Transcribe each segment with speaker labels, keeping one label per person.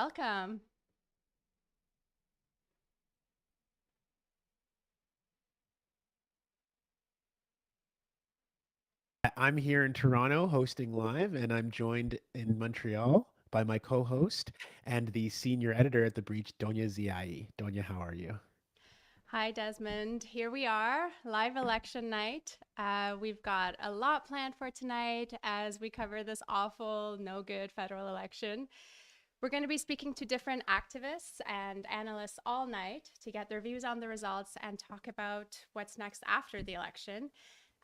Speaker 1: welcome.
Speaker 2: I'm here in Toronto hosting live, and I'm joined in Montreal by my co-host and the senior editor at The Breach, Donya Ziaee. Donya, how are you?
Speaker 1: Hi, Desmond. Here we are, live election night. We've got a lot planned for tonight as we cover this awful, no good federal election. We're going to be speaking to different activists and analysts all night to get their views on the results and talk about what's next after the election.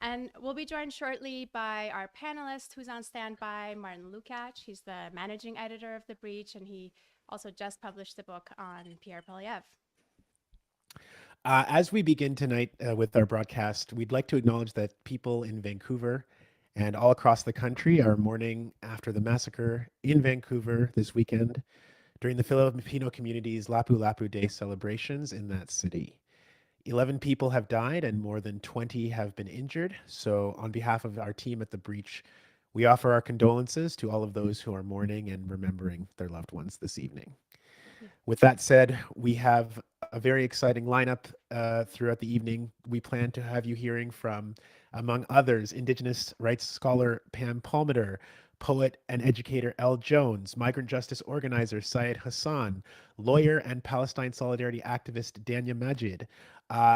Speaker 1: And we'll be joined shortly by our panelist who's on standby, Martin Lukacs. He's the managing editor of The Breach, and he also just published the book on Pierre Poilievre.
Speaker 2: As we begin tonight with our broadcast, we'd like to acknowledge that people in Vancouver and all across the country are mourning after the massacre in Vancouver this weekend during the Filipino community's Lapu Lapu Day celebrations in that city. 11 people have died and more than 20 have been injured. So, on behalf of our team at The Breach, we offer our condolences to all of those who are mourning and remembering their loved ones this evening.
Speaker 1: Yeah.
Speaker 2: With that said, we have a very exciting lineup throughout the evening. We plan to have you hearing from, among others, Indigenous rights scholar Pam Palmater, poet and educator L. Jones, migrant justice organizer Syed Hussan, lawyer and Palestine solidarity activist Dania Majid,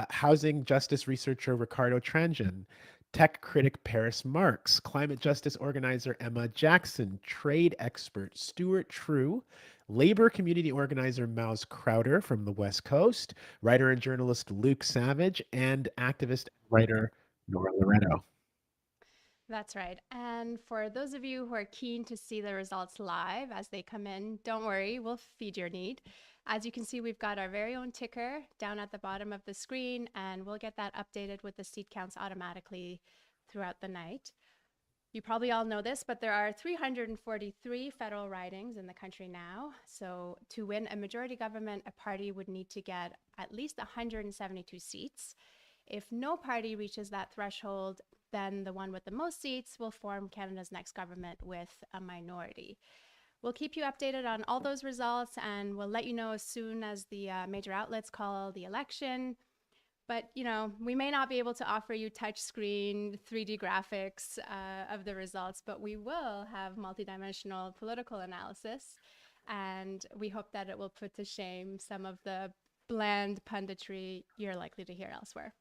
Speaker 2: housing justice researcher Ricardo Tranjan, tech critic Paris Marx, climate justice organizer Emma Jackson, trade expert Stuart Trew, labor community organizer Mouse Krauter from the West Coast, writer and journalist Luke Savage, and activist and writer Nora Loreto.
Speaker 1: That's right. And for those of you who are keen to see the results live as they come in, don't worry, we'll feed your need. As you can see, we've got our very own ticker down at the bottom of the screen, and we'll get that updated with the seat counts automatically throughout the night. You probably all know this, but there are 343 federal ridings in the country now. So to win a majority government, a party would need to get at least 172 seats. If no party reaches that threshold, then the one with the most seats will form Canada's next government with a minority. We'll keep you updated on all those results, and we'll let you know as soon as the major outlets call the election. But, we may not be able to offer you touchscreen 3D graphics of the results, but we will have multidimensional political analysis. And we hope that it will put to shame some of the bland punditry you're likely to hear elsewhere.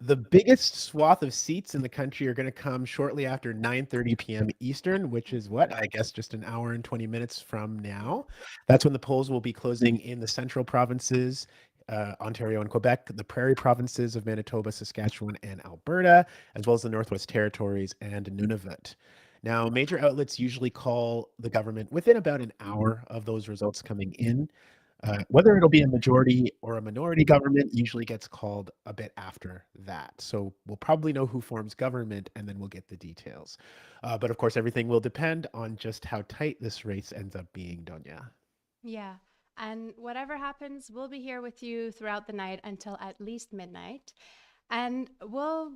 Speaker 2: The biggest swath of seats in the country are going to come shortly after 9:30 p.m. Eastern, which is what I guess just an hour and 20 minutes from
Speaker 1: Yeah.
Speaker 2: now. That's when the polls will be closing in the central provinces, Ontario and Quebec, the prairie provinces of Manitoba, Saskatchewan, and Alberta, as well as the Northwest Territories and Nunavut. Now, major outlets usually call the government within about an hour of those results coming in. Whether it'll be a majority or a minority government usually gets called a bit after that. So we'll probably know who forms government and then we'll get the details. But of course, everything will depend on just how tight this race ends up being, Donya.
Speaker 1: Yeah. And whatever happens, we'll be here with you throughout the night until at least midnight. And we'll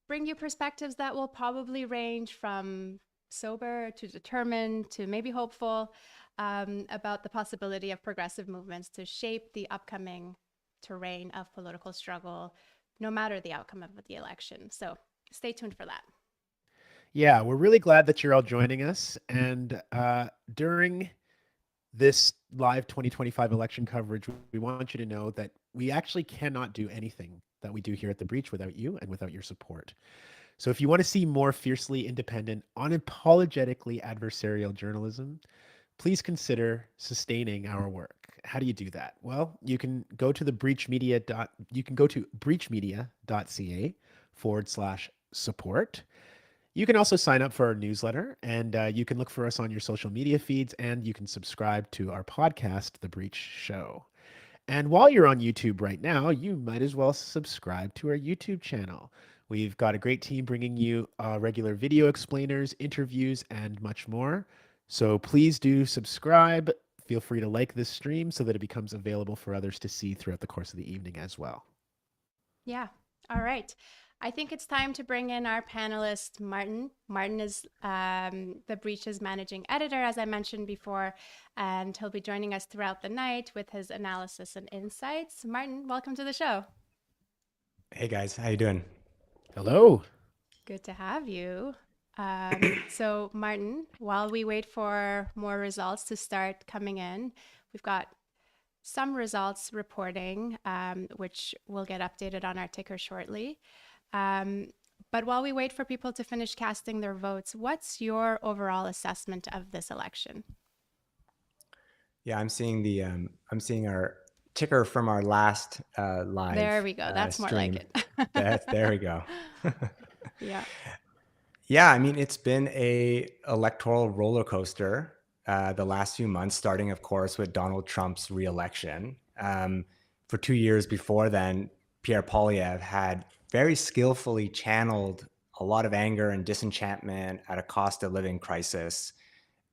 Speaker 1: bring you perspectives that will probably range from sober to determined to maybe hopeful about the possibility of progressive movements to shape the upcoming terrain of political struggle, no matter the outcome of the election. So stay tuned for that.
Speaker 2: Yeah, we're really glad that you're all joining us. And during this live 2025 election coverage, we want you to know that we actually cannot do anything that we do here at The Breach without you and without your support. So if you want to see more fiercely independent, unapologetically adversarial journalism, please consider sustaining our work. How do you do that? Well, you can go to breachmedia.ca/support. You can also sign up for our newsletter, and you can look for us on your social media feeds, and you can subscribe to our podcast, The Breach Show. And while you're on YouTube right now, you might as well subscribe to our YouTube channel. We've got a great team bringing you regular video explainers, interviews, and much more. So please do subscribe. Feel free to like this stream so that it becomes available for others to see throughout the course of the evening as well.
Speaker 1: Yeah. All right. I think it's time to bring in our panelist, Martin. Martin is the Breach's managing editor, as I mentioned before, and he'll be joining us throughout the night with his analysis and insights. Martin, welcome to the show.
Speaker 3: Hey guys, how you doing?
Speaker 2: Hello.
Speaker 1: Good to have you. So, Martin, while we wait for more results to start coming in, we've got some results reporting, which will get updated on our ticker shortly. But while we wait for people to finish casting their votes, what's your overall assessment of this election?
Speaker 3: Yeah, I'm seeing our ticker from our last live.
Speaker 1: There we go. That's
Speaker 3: stream.
Speaker 1: More like it.
Speaker 3: There we go.
Speaker 1: Yeah.
Speaker 3: Yeah, I mean, it's been a electoral roller coaster the last few months, starting, of course, with Donald Trump's reelection. For 2 years before then, Pierre Poilievre had very skillfully channeled a lot of anger and disenchantment at a cost of living crisis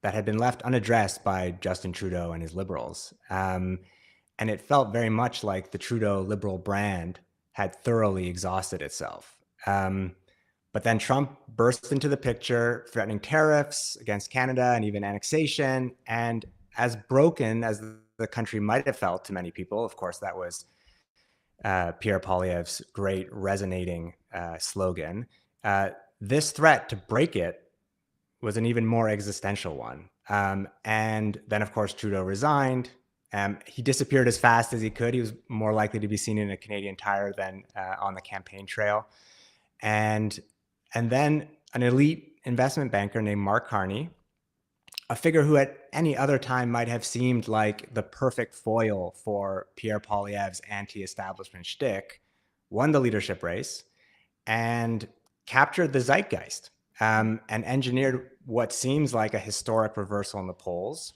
Speaker 3: that had been left unaddressed by Justin Trudeau and his Liberals. And it felt very much like the Trudeau Liberal brand had thoroughly exhausted itself. But then Trump burst into the picture, threatening tariffs against Canada and even annexation. And as broken as the country might have felt to many people, of course, that was Pierre Poilievre's great resonating slogan. This threat to break it was an even more existential one. And then, of course, Trudeau resigned. He disappeared as fast as he could. He was more likely to be seen in a Canadian Tire than on the campaign trail. And then an elite investment banker named Mark Carney, a figure who at any other time might have seemed like the perfect foil for Pierre Poilievre's anti-establishment shtick, won the leadership race and captured the zeitgeist and engineered what seems like a historic reversal in the polls.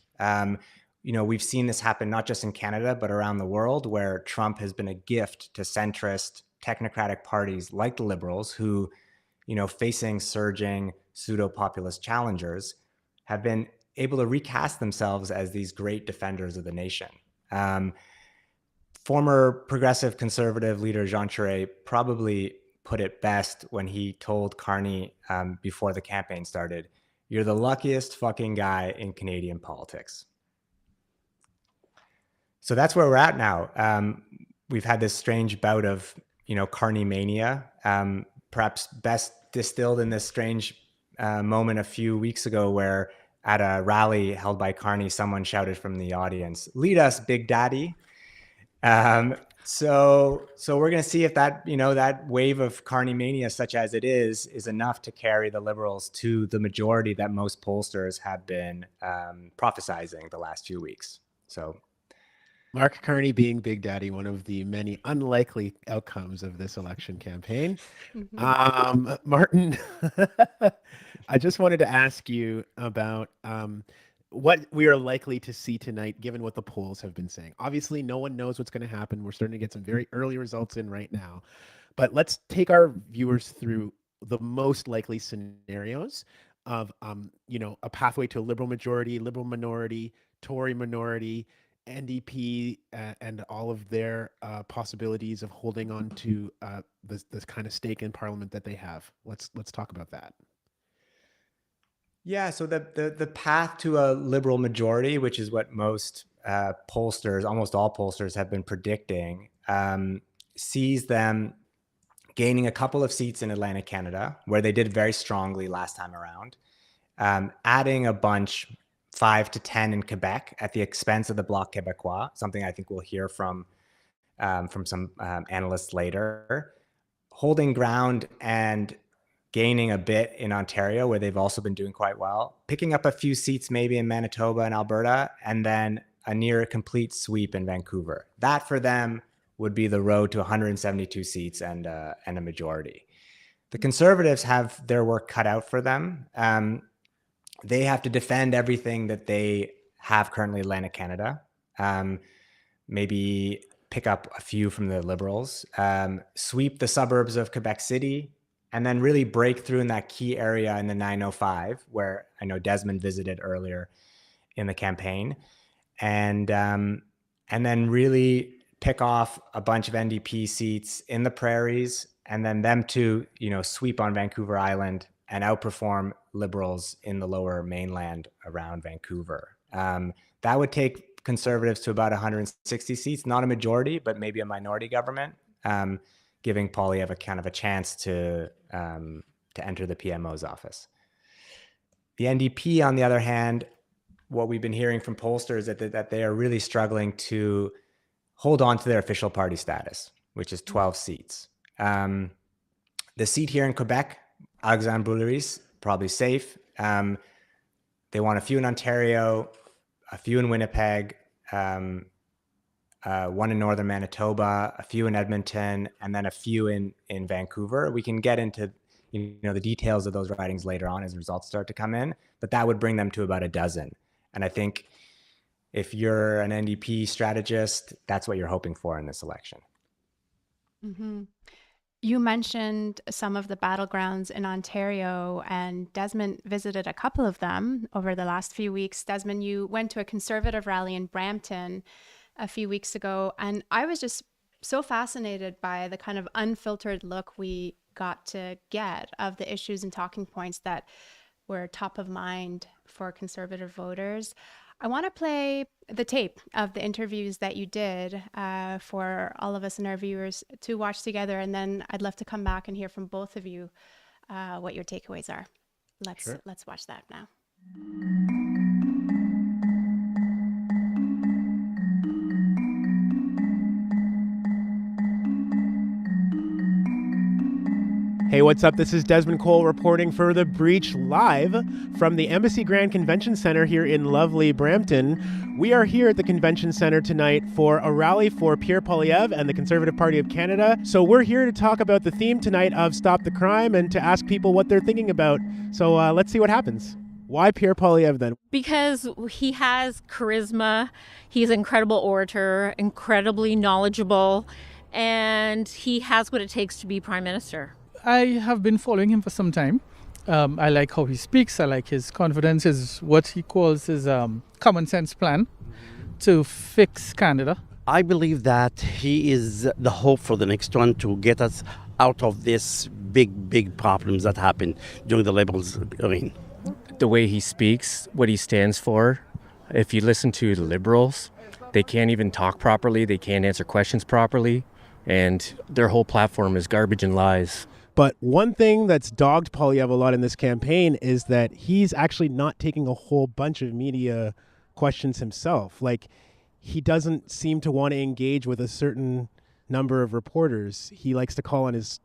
Speaker 3: We've seen this happen not just in Canada, but around the world, where Trump has been a gift to centrist technocratic parties like the Liberals who, facing surging pseudo-populist challengers, have been able to recast themselves as these great defenders of the nation. Former progressive conservative leader Jean Charest probably put it best when he told Carney before the campaign started, "You're the luckiest fucking guy in Canadian politics." So that's where we're at now. We've had this strange bout of, Carney mania, perhaps best distilled in this strange moment a few weeks ago where at a rally held by Carney, someone shouted from the audience, "Lead us, Big Daddy." So we're going to see if that, that wave of Carney mania, such as it is enough to carry the Liberals to the majority that most pollsters have been prophesizing the last few weeks. So
Speaker 2: Mark Carney being Big Daddy, one of the many unlikely outcomes of this election campaign. Martin, I just wanted to ask you about what we are likely to see tonight, given what the polls have been saying. Obviously, no one knows what's going to happen. We're starting to get some very early results in right now. But let's take our viewers through the most likely scenarios of, a pathway to a Liberal majority, Liberal minority, Tory minority, NDP, and all of their possibilities of holding on to this kind of stake in Parliament that they have. Let's talk about that.
Speaker 3: Yeah, so the path to a Liberal majority, which is what most pollsters, almost all pollsters, have been predicting, sees them gaining a couple of seats in Atlantic Canada, where they did very strongly last time around, adding a bunch, 5 to 10 in Quebec at the expense of the Bloc Québécois, something I think we'll hear from some analysts later, holding ground and gaining a bit in Ontario, where they've also been doing quite well, picking up a few seats maybe in Manitoba and Alberta, and then a near complete sweep in Vancouver. That for them would be the road to 172 seats and a majority. The Conservatives have their work cut out for them. They have to defend everything that they have currently in Atlantic Canada, maybe pick up a few from the Liberals, sweep the suburbs of Quebec City, and then really break through in that key area in the 905, where I know Desmond visited earlier in the campaign, and then really pick off a bunch of NDP seats in the prairies and then them to, sweep on Vancouver Island and outperform Liberals in the lower mainland around Vancouver. That would take Conservatives to about 160 seats, not a majority, but maybe a minority government, giving Poilievre a kind of a chance to enter the PMO's office. The NDP, on the other hand, what we've been hearing from pollsters that they are really struggling to hold on to their official party status, which is 12 seats. The seat here in Quebec, Alexandre Bouleri's, probably safe. They want a few in Ontario, a few in Winnipeg, one in northern Manitoba, a few in Edmonton, and then a few in Vancouver. We can get into the details of those ridings later on as results start to come in, but that would bring them to about a dozen. And I think if you're an NDP strategist, that's what you're hoping for in this election.
Speaker 1: Mm-hmm. You mentioned some of the battlegrounds in Ontario, and Desmond visited a couple of them over the last few weeks. Desmond, you went to a Conservative rally in Brampton a few weeks ago, and I was just so fascinated by the kind of unfiltered look we got to get of the issues and talking points that were top of mind for Conservative voters. I want to play the tape of the interviews that you did for all of us and our viewers to watch together, and then I'd love to come back and hear from both of you what your takeaways are. Let's watch that now.
Speaker 2: Hey, what's up? This is Desmond Cole reporting for The Breach live from the Embassy Grand Convention Center here in lovely Brampton. We are here at the Convention Center tonight for a rally for Pierre Poilievre and the Conservative Party of Canada. So we're here to talk about the theme tonight of Stop the Crime and to ask people what they're thinking about. So let's see what happens. Why Pierre Poilievre then?
Speaker 4: Because he has charisma, he's an incredible orator, incredibly knowledgeable, and he has what it takes to be Prime Minister.
Speaker 5: I have been following him for some time. I like how he speaks. I like his confidence, what he calls his common sense plan to fix Canada.
Speaker 6: I believe that he is the hope for the next one to get us out of this big problems that happened during the Liberals' reign.
Speaker 7: The way he speaks, what he stands for, if you listen to the Liberals, they can't even talk properly, they can't answer questions properly, and their whole platform is garbage and lies.
Speaker 2: But one thing that's dogged Poilievre a lot in this campaign is that he's actually not taking a whole bunch of media questions himself. Like, he doesn't seem to want to engage with a certain number of reporters. He likes to call on his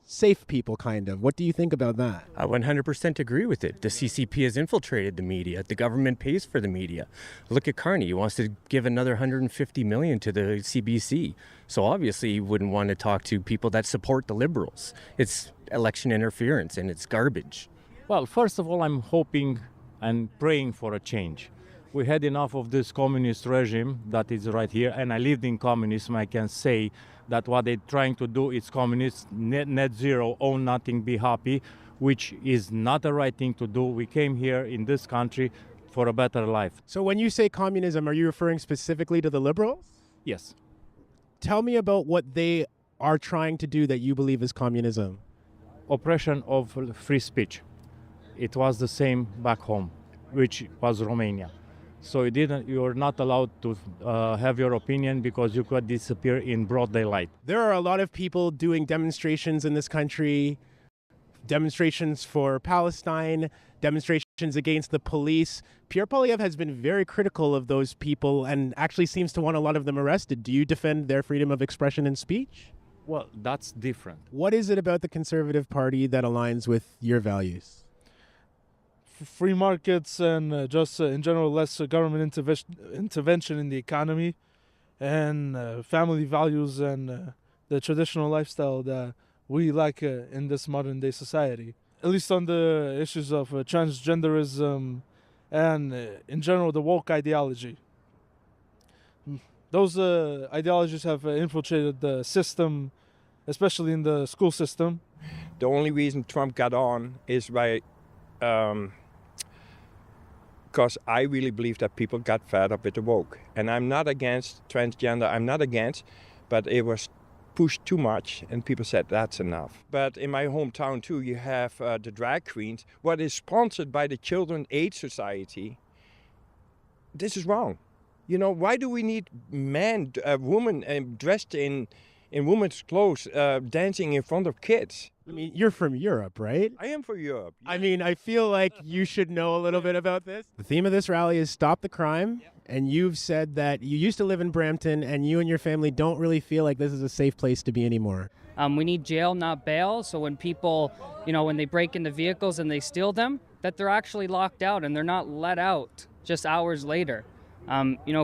Speaker 2: safe people, kind of. What do you think about that?
Speaker 7: I 100% agree with it. The CCP has infiltrated the media. The government pays for the media. Look at Carney. He wants to give another $150 million to the CBC. So obviously he wouldn't want to talk to people that support the Liberals. It's election interference and it's garbage.
Speaker 8: Well, first of all, I'm hoping and praying for a change. We had enough of this communist regime that is right here, and I lived in communism. I can say that what they're trying to do is communist, net zero, own nothing, be happy, which is not the right thing to do. We came here in this country for a better life.
Speaker 2: So when you say communism, are you referring specifically to the Liberals?
Speaker 8: Yes.
Speaker 2: Tell me about what they are trying to do that you believe is communism.
Speaker 8: Oppression of free speech. It was the same back home, which was Romania. So you're not allowed to have your opinion because you could disappear in broad daylight.
Speaker 2: There are a lot of people doing demonstrations in this country, demonstrations for Palestine, demonstrations against the police. Pierre Poilievre has been very critical of those people and actually seems to want a lot of them arrested. Do you defend their freedom of expression and speech?
Speaker 8: Well, that's different.
Speaker 2: What is it about the Conservative Party that aligns with your values?
Speaker 9: Free markets and just in general less government intervention in the economy and family values and the traditional lifestyle that we like in this modern day society. At least on the issues of transgenderism and in general the woke ideology. Those ideologies have infiltrated the system, especially in the school system.
Speaker 10: The only reason Trump got on is by because I really believe that people got fed up with the woke. And I'm not against transgender, I'm not against, but it was pushed too much, and people said that's enough. But in my hometown too, you have the drag queens, what is sponsored by the Children Aid Society. This is wrong. You know, why do we need men, women dressed in women's clothes dancing in front of kids?
Speaker 2: I mean, you're from Europe, right?
Speaker 10: I am for Europe.
Speaker 2: I mean, I feel like you should know a little bit about this. The theme of this rally is Stop the Crime. And you've said that you used to live in Brampton and you and your family don't really feel like this is a safe place to be anymore.
Speaker 11: We need jail, not bail. So when people, when they break into vehicles and they steal them, that they're actually locked out and they're not let out just hours later.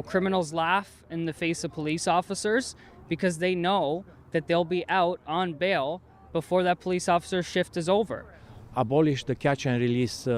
Speaker 11: Criminals laugh in the face of police officers because they know that they'll be out on bail before that police officer's shift is over.
Speaker 8: Abolish the catch and release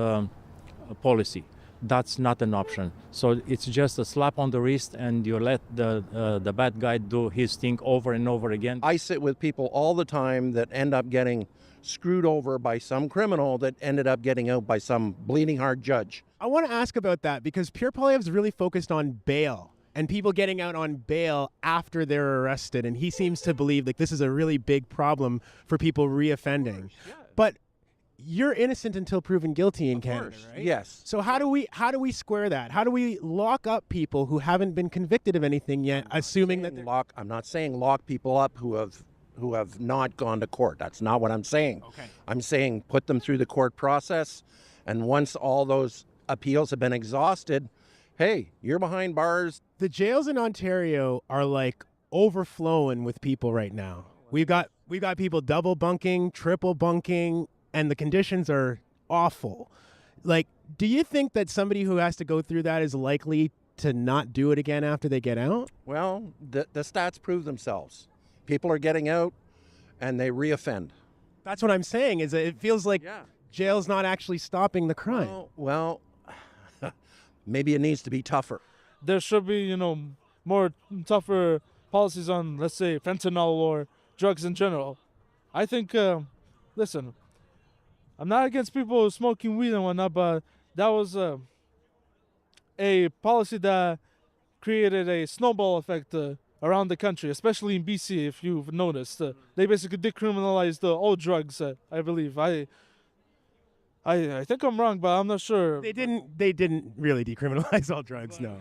Speaker 8: policy. That's not an option. So it's just a slap on the wrist and you let the bad guy do his thing over and over again.
Speaker 12: I sit with people all the time that end up getting screwed over by some criminal that ended up getting out by some bleeding heart judge.
Speaker 2: I want to ask about that because Pierre Poilievre's really focused on bail and people getting out on bail after they're arrested. And he seems to believe like this is a really big problem for people reoffending. Yeah. But you're innocent until proven guilty in Canada, right?
Speaker 12: Yes.
Speaker 2: So how do we square that? How do we lock up people who haven't been convicted of anything yet, assuming that
Speaker 12: I'm not saying lock people up who have not gone to court. That's not what I'm saying.
Speaker 2: Okay.
Speaker 12: I'm saying put them through the court process, and once all those appeals have been exhausted, hey, you're behind bars.
Speaker 2: The jails in Ontario are like overflowing with people right now. We've got people double bunking, triple bunking, and the conditions are awful. Like, do you think that somebody who has to go through that is likely to not do it again after they get out?
Speaker 12: Well, the stats prove themselves. People are getting out and they reoffend.
Speaker 2: That's what I'm saying, is that it feels like jail's not actually stopping the crime.
Speaker 12: Well, maybe it needs to be tougher.
Speaker 9: There should be, more tougher policies on, let's say, fentanyl or drugs in general. I think, listen, I'm not against people smoking weed and whatnot, but that was a policy that created a snowball effect around the country, especially in BC, if you've noticed. They basically decriminalized all drugs, I believe. I think I'm wrong, but I'm not sure.
Speaker 2: They didn't really decriminalize all drugs, no.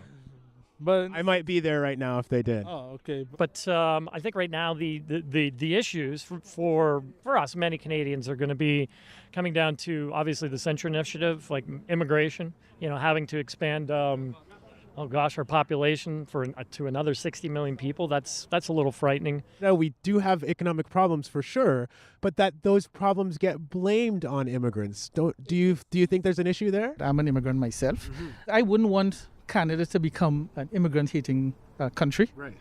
Speaker 9: But
Speaker 2: I might be there right now if they did.
Speaker 9: Oh, okay.
Speaker 13: But I think right now the issues for us, many Canadians, are going to be coming down to obviously the Centre Initiative, like immigration. Having to expand, our population to another 60 million people. That's a little frightening.
Speaker 2: No, we do have economic problems for sure, but that those problems get blamed on immigrants. Do you think there's an issue there?
Speaker 5: I'm an immigrant myself. Mm-hmm. I wouldn't want Canada to become an immigrant-hating country,
Speaker 2: right?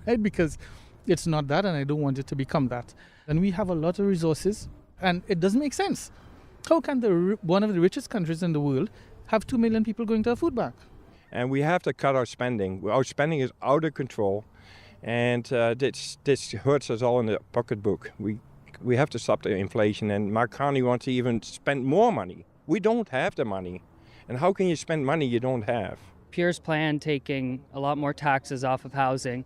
Speaker 5: Right, because it's not that, and I don't want it to become that. And we have a lot of resources, and it doesn't make sense. How can one of the richest countries in the world have 2 million people going to a food bank?
Speaker 10: And we have to cut our spending. Our spending is out of control, and this hurts us all in the pocketbook. We have to stop the inflation, and Mark Carney wants to even spend more money. We don't have the money, and how can you spend money you don't have?
Speaker 11: Pierre's plan taking a lot more taxes off of housing,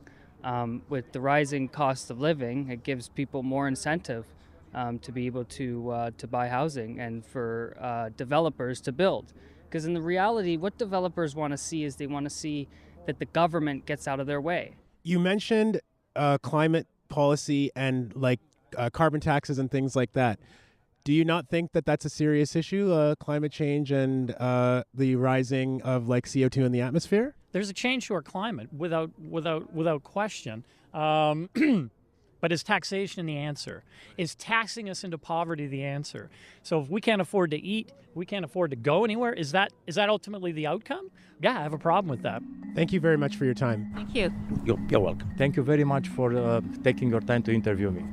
Speaker 11: with the rising cost of living, it gives people more incentive to be able to buy housing and for developers to build. Because in the reality, what developers want to see is they want to see that the government gets out of their way.
Speaker 2: You mentioned climate policy and carbon taxes and things like that. Do you not think that that's a serious issue, climate change and the rising of CO2 in the atmosphere?
Speaker 13: There's a change to our climate without question. But is taxation the answer? Is taxing us into poverty the answer? So if we can't afford to eat, we can't afford to go anywhere, is that ultimately the outcome? Yeah, I have a problem with that.
Speaker 2: Thank you very much for your time.
Speaker 4: Thank you.
Speaker 12: You're welcome.
Speaker 8: Thank you very much for taking your time to interview me.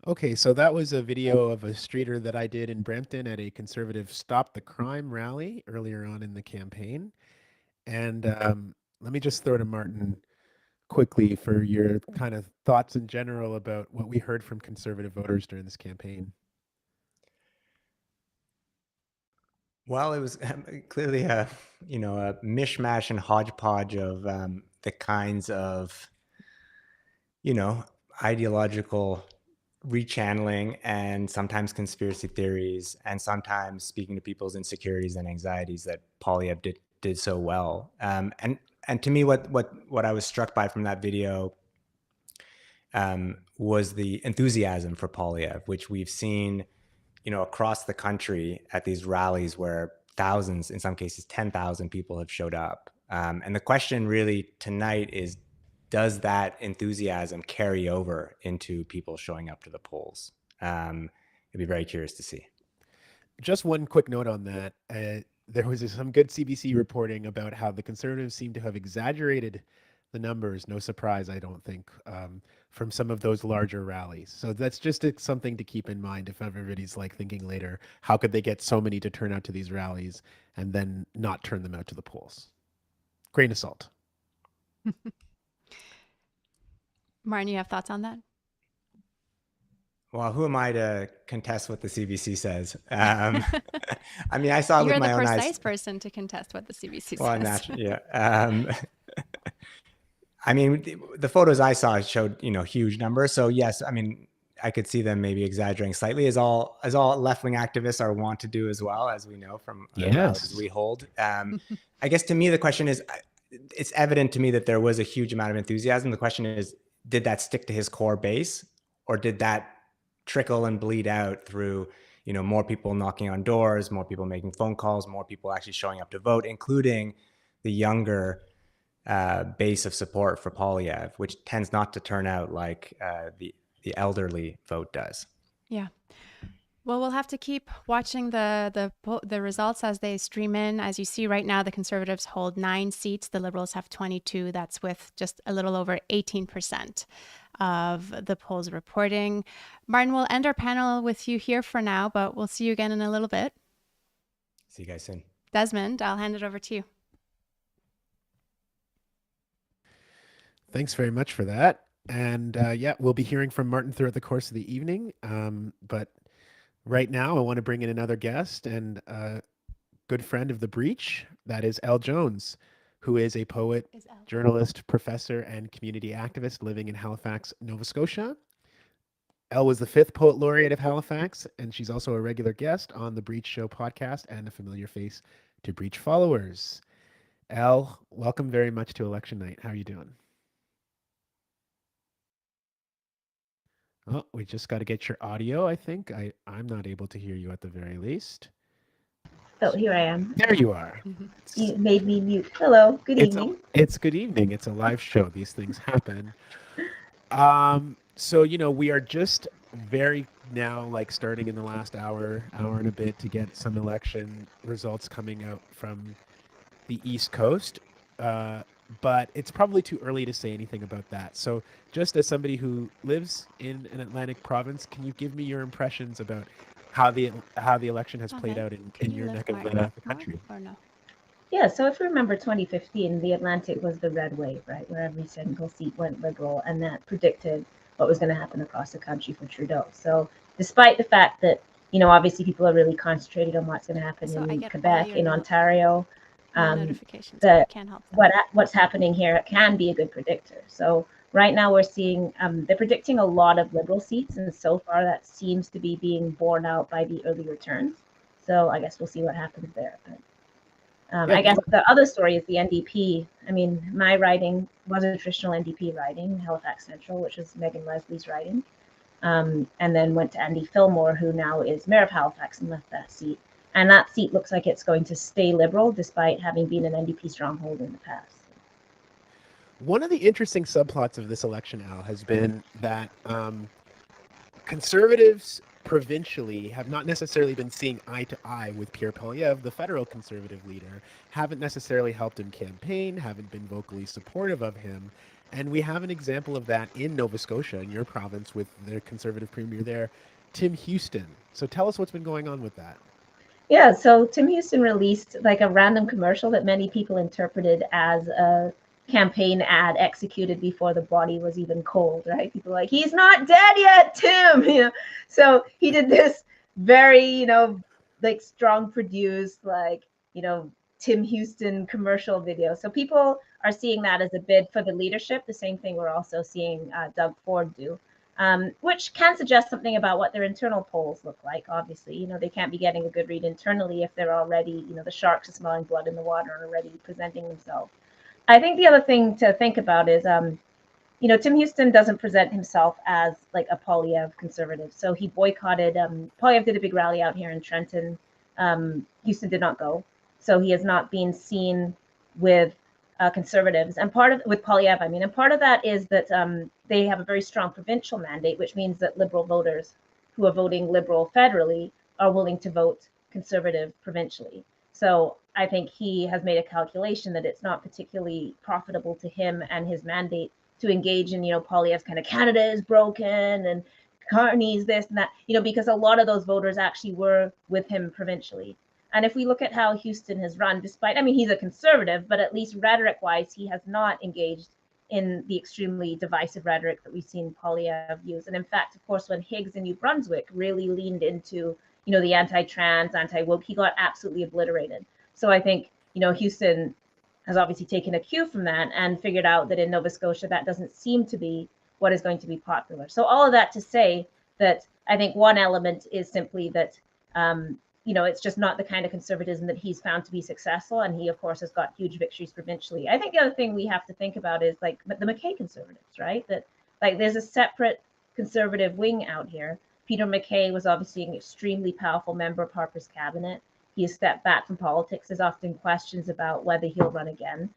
Speaker 2: Okay, so that was a video of a streeter that I did in Brampton at a conservative Stop the Crime rally earlier on in the campaign. And let me just throw to Martin quickly for your kind of thoughts in general about what we heard from conservative voters during this campaign.
Speaker 3: Well, it was clearly a mishmash and hodgepodge of the kinds of ideological rechanneling and sometimes conspiracy theories and sometimes speaking to people's insecurities and anxieties that Poilievre did so well. And to me, what I was struck by from that video was the enthusiasm for Poilievre, which we've seen across the country at these rallies where thousands, in some cases 10,000 people have showed up. And the question really tonight is, does that enthusiasm carry over into people showing up to the polls? I'd be very curious to see.
Speaker 2: Just one quick note on that. There was some good CBC reporting about how the Conservatives seem to have exaggerated the numbers. No surprise, I don't think, from some of those larger rallies. So that's just something to keep in mind if everybody's like thinking later, how could they get so many to turn out to these rallies and then not turn them out to the polls? Grain of salt.
Speaker 1: Martin, you have thoughts on that?
Speaker 3: Well, who am I to contest what the CBC says? I mean, I saw it with my own eyes.
Speaker 1: You're the precise person to contest what the CBC
Speaker 3: well,
Speaker 1: says.
Speaker 3: Naturally, yeah. I mean, the photos I saw showed, huge numbers. So yes, I mean, I could see them maybe exaggerating slightly, as all left-wing activists are wont to do as well, as we know from rallies we hold. I guess to me, the question is, it's evident to me that there was a huge amount of enthusiasm. The question is, did that stick to his core base, or did that trickle and bleed out through, more people knocking on doors, more people making phone calls, more people actually showing up to vote, including the younger base of support for Poilievre, which tends not to turn out like the elderly vote does.
Speaker 1: Yeah. Well, we'll have to keep watching the results as they stream in. As you see right now, the Conservatives hold 9 seats. The Liberals have 22. That's with just a little over 18% of the polls reporting. Martin, we'll end our panel with you here for now, but we'll see you again in a little bit.
Speaker 3: See you guys soon.
Speaker 1: Desmond, I'll hand it over to you.
Speaker 2: Thanks very much for that. And we'll be hearing from Martin throughout the course of the evening. But right now, I want to bring in another guest and a good friend of The Breach. That is Elle Jones, who is a poet, journalist, professor, and community activist living in Halifax, Nova Scotia. Elle was the 5th Poet Laureate of Halifax, and she's also a regular guest on the Breach Show podcast and a familiar face to Breach followers. Elle, welcome very much to election night. How are you doing? Oh, we just got to get your audio, I think. I'm not able to hear you at the very least.
Speaker 14: Oh, here I am.
Speaker 2: There you are.
Speaker 14: You made me mute. Hello, good evening.
Speaker 2: It's good evening. It's a live show. These things happen. So, we are just very now starting in the last hour and a bit to get some election results coming out from the East Coast. But it's probably too early to say anything about that. So just as somebody who lives in an Atlantic province, can you give me your impressions about how the election has played out in your neck of the country?
Speaker 1: Or no?
Speaker 14: Yeah, so if you remember 2015, the Atlantic was the red wave, right, where every single seat went Liberal, and that predicted what was going to happen across the country for Trudeau. So despite the fact that, obviously people are really concentrated on what's going to happen in Quebec, in Ontario,
Speaker 1: notifications. Can't help them.
Speaker 14: What's happening here can be a good predictor. So right now we're seeing they're predicting a lot of Liberal seats, and so far that seems to be being borne out by the early returns. So I guess we'll see what happens there. But, I guess the other story is the NDP. I mean, my riding was a traditional NDP riding, Halifax Central, which was Megan Leslie's riding, and then went to Andy Fillmore, who now is Mayor of Halifax, and left that seat. And that seat looks like it's going to stay Liberal, despite having been an NDP stronghold in the past.
Speaker 2: One of the interesting subplots of this election, Al, has been that Conservatives provincially have not necessarily been seeing eye to eye with Pierre Poilievre, the federal Conservative leader, haven't necessarily helped him campaign, haven't been vocally supportive of him. And we have an example of that in Nova Scotia, in your province, with the Conservative premier there, Tim Houston. So tell us what's been going on with that.
Speaker 14: Yeah, so Tim Houston released a random commercial that many people interpreted as a campaign ad executed before the body was even cold, right? People are like, he's not dead yet, Tim, So he did this very, like strong produced, like, you know, Tim Houston commercial video. So people are seeing that as a bid for the leadership. The same thing we're also seeing Doug Ford do, which can suggest something about what their internal polls look like. Obviously, you know, they can't be getting a good read internally if they're already, you know, the sharks are smelling blood in the water and already presenting themselves. I think the other thing to think about is, you know, Tim Houston doesn't present himself as like a Poilievre conservative. So he boycotted, Poilievre did a big rally out here in Trenton. Houston did not go. So he has not been seen with conservatives. And with Poilievre, I mean, and part of that is that they have a very strong provincial mandate, which means that Liberal voters who are voting Liberal federally are willing to vote conservative provincially. So I think he has made a calculation that it's not particularly profitable to him and his mandate to engage in, you know, Poilievre's kind of Canada is broken and Carney's this and that, you know, because a lot of those voters actually were with him provincially. And if we look at how Houston has run, despite, I mean, he's a conservative, but at least rhetoric-wise, he has not engaged in the extremely divisive rhetoric that we've seen Poilievre use. And in fact, of course, when Higgs in New Brunswick really leaned into, you know, the anti-trans, anti-woke, he got absolutely obliterated. So I think, you know, Houston has obviously taken a cue from that and figured out that in Nova Scotia, that doesn't seem to be what is going to be popular. So all of that to say that I think one element is simply that, you know, it's just not the kind of conservatism that he's found to be successful. And he, of course, has got huge victories provincially. I think the other thing we have to think about is like the McKay conservatives, right? That like there's a separate conservative wing out here. Peter MacKay was obviously an extremely powerful member of Harper's cabinet. He has stepped back from politics. There's often questions about whether he'll run again.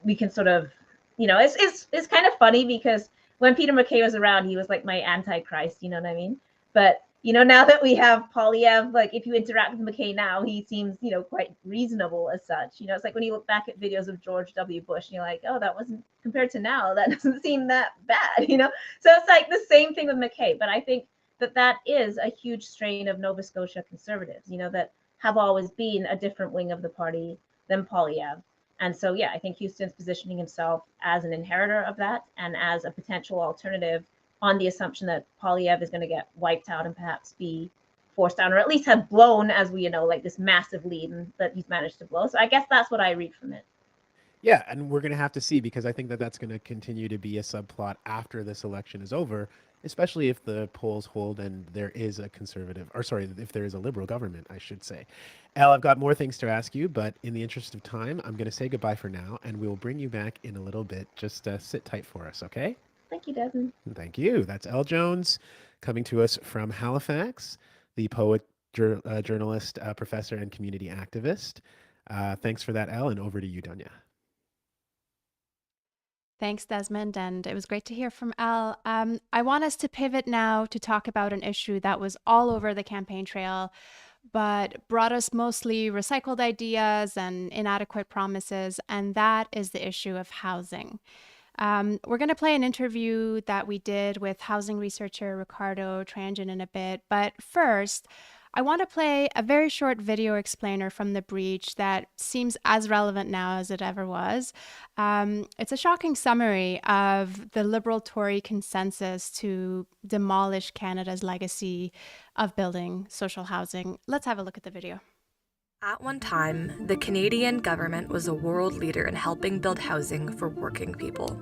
Speaker 14: We can sort of, you know, it's kind of funny because when Peter MacKay was around, he was like my antichrist, you know what I mean? But, you know, now that we have Poilievre, like if you interact with MacKay now, he seems, you know, quite reasonable as such. You know, it's like when you look back at videos of George W. Bush and you're like, oh, that wasn't, compared to now, that doesn't seem that bad, you know? So it's like the same thing with MacKay. But I think that is a huge strain of Nova Scotia conservatives, you know, that have always been a different wing of the party than Poilievre. And so, yeah, I think Houston's positioning himself as an inheritor of that and as a potential alternative on the assumption that Poilievre is going to get wiped out and perhaps be forced down, or at least have blown, as we, you know, like this massive lead that he's managed to blow. So I guess that's what I read from it.
Speaker 2: Yeah, and we're going to have to see, because I think that that's going to continue to be a subplot after this election is over, especially if the polls hold and there is a conservative, or sorry, if there is a liberal government, I should say. Elle, I've got more things to ask you, but in the interest of time, I'm going to say goodbye for now, and we will bring you back in a little bit. Just sit tight for us, okay?
Speaker 14: Thank you, Desmond.
Speaker 2: Thank you. That's Elle Jones coming to us from Halifax, the poet, journalist, professor, and community activist. Thanks for that, Elle, and over to you, Donya.
Speaker 1: Thanks, Desmond, and it was great to hear from Elle. I want us to pivot now to talk about an issue that was all over the campaign trail, but brought us mostly recycled ideas and inadequate promises, and that is the issue of housing. We're going to play an interview that we did with housing researcher Ricardo Tranjan in a bit, but first, I want to play a very short video explainer from The Breach that seems as relevant now as it ever was. It's a shocking summary of the Liberal-Tory consensus to demolish Canada's legacy of building social housing. Let's have a look at the video.
Speaker 15: At one time, the Canadian government was a world leader in helping build housing for working people.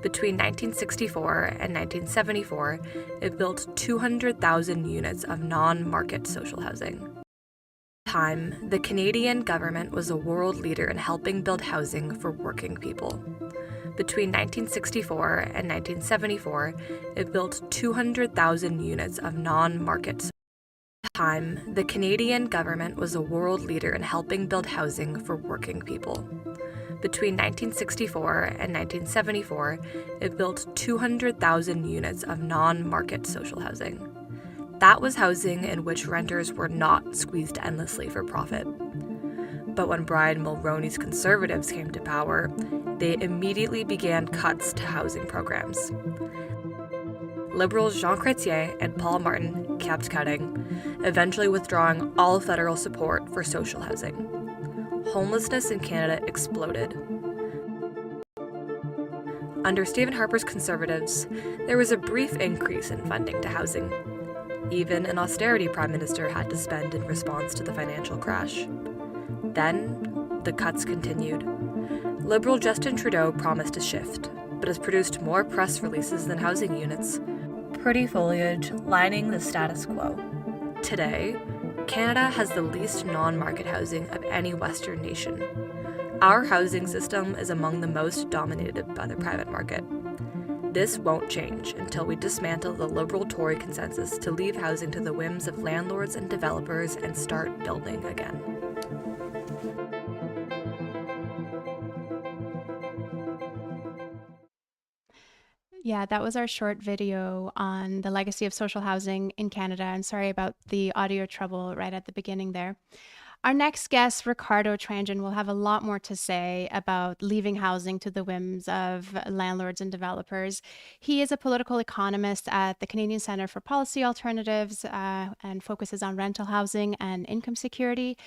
Speaker 15: Between 1964 and 1974, it built 200,000 units of non-market social housing. At the time, the Canadian government was a world leader in helping build housing for working people. Between 1964 and 1974, it built 200,000 units of non-market social housing. At the time, the Canadian government was a world leader in helping build housing for working people. Between 1964 and 1974, it built 200,000 units of non-market social housing. That was housing in which renters were not squeezed endlessly for profit. But when Brian Mulroney's Conservatives came to power, they immediately began cuts to housing programs. Liberals Jean Chrétien and Paul Martin kept cutting, eventually withdrawing all federal support for social housing. Homelessness in Canada exploded. Under Stephen Harper's Conservatives, there was a brief increase in funding to housing. Even an austerity prime minister had to spend in response to the financial crash. Then, the cuts continued. Liberal Justin Trudeau promised a shift, but has produced more press releases than housing units. Pretty foliage lining the status quo. Today, Canada has the least non-market housing of any Western nation. Our housing system is among the most dominated by the private market. This won't change until we dismantle the Liberal-Tory consensus to leave housing to the whims of landlords and developers and start building again.
Speaker 1: Yeah, that was our short video on the legacy of social housing in Canada. I'm sorry about the audio trouble right at the beginning there. Our next guest, Ricardo Tranjan, will have a lot more to say about leaving housing to the whims of landlords and developers. He is a political economist at the Canadian Centre for Policy Alternatives and focuses on rental housing and income security.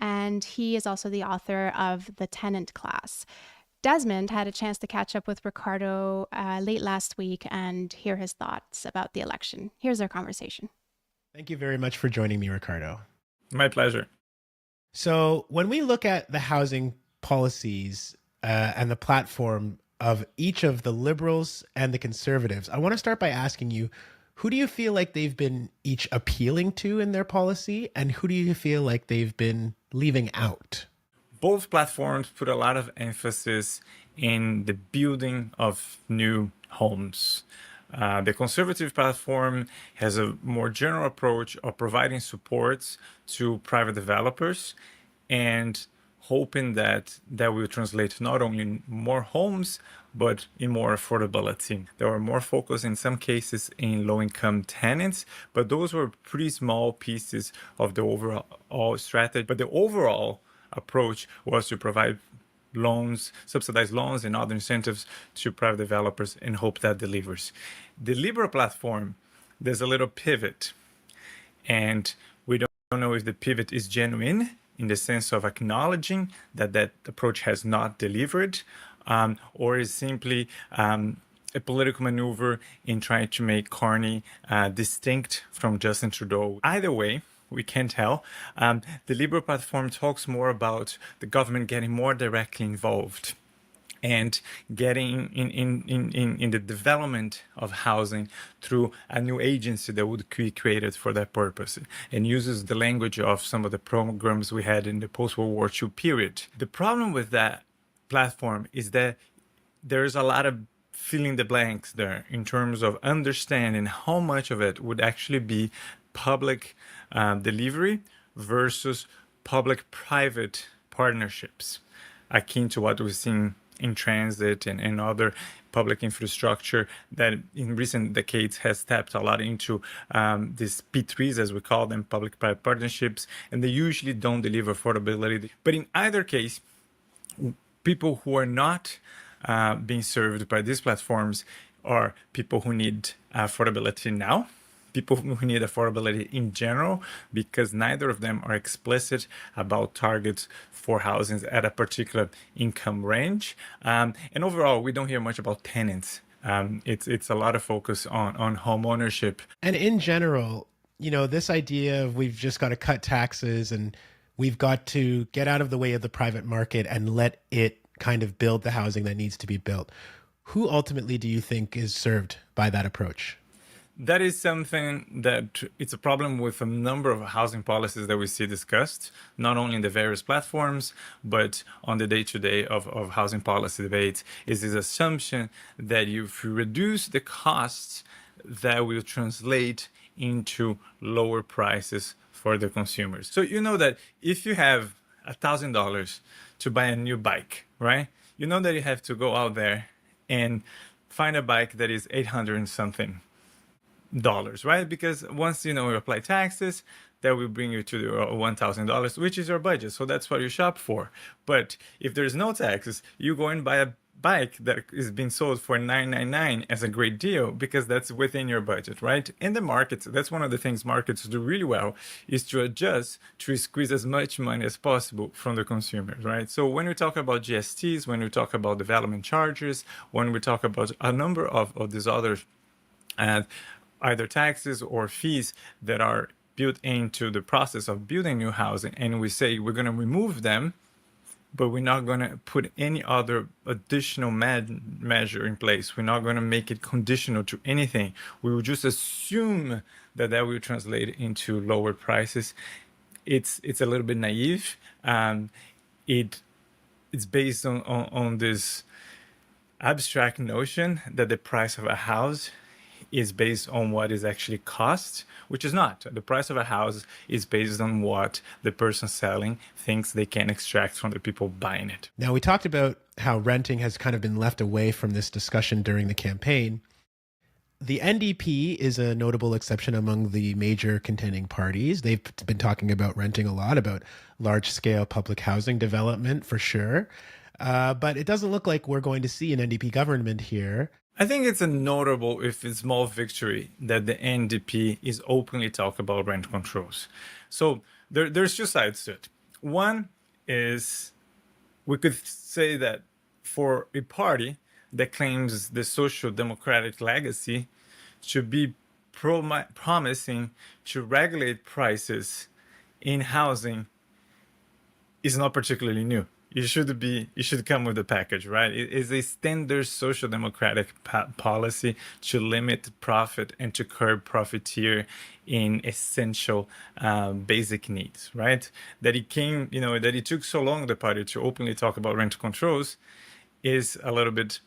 Speaker 1: And he is also the author of The Tenant Class. Desmond had a chance to catch up with Ricardo late last week and hear his thoughts about the election. Here's our conversation.
Speaker 2: Thank you very much for joining me, Ricardo.
Speaker 16: My pleasure.
Speaker 2: So when we look at the housing policies and the platform of each of the Liberals and the Conservatives, I want to start by asking you, who do you feel like they've been each appealing to in their policy, and who do you feel like they've been leaving out?
Speaker 16: Both platforms put a lot of emphasis in the building of new homes. The Conservative platform has a more general approach of providing supports to private developers and hoping that that will translate not only in more homes, but in more affordability. There were more focus in some cases in low-income tenants, but those were pretty small pieces of the overall strategy. But the overall approach was to provide loans, subsidized loans and other incentives to private developers and hope that delivers. The Liberal platform, there's a little pivot, and we don't know if the pivot is genuine in the sense of acknowledging that that approach has not delivered, or is simply a political maneuver in trying to make Carney distinct from Justin Trudeau. Either way, we can't tell. The Liberal platform talks more about the government getting more directly involved and getting in the development of housing through a new agency that would be created for that purpose, and uses the language of some of the programs we had in the post-World War II period. The problem with that platform is that there's a lot of filling the blanks there in terms of understanding how much of it would actually be public delivery versus public-private partnerships, akin to what we've seen in transit and other public infrastructure that in recent decades has tapped a lot into these P3s, as we call them, public-private partnerships, and they usually don't deliver affordability. But in either case, people who are not being served by these platforms are people who need affordability now, people who need affordability in general, because neither of them are explicit about targets for housing at a particular income range. And overall, we don't hear much about tenants. It's a lot of focus on home ownership.
Speaker 2: And in general, you know, this idea of we've just got to cut taxes and we've got to get out of the way of the private market and let it kind of build the housing that needs to be built. Who ultimately do you think is served by that approach?
Speaker 16: That is something that it's a problem with a number of housing policies that we see discussed, not only in the various platforms, but on the day-to-day of housing policy debates, is this assumption that if you reduce the costs, that will translate into lower prices for the consumers. So you know that if you have $1,000 to buy a new bike, right? You know that you have to go out there and find a bike that is 800 and something dollars, right? Because once you apply taxes, that will bring you to the $1,000, which is your budget. So that's what you shop for. But if there's no taxes, you go and buy a bike that is being sold for $999 as a great deal because that's within your budget, right? In the markets, that's one of the things markets do really well, is to adjust to squeeze as much money as possible from the consumers, right? So when we talk about GSTs, when we talk about development charges, when we talk about a number of these other either taxes or fees that are built into the process of building new housing, and we say we're going to remove them, but we're not going to put any other additional measure in place. We're not going to make it conditional to anything. We will just assume that will translate into lower prices. It's a little bit naive. It's based on this abstract notion that the price of a house is based on what is actually cost, which is not. The price of a house is based on what the person selling thinks they can extract from the people buying it.
Speaker 2: Now, we talked about how renting has kind of been left away from this discussion during the campaign. The NDP is a notable exception among the major contending parties. They've been talking about renting a lot, about large-scale public housing development for sure. But it doesn't look like we're going to see an NDP government here.
Speaker 16: I think it's a notable, if it's small victory, that the NDP is openly talking about rent controls. So there's two sides to it. One is, we could say that for a party that claims the social democratic legacy should be promising to regulate prices in housing is not particularly new. You should come with a package, right? It is a standard social democratic policy to limit profit and to curb profiteer in essential basic needs, right? That it took so long, the party, to openly talk about rent controls is a little bit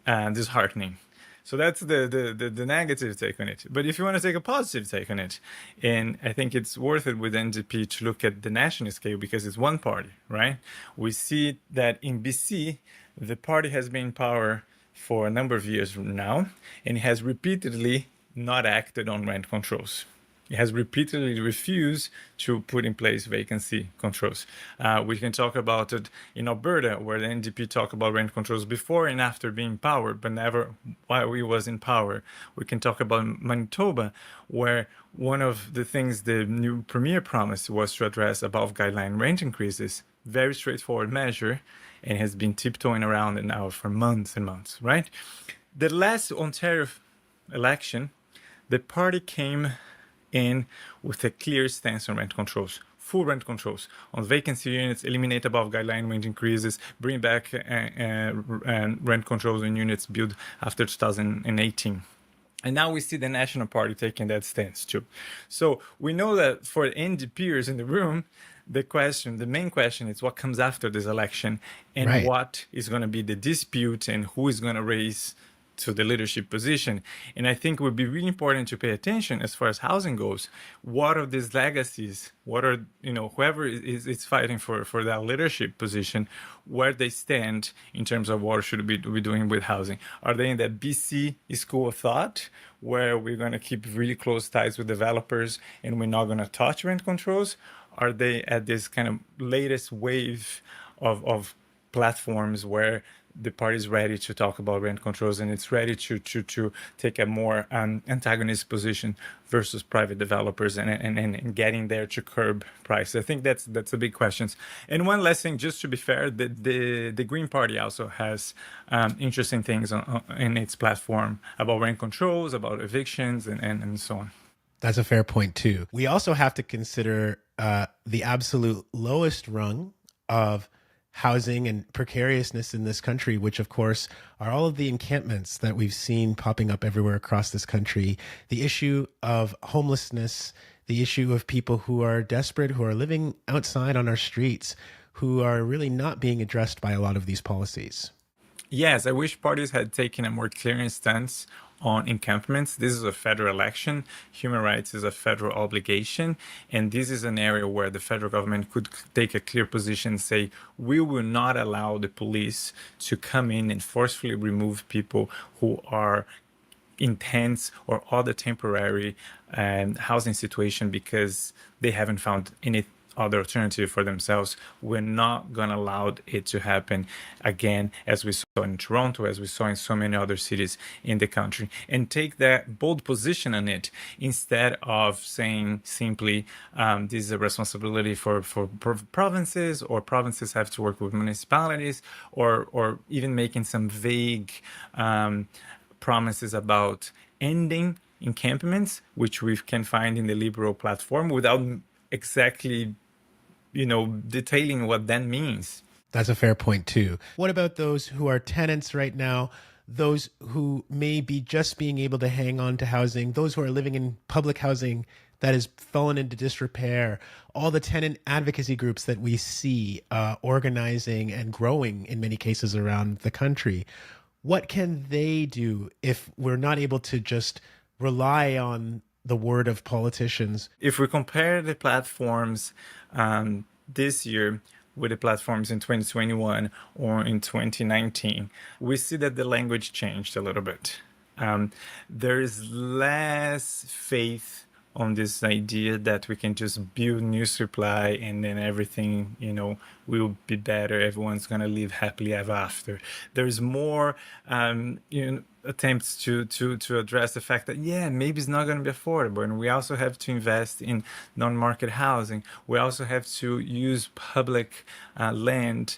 Speaker 16: disheartening. So that's the negative take on it. But if you want to take a positive take on it, and I think it's worth it with NDP to look at the national scale because it's one party, right? We see that in BC, the party has been in power for a number of years now, and it has repeatedly not acted on rent controls. It has repeatedly refused to put in place vacancy controls. We can talk about it in Alberta, where the NDP talked about rent controls before and after being in power, but never while we was in power. We can talk about Manitoba, where one of the things the new premier promised was to address above guideline rent increases. Very straightforward measure, and has been tiptoeing around it now for months and months, right? The last Ontario election, the party came in with a clear stance on rent controls, full rent controls on vacancy units, eliminate above guideline rent increases, bring back rent controls on units built after 2018. And now we see the National Party taking that stance too. So we know that for NDPers in the room, the main question is what comes after this election, and
Speaker 2: right.
Speaker 16: What is going to be the dispute and who is going to raise to the leadership position. And I think it would be really important to pay attention as far as housing goes. What are these legacies? What are, whoever is fighting for that leadership position, where they stand in terms of what should we be doing with housing? Are they in that BC school of thought where we're going to keep really close ties with developers and we're not going to touch rent controls? Are they at this kind of latest wave of platforms where the party is ready to talk about rent controls and it's ready to take a more antagonist position versus private developers and getting there to curb price? I think that's the big questions. And one last thing, just to be fair, the Green Party also has interesting things in its platform about rent controls, about evictions, and so on.
Speaker 2: That's a fair point too. We also have to consider the absolute lowest rung of housing and precariousness in this country, which of course are all of the encampments that we've seen popping up everywhere across this country. The issue of homelessness, the issue of people who are desperate, who are living outside on our streets, who are really not being addressed by a lot of these policies.
Speaker 16: Yes, I wish parties had taken a more clear stance on encampments. This is a federal election. Human rights is a federal obligation. And this is an area where the federal government could take a clear position and say, we will not allow the police to come in and forcefully remove people who are in tents or other temporary housing situation because they haven't found any other alternative for themselves. We're not going to allow it to happen again, as we saw in Toronto, as we saw in so many other cities in the country, and take that bold position on it instead of saying simply this is a responsibility for provinces, or provinces have to work with municipalities, or even making some vague promises about ending encampments, which we can find in the liberal platform, without exactly, detailing what that means.
Speaker 2: That's a fair point too. What about those who are tenants right now? Those who may be just being able to hang on to housing, those who are living in public housing that has fallen into disrepair, all the tenant advocacy groups that we see organizing and growing in many cases around the country. What can they do if we're not able to just rely on the word of politicians?
Speaker 16: If we compare the platforms this year with the platforms in 2021 or in 2019, we see that the language changed a little bit. There is less faith on this idea that we can just build new supply and then everything, will be better. Everyone's going to live happily ever after. There's more, attempts to address the fact that, maybe it's not going to be affordable. And we also have to invest in non-market housing. We also have to use public land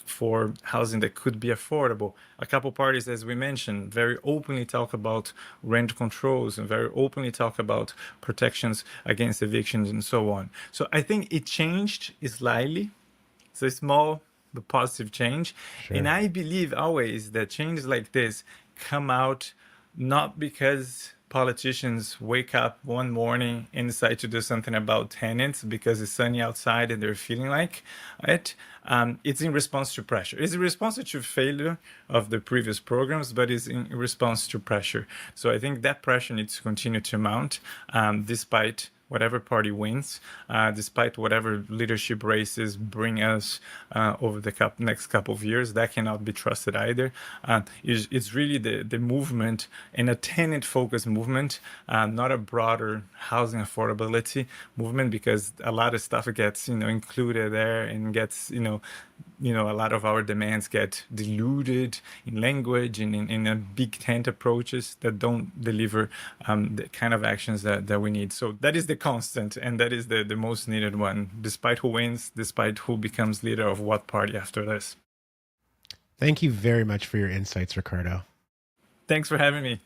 Speaker 16: for housing that could be affordable. A couple parties, as we mentioned, very openly talk about rent controls and very openly talk about protections against evictions and so on. So I think it changed slightly. It's a small but positive change. Sure. And I believe always that changes like this come out not because politicians wake up one morning and decide to do something about tenants because it's sunny outside and they're feeling like it. It's in response to pressure. It's in response to failure of the previous programs, but it's in response to pressure. So I think that pressure needs to continue to mount despite whatever party wins, despite whatever leadership races bring us over the next couple of years. That cannot be trusted either. It's really the movement, and a tenant-focused movement, not a broader housing affordability movement, because a lot of stuff gets included there and gets a lot of our demands get diluted in language and in big tent approaches that don't deliver the kind of actions that we need. So that is the constant, and that is the most needed one, despite who wins, despite who becomes leader of what party after this.
Speaker 2: Thank you very much for your insights, Ricardo.
Speaker 16: Thanks for having me.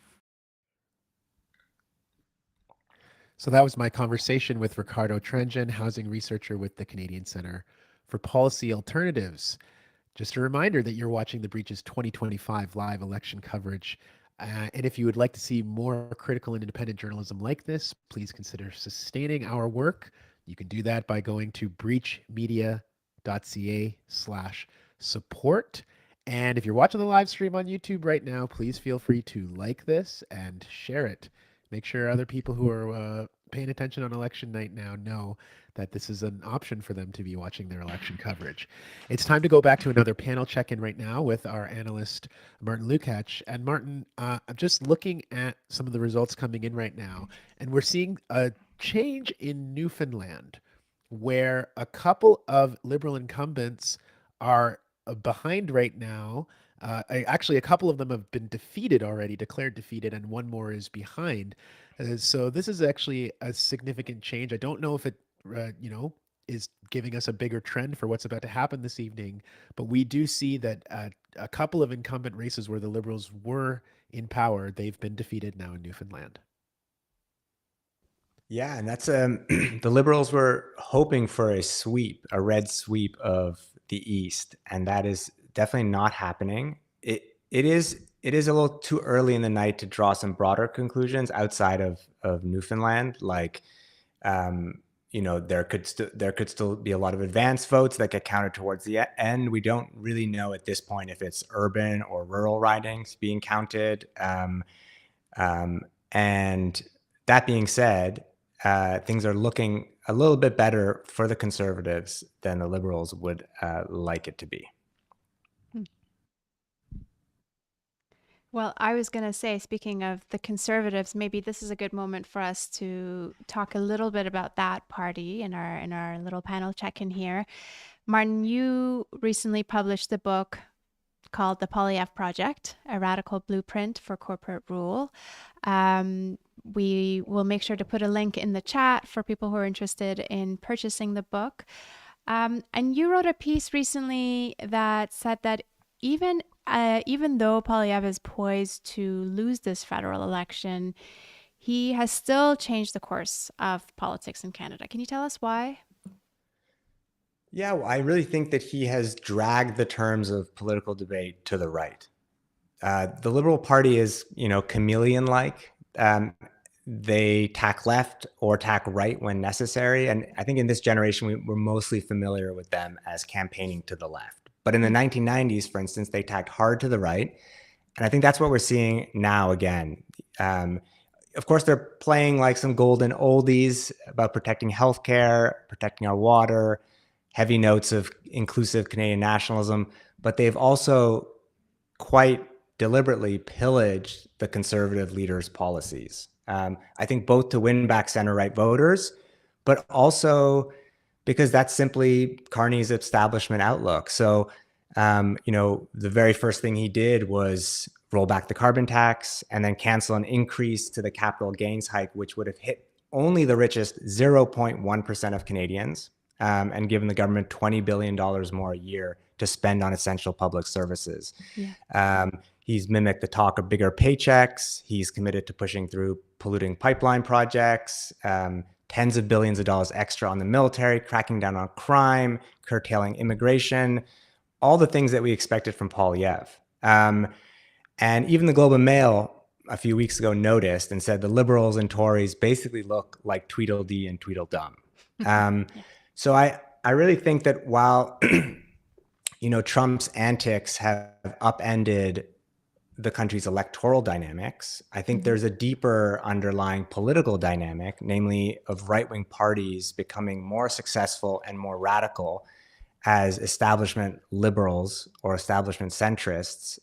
Speaker 2: So that was my conversation with Ricardo Tranjan, housing researcher with the Canadian Centre for Policy Alternatives. Just a reminder that you're watching The Breach's 2025 live election coverage. And if you would like to see more critical and independent journalism like this, please consider sustaining our work. You can do that by going to breachmedia.ca/support. And if you're watching the live stream on YouTube right now, please feel free to like this and share it. Make sure other people who are paying attention on election night now know that this is an option for them to be watching their election coverage. It's time to go back to another panel check-in right now with our analyst, Martin Lukacs. And Martin, I'm just looking at some of the results coming in right now, and we're seeing a change in Newfoundland, where a couple of Liberal incumbents are behind right now. Actually, a couple of them have been defeated already, declared defeated, and one more is behind. So this is actually a significant change. I don't know if it is giving us a bigger trend for what's about to happen this evening. But we do see that a couple of incumbent races where the Liberals were in power, they've been defeated now in Newfoundland.
Speaker 3: Yeah, and that's the Liberals were hoping for a sweep, a red sweep of the East, and that is definitely not happening. It is a little too early in the night to draw some broader conclusions outside of Newfoundland, like there could still be a lot of advance votes that get counted towards the end. We don't really know at this point if it's urban or rural ridings being counted. And that being said, things are looking a little bit better for the Conservatives than the Liberals would like it to be.
Speaker 1: Well, I was going to say, speaking of the Conservatives, maybe this is a good moment for us to talk a little bit about that party in our little panel check-in here. Martin, you recently published the book called The Poilievre Project, A Radical Blueprint for Corporate Rule. We will make sure to put a link in the chat for people who are interested in purchasing the book. And you wrote a piece recently that said that even even though Poilievre is poised to lose this federal election, he has still changed the course of politics in Canada. Can you tell us why?
Speaker 3: Yeah, well, I really think that he has dragged the terms of political debate to the right. The Liberal Party is, chameleon-like. They tack left or tack right when necessary. And I think in this generation, we're mostly familiar with them as campaigning to the left. But in the 1990s, for instance, they tacked hard to the right. And I think that's what we're seeing now again. Of course, they're playing like some golden oldies about protecting healthcare, protecting our water, heavy notes of inclusive Canadian nationalism. But they've also quite deliberately pillaged the Conservative leaders' policies. I think both to win back center-right voters, but also because that's simply Carney's establishment outlook. So, the very first thing he did was roll back the carbon tax and then cancel an increase to the capital gains hike, which would have hit only the richest 0.1% of Canadians, and given the government $20 billion more a year to spend on essential public services. Yeah. He's mimicked the talk of bigger paychecks. He's committed to pushing through polluting pipeline projects, tens of billions of dollars extra on the military, cracking down on crime, curtailing immigration, all the things that we expected from Poilievre. And even the Globe and Mail a few weeks ago noticed and said the Liberals and Tories basically look like Tweedledee and Tweedledum. So I really think that while Trump's antics have upended the country's electoral dynamics, I think there's a deeper underlying political dynamic, namely of right-wing parties becoming more successful and more radical as establishment liberals or establishment centrists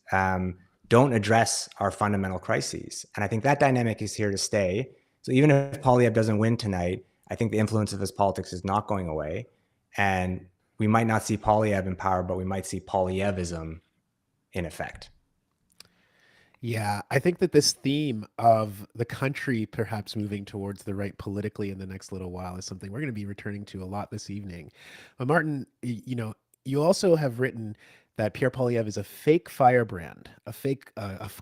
Speaker 3: don't address our fundamental crises. And I think that dynamic is here to stay. So even if Poilievre doesn't win tonight, I think the influence of his politics is not going away. And we might not see Poilievre in power, but we might see Poilievreism in effect.
Speaker 2: Yeah, I think that this theme of the country perhaps moving towards the right politically in the next little while is something we're going to be returning to a lot this evening. But Martin, you also have written that Pierre Poilievre is a fake firebrand, a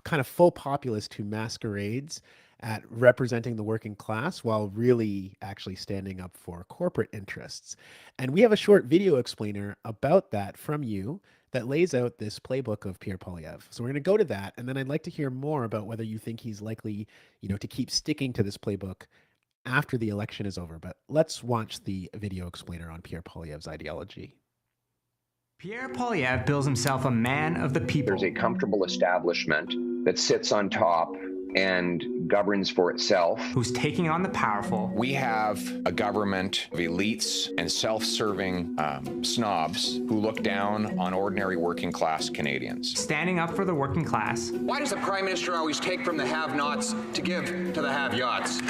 Speaker 2: kind of faux populist who masquerades at representing the working class while really actually standing up for corporate interests. And we have a short video explainer about that from you that lays out this playbook of Pierre Poilievre. So we're going to go to that, and then I'd like to hear more about whether you think he's likely, to keep sticking to this playbook after the election is over. But let's watch the video explainer on Pierre Poilievre's ideology.
Speaker 17: Pierre Poilievre bills himself a man of the people.
Speaker 18: There's a comfortable establishment that sits on top and governs for itself.
Speaker 17: Who's taking on the powerful.
Speaker 19: We have a government of elites and self-serving snobs who look down on ordinary working class Canadians.
Speaker 17: Standing up for the working class.
Speaker 20: Why does the Prime Minister always take from the have-nots to give to the have-yachts?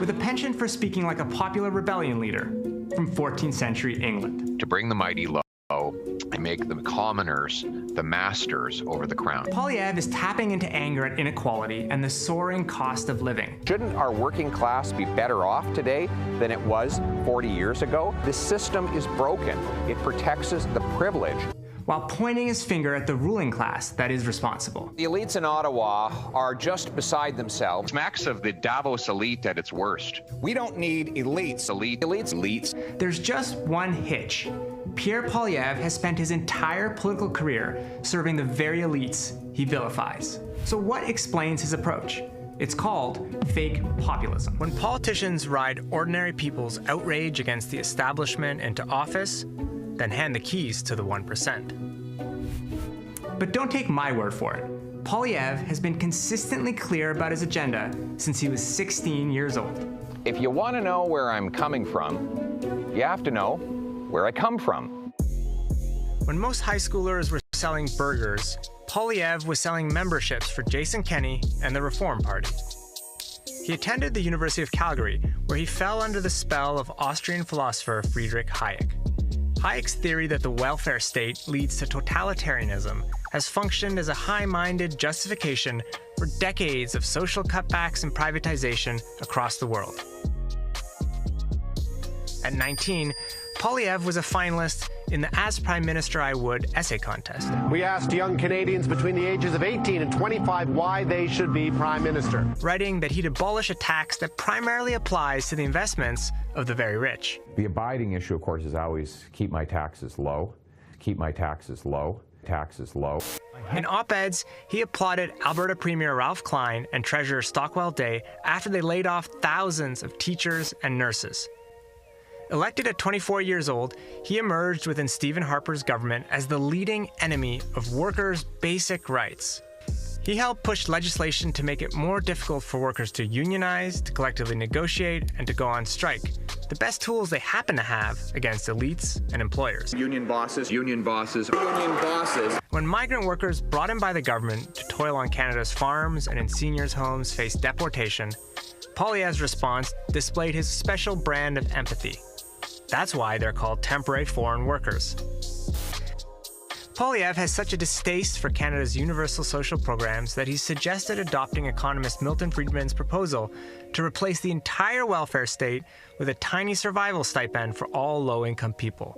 Speaker 17: With a penchant for speaking like a popular rebellion leader from 14th century England.
Speaker 19: To bring the mighty low and make the commoners the masters over the crown.
Speaker 17: Poilievre is tapping into anger at inequality and the soaring cost of living.
Speaker 18: Shouldn't our working class be better off today than it was 40 years ago? The system is broken. It protects the privileged.
Speaker 17: While pointing his finger at the ruling class that is responsible.
Speaker 18: The elites in Ottawa are just beside themselves.
Speaker 19: Smacks of the Davos elite at its worst.
Speaker 20: We don't need elites.
Speaker 17: Elites. There's just one hitch. Pierre Poilievre has spent his entire political career serving the very elites he vilifies. So what explains his approach? It's called fake populism. When politicians ride ordinary people's outrage against the establishment into office, then hand the keys to the 1%. But don't take my word for it. Poilievre has been consistently clear about his agenda since he was 16 years old.
Speaker 18: If you want to know where I'm coming from, you have to know where I come from.
Speaker 17: When most high schoolers were selling burgers, Poilievre was selling memberships for Jason Kenney and the Reform Party. He attended the University of Calgary, where he fell under the spell of Austrian philosopher Friedrich Hayek. Hayek's theory that the welfare state leads to totalitarianism has functioned as a high-minded justification for decades of social cutbacks and privatization across the world. At 19, Poilievre was a finalist in the As Prime Minister I Would essay contest.
Speaker 21: We asked young Canadians between the ages of 18 and 25 why they should be Prime Minister.
Speaker 17: Writing that he'd abolish a tax that primarily applies to the investments of the very rich.
Speaker 19: The abiding issue, of course, is always keep my taxes low, keep my taxes low, taxes low.
Speaker 17: In op-eds, he applauded Alberta Premier Ralph Klein and Treasurer Stockwell Day after they laid off thousands of teachers and nurses. Elected at 24 years old, he emerged within Stephen Harper's government as the leading enemy of workers' basic rights. He helped push legislation to make it more difficult for workers to unionize, to collectively negotiate, and to go on strike. The best tools they happen to have against elites and employers.
Speaker 20: Union bosses, union bosses, union bosses.
Speaker 17: When migrant workers brought in by the government to toil on Canada's farms and in seniors' homes faced deportation, Poilievre's response displayed his special brand of empathy. That's why they're called temporary foreign workers. Poilievre has such a distaste for Canada's universal social programs that he's suggested adopting economist Milton Friedman's proposal to replace the entire welfare state with a tiny survival stipend for all low-income people.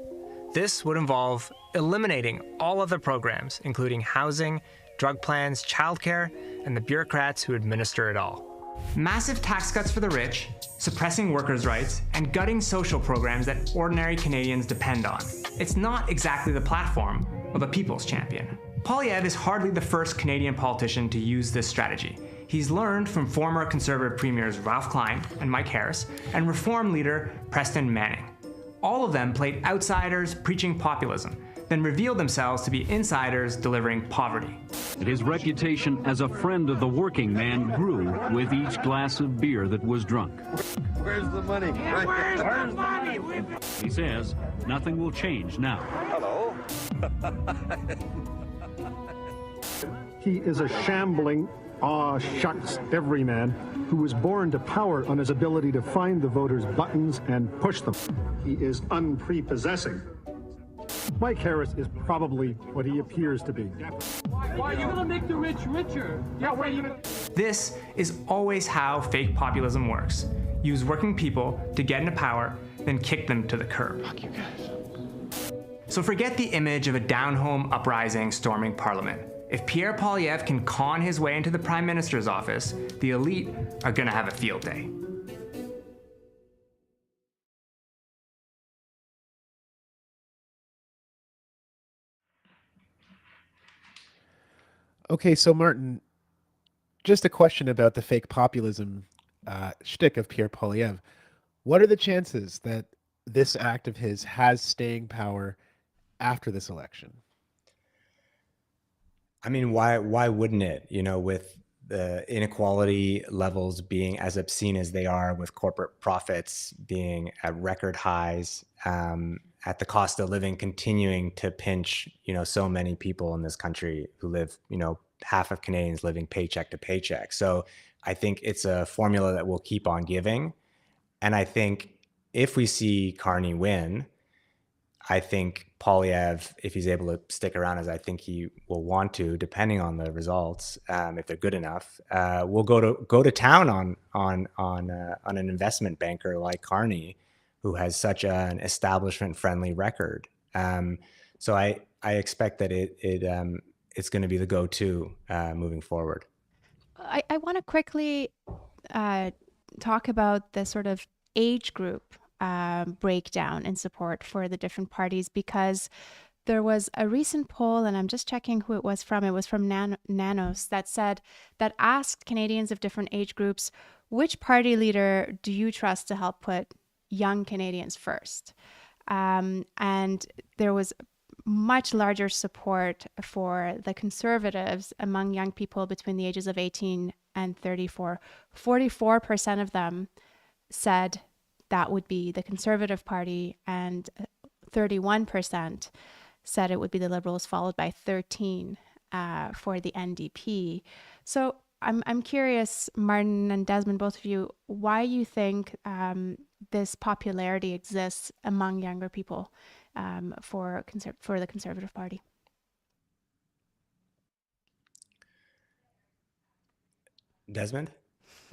Speaker 17: This would involve eliminating all other programs, including housing, drug plans, childcare, and the bureaucrats who administer it all. Massive tax cuts for the rich, suppressing workers' rights, and gutting social programs that ordinary Canadians depend on. It's not exactly the platform of a people's champion. Poilievre is hardly the first Canadian politician to use this strategy. He's learned from former Conservative premiers Ralph Klein and Mike Harris, and Reform leader Preston Manning. All of them played outsiders preaching populism, then revealed themselves to be insiders delivering poverty.
Speaker 22: His reputation as a friend of the working man grew with each glass of beer that was drunk.
Speaker 21: Where's the money?
Speaker 22: Where's the money? He says nothing will change now.
Speaker 21: Hello.
Speaker 23: He is a shambling, aw-shucks everyman who was born to power on his ability to find the voters' buttons and push them. He is unprepossessing. Mike Harris is probably what he appears to be.
Speaker 24: Why are you going to make the rich richer?
Speaker 17: This is always how fake populism works. Use working people to get into power, then kick them to the curb.
Speaker 21: Fuck you guys.
Speaker 17: So forget the image of a down-home uprising storming Parliament. If Pierre Poilievre can con his way into the Prime Minister's office, the elite are going to have a field day.
Speaker 2: Okay, so Martin, just a question about the fake populism shtick of Pierre Poilievre. What are the chances that this act of his has staying power after this election?
Speaker 3: I mean, why wouldn't it? You know, with the inequality levels being as obscene as they are, with corporate profits being at record highs, at the cost of living continuing to pinch, you know, so many people in this country who live, you know, half of Canadians living paycheck to paycheck. So I think it's a formula that will keep on giving. And I think if we see Carney win, I think Poilievre, if he's able to stick around as I think he will want to, depending on the results, if they're good enough, will go to town on an investment banker like Carney, who has such an establishment-friendly record. So I expect that it's going to be the go-to moving forward.
Speaker 1: I want to quickly talk about the sort of age group breakdown in support for the different parties, because there was a recent poll, and I'm just checking who it was from. It was from Nanos that asked Canadians of different age groups, which party leader do you trust to help put young Canadians first? And there was much larger support for the Conservatives among young people between the ages of 18 and 34. 44% of them said that would be the Conservative Party, and 31% said it would be the Liberals, followed by 13 for the NDP. So I'm curious, Martin and Desmond, both of you, why you think this popularity exists among younger people for the Conservative Party.
Speaker 3: Desmond?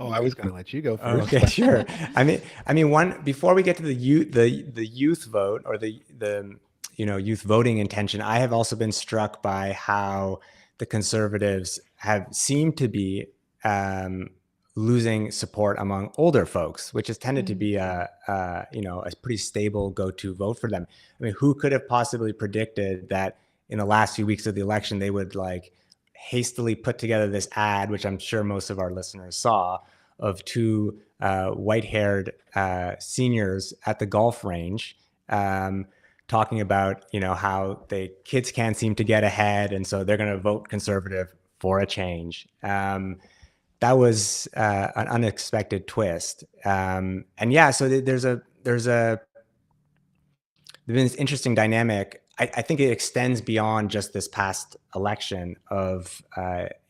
Speaker 2: Oh, I was going to let you go first.
Speaker 3: Okay, sure. I mean, one before we get to the youth vote or the youth voting intention, I have also been struck by how the Conservatives have seemed to be losing support among older folks, which has tended to be a pretty stable go-to vote for them. I mean, who could have possibly predicted that in the last few weeks of the election they would like hastily put together this ad, which I'm sure most of our listeners saw, of two white-haired seniors at the golf range talking about, how the kids can't seem to get ahead, and so they're going to vote Conservative for a change. That was an unexpected twist. And yeah, so there's been this interesting dynamic. I think it extends beyond just this past election of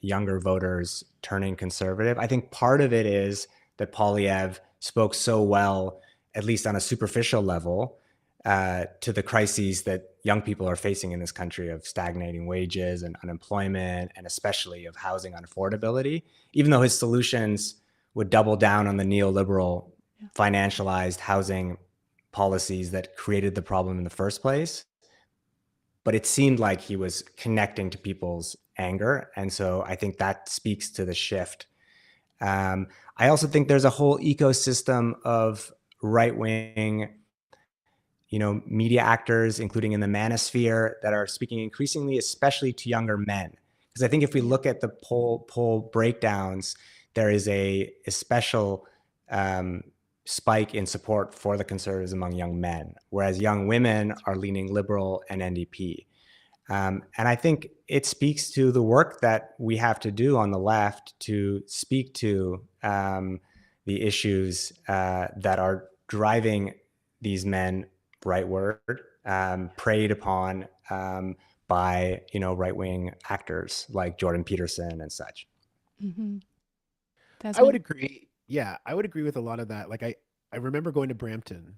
Speaker 3: younger voters turning Conservative. I think part of it is that Poilievre spoke so well, at least on a superficial level, to the crises that young people are facing in this country of stagnating wages and unemployment, and especially of housing unaffordability, even though his solutions would double down on the neoliberal financialized housing policies that created the problem in the first place. But it seemed like he was connecting to people's anger. And so I think that speaks to the shift. I also think there's a whole ecosystem of right-wing, media actors, including in the manosphere, that are speaking increasingly, especially to younger men. Because I think if we look at the poll breakdowns, there is a special spike in support for the Conservatives among young men, whereas young women are leaning Liberal and NDP. And I think it speaks to the work that we have to do on the left to speak to the issues that are driving these men rightward, preyed upon by right-wing actors like Jordan Peterson and such.
Speaker 1: Mm-hmm.
Speaker 2: I would agree. Yeah, I would agree with a lot of that. Like I remember going to Brampton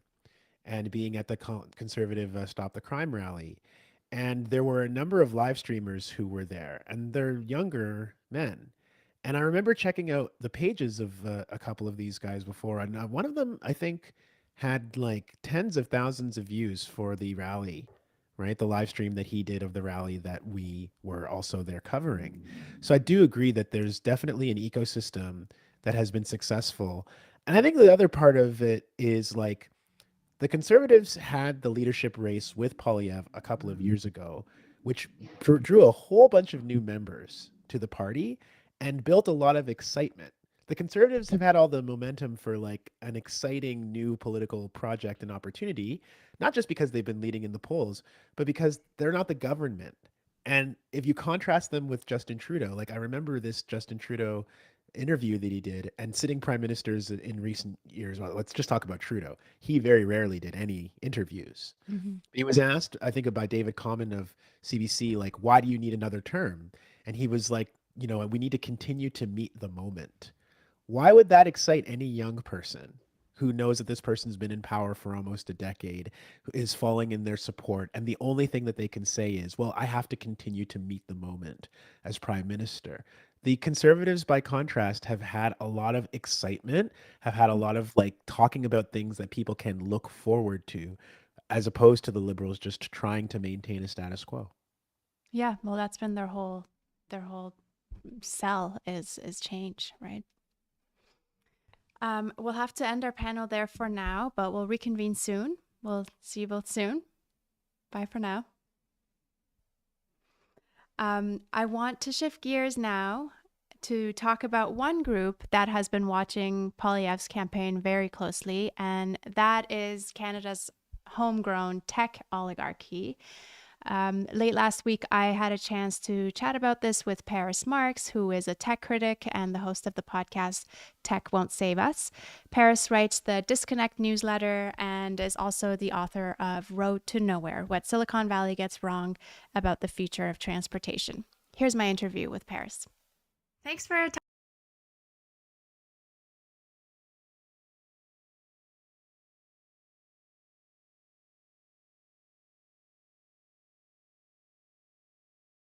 Speaker 2: and being at the Conservative Stop the Crime rally, and there were a number of live streamers who were there, and they're younger men. And I remember checking out the pages of a couple of these guys before, and one of them, I think, had like tens of thousands of views for the rally, right? The live stream that he did of the rally that we were also there covering. So I do agree that there's definitely an ecosystem that has been successful. And I think the other part of it is like the Conservatives had the leadership race with Poilievre a couple of years ago, which drew a whole bunch of new members to the party and built a lot of excitement. The Conservatives have had all the momentum for like an exciting new political project and opportunity, not just because they've been leading in the polls, but because they're not the government. And if you contrast them with Justin Trudeau, like I remember this Justin Trudeau interview that he did, and sitting prime ministers in recent years, well, let's just talk about Trudeau. He very rarely did any interviews.
Speaker 1: Mm-hmm.
Speaker 2: He was asked, I think, by David Common of CBC, like, why do you need another term? And he was like, we need to continue to meet the moment. Why would that excite any young person who knows that this person's been in power for almost a decade, who is falling in their support, and the only thing that they can say is, well, I have to continue to meet the moment as prime minister? The Conservatives, by contrast, have had a lot of excitement, have had a lot of like talking about things that people can look forward to, as opposed to the Liberals just trying to maintain a status quo.
Speaker 1: Yeah, well, that's been their whole sell is change, right? We'll have to end our panel there for now, but we'll reconvene soon. We'll see you both soon. Bye for now. I want to shift gears now to talk about one group that has been watching Poilievre's campaign very closely, and that is Canada's homegrown tech oligarchy. Late last week, I had a chance to chat about this with Paris Marx, who is a tech critic and the host of the podcast Tech Won't Save Us. Paris writes the Disconnect newsletter and is also the author of Road to Nowhere, What Silicon Valley Gets Wrong About the Future of Transportation. Here's my interview with Paris. Thanks for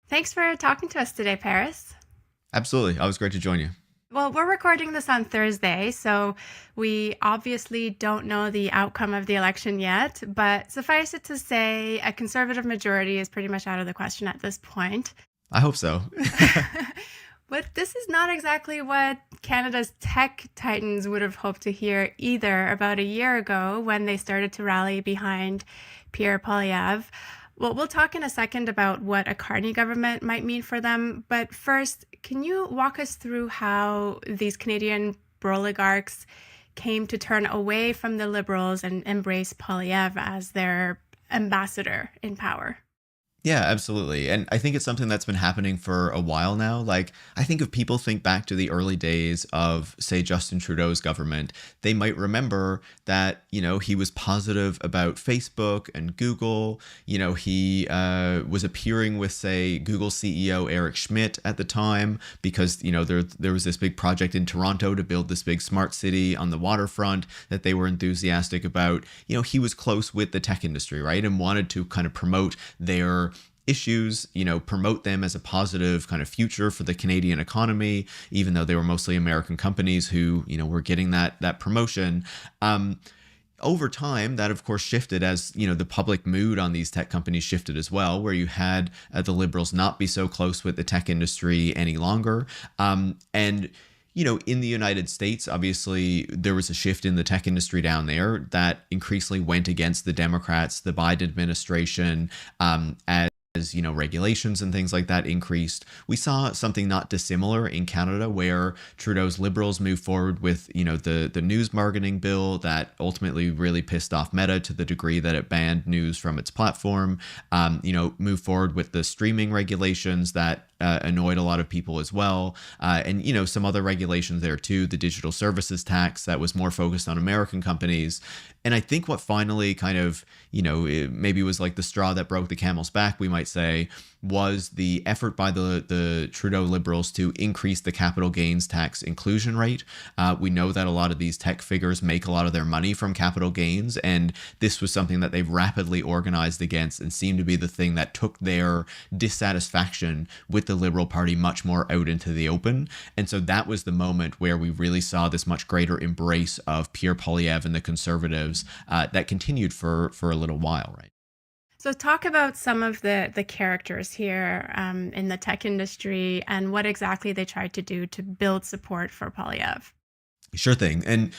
Speaker 1: Thanks for talking to us today, Paris.
Speaker 5: Absolutely. Always great to join you.
Speaker 1: Well, we're recording this on Thursday, so we obviously don't know the outcome of the election yet, but suffice it to say, a Conservative majority is pretty much out of the question at this point.
Speaker 5: I hope so.
Speaker 1: But this is not exactly what Canada's tech titans would have hoped to hear either about a year ago when they started to rally behind Pierre Poilievre. Well, we'll talk in a second about what a Carney government might mean for them. But first, can you walk us through how these Canadian oligarchs came to turn away from the Liberals and embrace Poilievre as their ambassador in power?
Speaker 5: Yeah, absolutely. And I think it's something that's been happening for a while now. Like, I think if people think back to the early days of, say, Justin Trudeau's government, they might remember that, he was positive about Facebook and Google. He was appearing with, say, Google CEO Eric Schmidt at the time because, there was this big project in Toronto to build this big smart city on the waterfront that they were enthusiastic about. He was close with the tech industry, right? And wanted to kind of promote their issues, promote them as a positive kind of future for the Canadian economy, even though they were mostly American companies who, were getting that promotion. Over time, that of course shifted as, the public mood on these tech companies shifted as well, where you had the Liberals not be so close with the tech industry any longer. And in the United States, obviously, there was a shift in the tech industry down there that increasingly went against the Democrats, the Biden administration, as regulations and things like that increased. We saw something not dissimilar in Canada where Trudeau's Liberals moved forward with, the news marketing bill that ultimately really pissed off Meta to the degree that it banned news from its platform, moved forward with the streaming regulations that annoyed a lot of people as well. And, some other regulations there too, the digital services tax that was more focused on American companies. And I think what finally kind of, it maybe was like the straw that broke the camel's back, we might say, was the effort by the Trudeau Liberals to increase the capital gains tax inclusion rate. We know that a lot of these tech figures make a lot of their money from capital gains, and this was something that they've rapidly organized against and seemed to be the thing that took their dissatisfaction with the Liberal Party much more out into the open. And so that was the moment where we really saw this much greater embrace of Pierre Poilievre and the Conservatives that continued for a little while, right?
Speaker 1: So talk about some of the characters here in the tech industry and what exactly they tried to do to build support for Poilievre.
Speaker 5: Sure thing. And,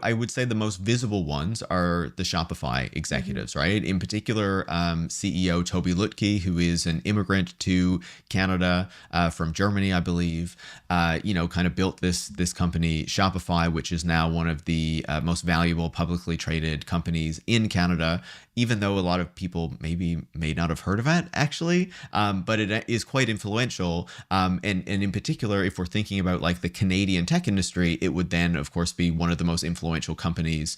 Speaker 5: I would say the most visible ones are the Shopify executives, right? In particular, CEO Toby Lutke, who is an immigrant to Canada from Germany, I believe, kind of built this company Shopify, which is now one of the most valuable publicly traded companies in Canada, even though a lot of people may not have heard of it, actually. But it is quite influential. And in particular, if we're thinking about like the Canadian tech industry, it would then, of course, be one of the most influential companies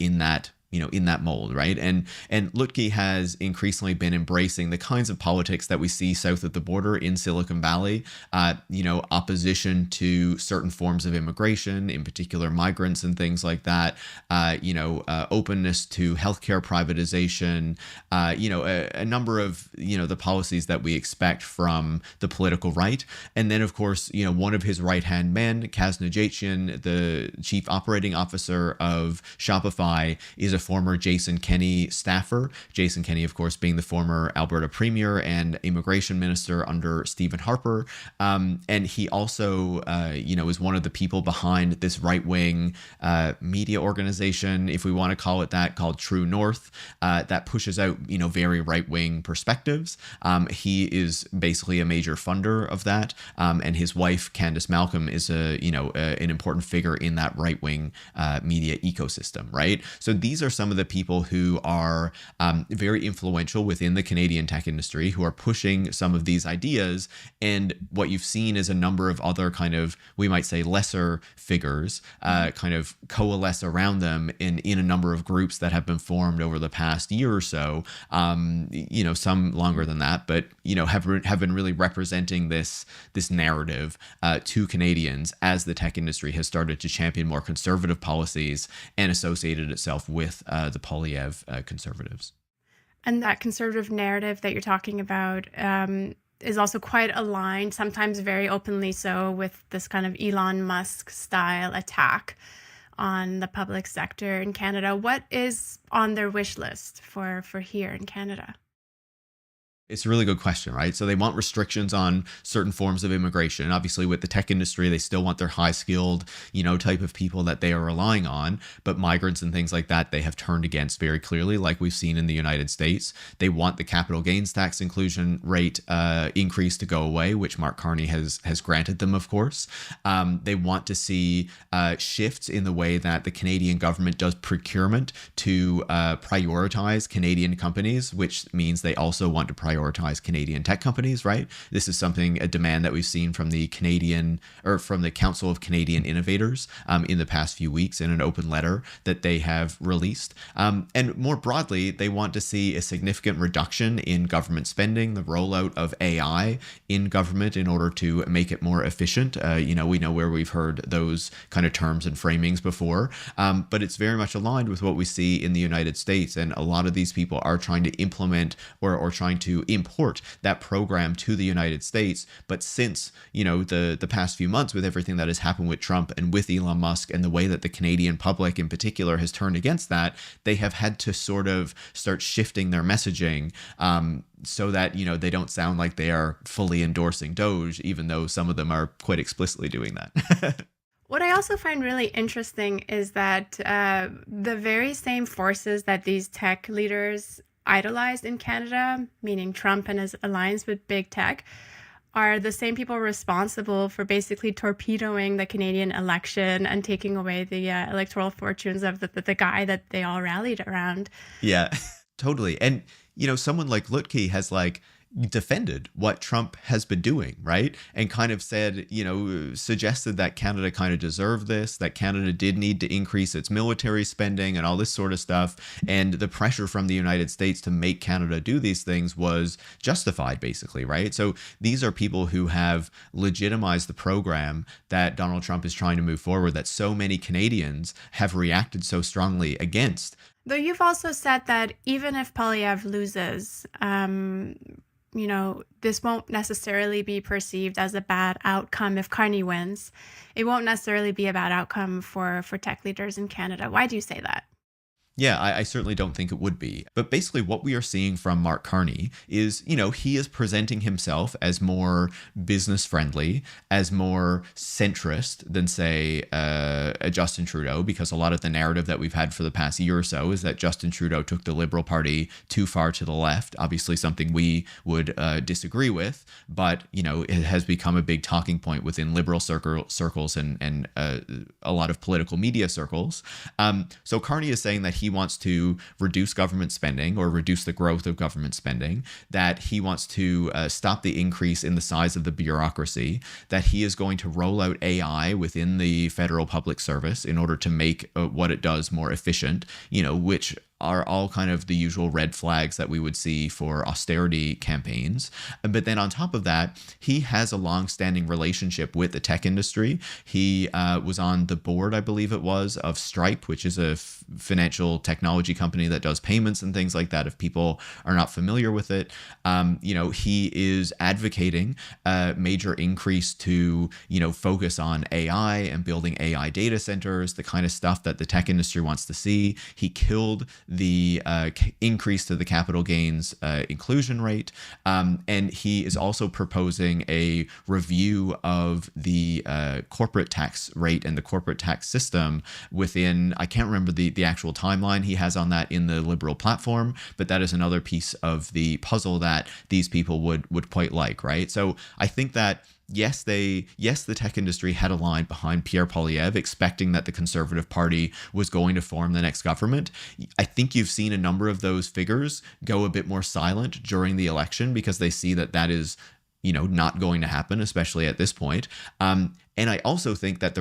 Speaker 5: in that in that mold, right? And Lutke has increasingly been embracing the kinds of politics that we see south of the border in Silicon Valley, opposition to certain forms of immigration, in particular migrants and things like that, openness to healthcare privatization, a number of, the policies that we expect from the political right. And then, of course, one of his right-hand men, Kaz Nejatian, the chief operating officer of Shopify, is a former Jason Kenney staffer. Jason Kenney, of course, being the former Alberta premier and immigration minister under Stephen Harper. And he also, is one of the people behind this right-wing media organization, if we want to call it that, called True North, that pushes out, very right-wing perspectives. He is basically a major funder of that. And his wife, Candice Malcolm, is an important figure in that right-wing media ecosystem, right? So these are some of the people who are very influential within the Canadian tech industry, who are pushing some of these ideas. And what you've seen is a number of other kind of, we might say, lesser figures kind of coalesce around them in a number of groups that have been formed over the past year or so, some longer than that, but, have been really representing this narrative to Canadians as the tech industry has started to champion more conservative policies and associated itself with the Poilievre conservatives.
Speaker 1: And that conservative narrative that you're talking about, is also quite aligned, sometimes very openly so, with this kind of Elon Musk style attack on the public sector in Canada. What is on their wish list for here in Canada?
Speaker 5: It's a really good question, right? So they want restrictions on certain forms of immigration. Obviously, with the tech industry, they still want their high-skilled, type of people that they are relying on. But migrants and things like that, they have turned against very clearly, like we've seen in the United States. They want the capital gains tax inclusion rate increase to go away, which Mark Carney has granted them, of course. They want to see shifts in the way that the Canadian government does procurement to prioritize Canadian companies, which means they also want to prioritize Canadian tech companies, right? This is a demand that we've seen from the Council of Canadian Innovators in the past few weeks in an open letter that they have released. And more broadly, they want to see a significant reduction in government spending, the rollout of AI in government in order to make it more efficient. We know where we've heard those kind of terms and framings before, but it's very much aligned with what we see in the United States. And a lot of these people are trying to implement or trying to import that program to the United States. But since, the past few months with everything that has happened with Trump and with Elon Musk and the way that the Canadian public in particular has turned against that, they have had to sort of start shifting their messaging so that, they don't sound like they are fully endorsing Doge, even though some of them are quite explicitly doing that.
Speaker 1: What I also find really interesting is that the very same forces that these tech leaders idolized in Canada, meaning Trump and his alliance with big tech, are the same people responsible for basically torpedoing the Canadian election and taking away the electoral fortunes of the guy that they all rallied around.
Speaker 5: Yeah, totally. And, someone like Lutke has defended what Trump has been doing, right? And kind of said, suggested that Canada kind of deserved this, that Canada did need to increase its military spending and all this sort of stuff. And the pressure from the United States to make Canada do these things was justified, basically, right? So these are people who have legitimized the program that Donald Trump is trying to move forward, that so many Canadians have reacted so strongly against.
Speaker 1: Though you've also said that even if Poilievre loses, this won't necessarily be perceived as a bad outcome if Carney wins. It won't necessarily be a bad outcome for tech leaders in Canada. Why do you say that?
Speaker 5: Yeah, I certainly don't think it would be. But basically what we are seeing from Mark Carney is, he is presenting himself as more business friendly, as more centrist than, say, Justin Trudeau, because a lot of the narrative that we've had for the past year or so is that Justin Trudeau took the Liberal Party too far to the left, obviously something we would disagree with, but, it has become a big talking point within Liberal circles and a lot of political media circles. So Carney is saying that he wants to reduce government spending or reduce the growth of government spending, that he wants to stop the increase in the size of the bureaucracy, that he is going to roll out AI within the federal public service in order to make what it does more efficient, which are all kind of the usual red flags that we would see for austerity campaigns. But then on top of that, he has a long-standing relationship with the tech industry. He was on the board, I believe it was, of Stripe, which is a financial technology company that does payments and things like that, if people are not familiar with it. He is advocating a major increase to, focus on AI and building AI data centers, the kind of stuff that the tech industry wants to see. He killed the increase to the capital gains inclusion rate. And he is also proposing a review of the corporate tax rate and the corporate tax system within, I can't remember the actual timeline he has on that in the Liberal platform, but that is another piece of the puzzle that these people would quite like, right? So I think that yes, the tech industry had aligned behind Pierre Poilievre, expecting that the Conservative Party was going to form the next government. I think you've seen a number of those figures go a bit more silent during the election because they see that is, not going to happen, especially at this point. And I also think that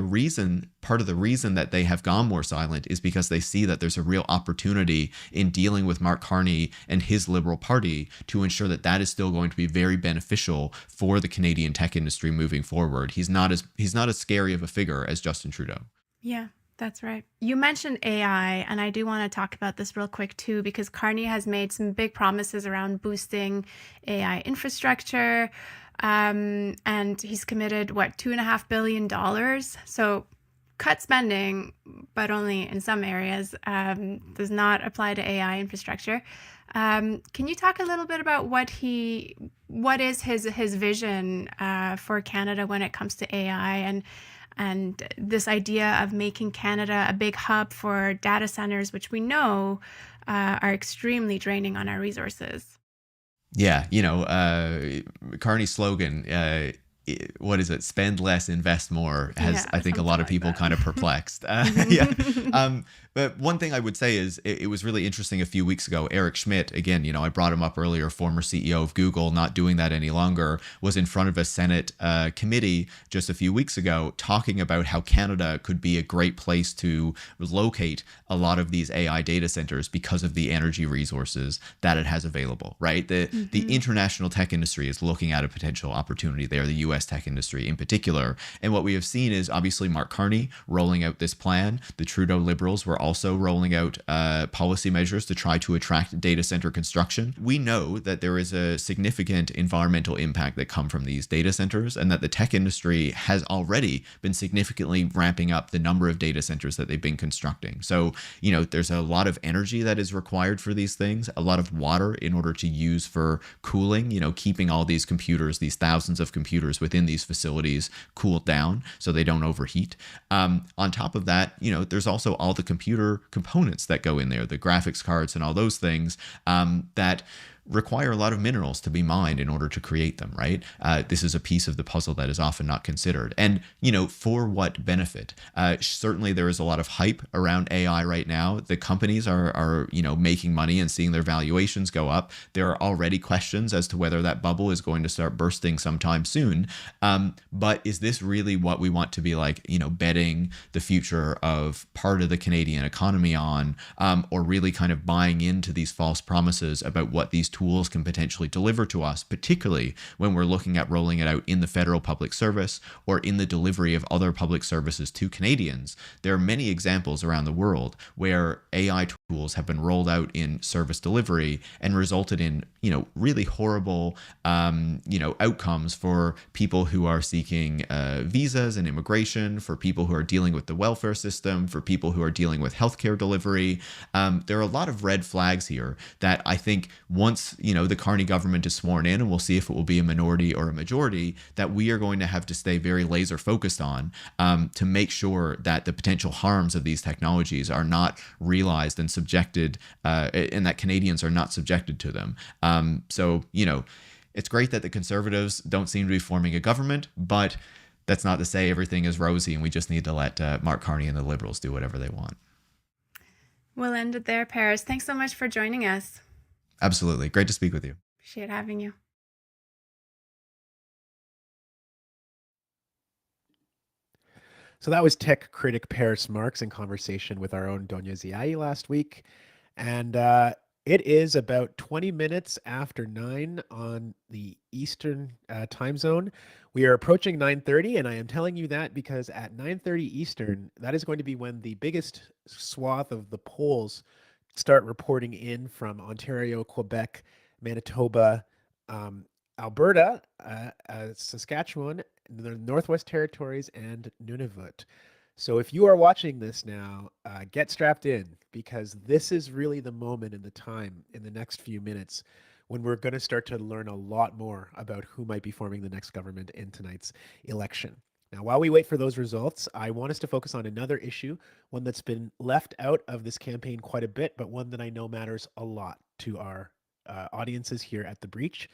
Speaker 5: part of the reason that they have gone more silent is because they see that there's a real opportunity in dealing with Mark Carney and his Liberal Party to ensure that is still going to be very beneficial for the Canadian tech industry moving forward. He's not as scary of a figure as Justin Trudeau.
Speaker 1: Yeah.
Speaker 6: That's right. You mentioned AI, and I do want to talk about this real quick too, because Carney has made some big promises around boosting AI infrastructure. And he's committed, what, $2.5 billion? So cut spending, but only in some areas, does not apply to AI infrastructure. Can you talk a little bit about what is his vision for Canada when it comes to AI and this idea of making Canada a big hub for data centers, which we know are extremely draining on our resources?
Speaker 5: Yeah, Carney's slogan, what is it? Spend less, invest more, has, I think, a lot of people kind of perplexed. Yeah. But one thing I would say is it was really interesting a few weeks ago. Eric Schmidt, again, I brought him up earlier, former CEO of Google, not doing that any longer, was in front of a Senate committee just a few weeks ago talking about how Canada could be a great place to locate a lot of these AI data centers because of the energy resources that it has available, right? The international tech industry is looking at a potential opportunity there, the US tech industry in particular. And what we have seen is obviously Mark Carney rolling out this plan. The Trudeau Liberals were also rolling out policy measures to try to attract data center construction. We know that there is a significant environmental impact that come from these data centers, and that the tech industry has already been significantly ramping up the number of data centers that they've been constructing. So, there's a lot of energy that is required for these things, a lot of water in order to use for cooling, keeping all these computers, these thousands of computers within these facilities cooled down so they don't overheat. On top of that, there's also all the computer components that go in there, the graphics cards and all those things that require a lot of minerals to be mined in order to create them, right? This is a piece of the puzzle that is often not considered. And, for what benefit? Certainly there is a lot of hype around AI right now. The companies are making money and seeing their valuations go up. There are already questions as to whether that bubble is going to start bursting sometime soon. But is this really what we want to be betting the future of part of the Canadian economy on, or really kind of buying into these false promises about what these tools can potentially deliver to us, particularly when we're looking at rolling it out in the federal public service or in the delivery of other public services to Canadians? There are many examples around the world where AI tools have been rolled out in service delivery and resulted in, really horrible, outcomes for people who are seeking visas and immigration, for people who are dealing with the welfare system, for people who are dealing with healthcare delivery. There are a lot of red flags here that I think once, the Carney government is sworn in, and we'll see if it will be a minority or a majority, that we are going to have to stay very laser focused on to make sure that the potential harms of these technologies are not realized and subjected, and that Canadians are not subjected to them. So, it's great that the Conservatives don't seem to be forming a government, but that's not to say everything is rosy and we just need to let Mark Carney and the Liberals do whatever they want.
Speaker 6: We'll end it there, Paris. Thanks so much for joining us.
Speaker 5: Absolutely. Great to speak with you.
Speaker 6: Appreciate having you.
Speaker 2: So that was tech critic Paris Marx in conversation with our own Donya Ziaee last week. And it is about 20 minutes after 9 on the Eastern time zone. We are approaching 9:30, and I am telling you that because at 9:30 Eastern, that is going to be when the biggest swath of the polls start reporting in from Ontario, Quebec, Manitoba, Alberta, Saskatchewan, the Northwest Territories, and Nunavut. So if you are watching this now, get strapped in, because this is really the moment in the time in the next few minutes when we're going to start to learn a lot more about who might be forming the next government in tonight's election. Now, while we wait for those results, I want us to focus on another issue, one that's been left out of this campaign quite a bit, but one that I know matters a lot to our audiences here at The Breach.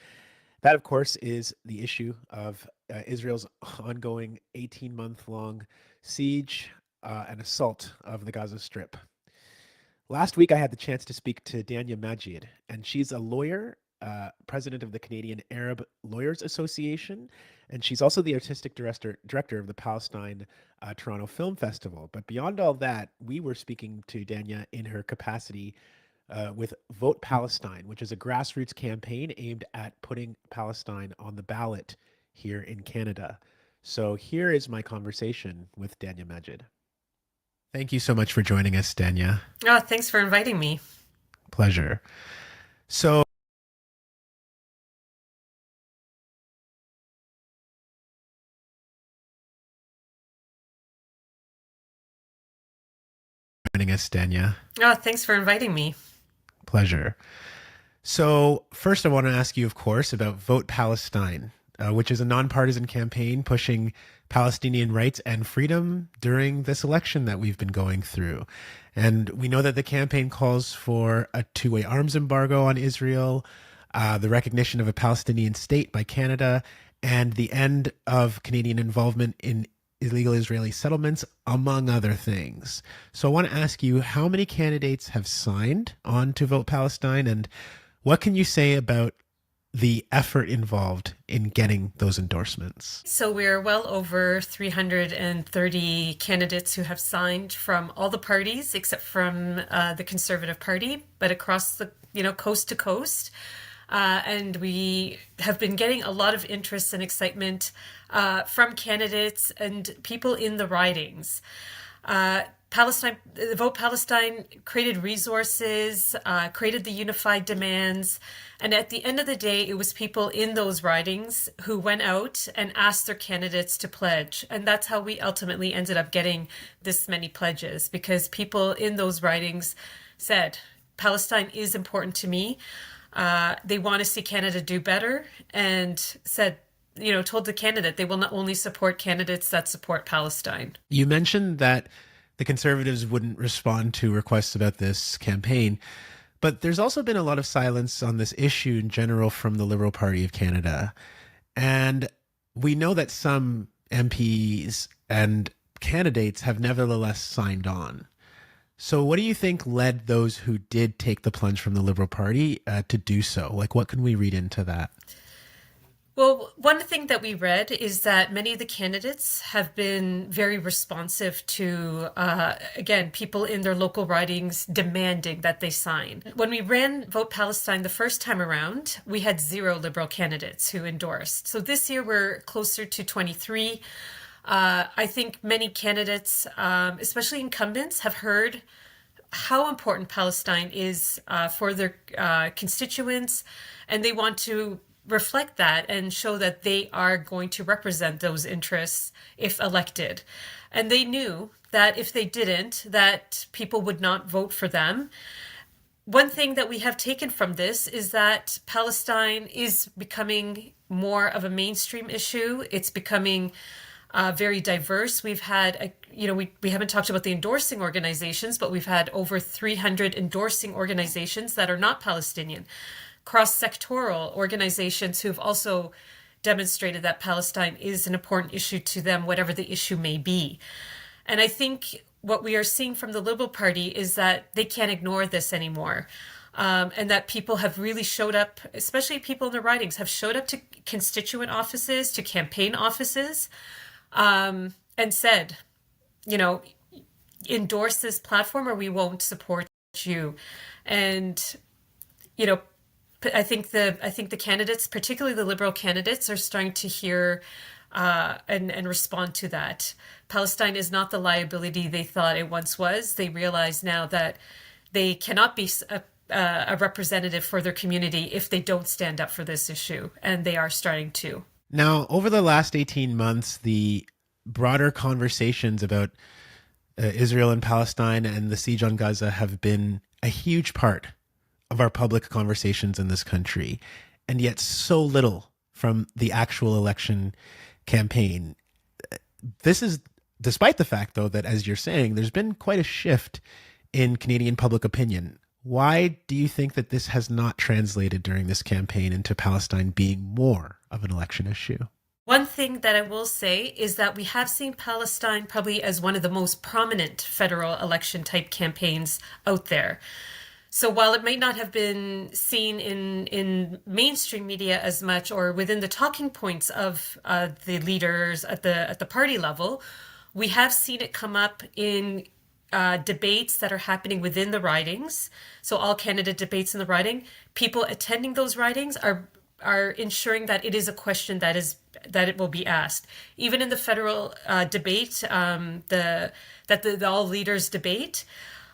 Speaker 2: That, of course, is the issue of Israel's ongoing 18-month-long siege and assault of the Gaza Strip. Last week, I had the chance to speak to Dania Majid, and she's a lawyer, president of the Canadian Arab Lawyers Association, and she's also the artistic director of the Palestine Toronto Film Festival. But beyond all that, we were speaking to Dania in her capacity with Vote Palestine, which is a grassroots campaign aimed at putting Palestine on the ballot here in Canada. So here is my conversation with Dania Majid. Thank you so much for joining us, Dania.
Speaker 7: Oh, thanks for inviting me.
Speaker 2: Pleasure. So joining us, Dania.
Speaker 7: Oh, thanks for inviting me.
Speaker 2: Pleasure. So first, I want to ask you, of course, about Vote Palestine, which is a nonpartisan campaign pushing Palestinian rights and freedom during this election that we've been going through. And we know that the campaign calls for a two-way arms embargo on Israel, the recognition of a Palestinian state by Canada, and the end of Canadian involvement in illegal Israeli settlements, among other things. So I want to ask you, how many candidates have signed on to Vote Palestine, and what can you say about the effort involved in getting those endorsements?
Speaker 7: So we're well over 330 candidates who have signed from all the parties except from the Conservative Party, but across the coast to coast. And we have been getting a lot of interest and excitement from candidates and people in the ridings. Vote Palestine created resources, created the unified demands, and at the end of the day, it was people in those ridings who went out and asked their candidates to pledge. And that's how we ultimately ended up getting this many pledges, because people in those ridings said, Palestine is important to me. They want to see Canada do better, and said, told the candidate they will not only support candidates that support Palestine.
Speaker 2: You mentioned that the Conservatives wouldn't respond to requests about this campaign, but there's also been a lot of silence on this issue in general from the Liberal Party of Canada. And we know that some MPs and candidates have nevertheless signed on. So what do you think led those who did take the plunge from the Liberal Party to do so? Like, what can we read into that?
Speaker 7: Well, one thing that we read is that many of the candidates have been very responsive to, again, people in their local ridings demanding that they sign. When we ran Vote Palestine the first time around, we had 0 Liberal candidates who endorsed. So this year we're closer to 23. I think many candidates, especially incumbents, have heard how important Palestine is for their constituents, and they want to reflect that and show that they are going to represent those interests if elected. And they knew that if they didn't, that people would not vote for them. One thing that we have taken from this is that Palestine is becoming more of a mainstream issue. It's becoming very diverse. We've had, we haven't talked about the endorsing organizations, but we've had over 300 endorsing organizations that are not Palestinian. Cross-sectoral organizations who've also demonstrated that Palestine is an important issue to them, whatever the issue may be. And I think what we are seeing from the Liberal Party is that they can't ignore this anymore. And that people have really showed up, especially people in the ridings, have showed up to constituent offices, to campaign offices, and said, endorse this platform or we won't support you. And, I think the candidates, particularly the Liberal candidates, are starting to hear and respond to that. Palestine is not the liability they thought it once was. They realize now that they cannot be a representative for their community if they don't stand up for this issue, and they are starting to.
Speaker 2: Now, over the last 18 months, the broader conversations about Israel and Palestine and the siege on Gaza have been a huge part of our public conversations in this country, and yet so little from the actual election campaign. This is despite the fact, though, that, as you're saying, there's been quite a shift in Canadian public opinion. Why do you think that this has not translated during this campaign into Palestine being more of an election issue?
Speaker 7: One thing that I will say is that we have seen Palestine probably as one of the most prominent federal election type campaigns out there. So while it may not have been seen in mainstream media as much or within the talking points of the leaders at the party level, we have seen it come up in debates that are happening within the ridings. So all candidate debates in the riding, people attending those ridings are are ensuring that it is a question that it will be asked. Even in the federal debate, the all leaders debate,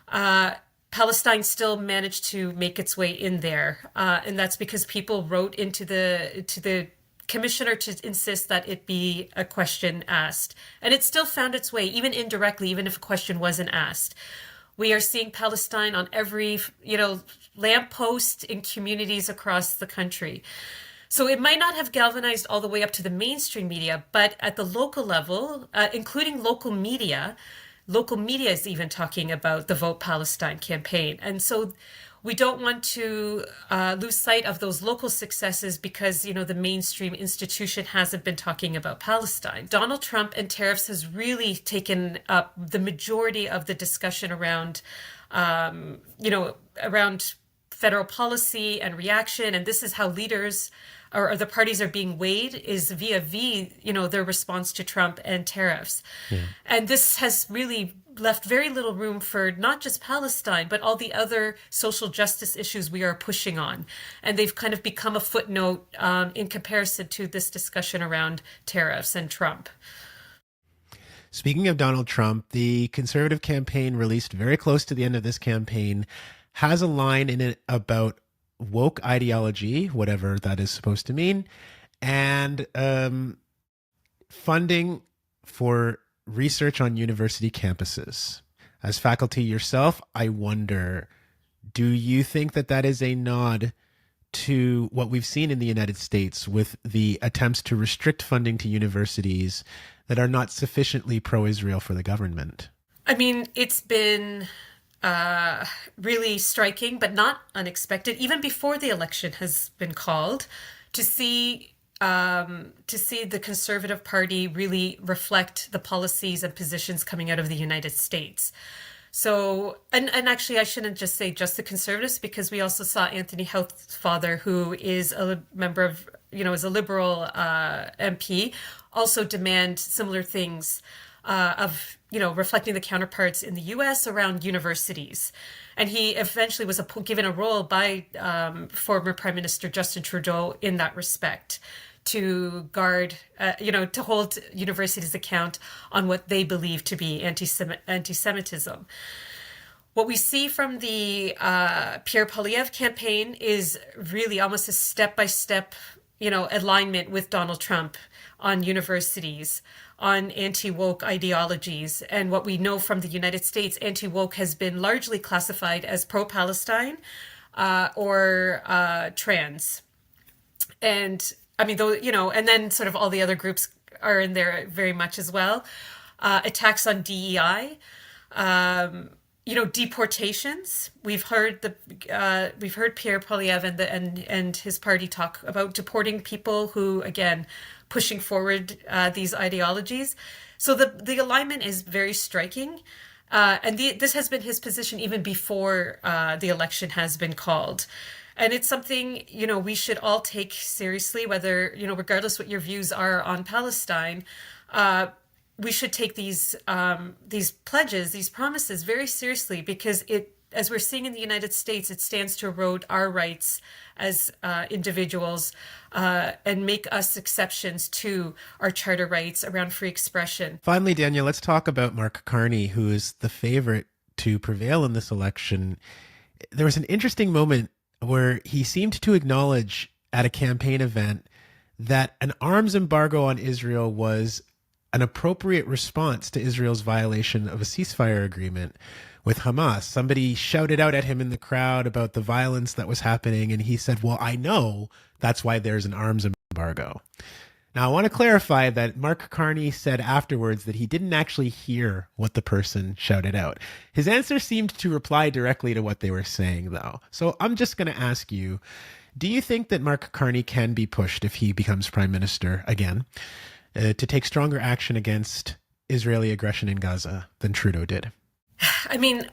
Speaker 7: Palestine still managed to make its way in there, and that's because people wrote into the commissioner to insist that it be a question asked, and it still found its way, even indirectly, even if a question wasn't asked. We are seeing Palestine on every, lamppost in communities across the country. So it might not have galvanized all the way up to the mainstream media, but at the local level, including local media is even talking about the Vote Palestine campaign. And so we don't want to lose sight of those local successes because, the mainstream institution hasn't been talking about Palestine. Donald Trump and tariffs has really taken up the majority of the discussion around, around federal policy and reaction. And this is how leaders or the parties are being weighed, is via their response to Trump and tariffs. Yeah. And this has really left very little room for not just Palestine, but all the other social justice issues we are pushing on. And they've kind of become a footnote in comparison to this discussion around tariffs and Trump.
Speaker 2: Speaking of Donald Trump, the Conservative campaign, released very close to the end of this campaign, has a line in it about woke ideology, whatever that is supposed to mean, and funding for research on university campuses. As faculty yourself, I wonder, do you think that that is a nod to what we've seen in the United States with the attempts to restrict funding to universities that are not sufficiently pro-Israel for the government?
Speaker 7: I mean, it's been really striking, but not unexpected, even before the election has been called, to see the Conservative Party really reflect the policies and positions coming out of the United States. So, and actually, I shouldn't just say just the Conservatives, because we also saw Anthony Housefather, who is a member of, is a Liberal MP, also demand similar things of, reflecting the counterparts in the US around universities. And he eventually was given a role by former Prime Minister Justin Trudeau in that respect, to guard, to hold universities account on what they believe to be anti-Semitism. What we see from the Pierre Poilievre campaign is really almost a step-by-step, alignment with Donald Trump on universities, on anti-woke ideologies. And what we know from the United States, anti-woke has been largely classified as pro-Palestine or trans. And I mean, and then sort of all the other groups are in there very much as well. Attacks on DEI, deportations. We've heard Pierre Poilievre and his party talk about deporting people who, again, pushing forward these ideologies. So the alignment is very striking. And this has been his position even before the election has been called. And it's something, we should all take seriously, whether, regardless what your views are on Palestine, we should take these pledges, these promises very seriously, because as we're seeing in the United States, it stands to erode our rights as individuals and make us exceptions to our charter rights around free expression.
Speaker 2: Finally, Dania, let's talk about Mark Carney, who is the favorite to prevail in this election. There was an interesting moment where he seemed to acknowledge at a campaign event that an arms embargo on Israel was an appropriate response to Israel's violation of a ceasefire agreement with Hamas. Somebody shouted out at him in the crowd about the violence that was happening, and he said, well, I know that's why there's an arms embargo. Now, I want to clarify that Mark Carney said afterwards that he didn't actually hear what the person shouted out. His answer seemed to reply directly to what they were saying, though. So I'm just going to ask you, do you think that Mark Carney can be pushed, if he becomes prime minister again, to take stronger action against Israeli aggression in Gaza than Trudeau did?
Speaker 7: I mean,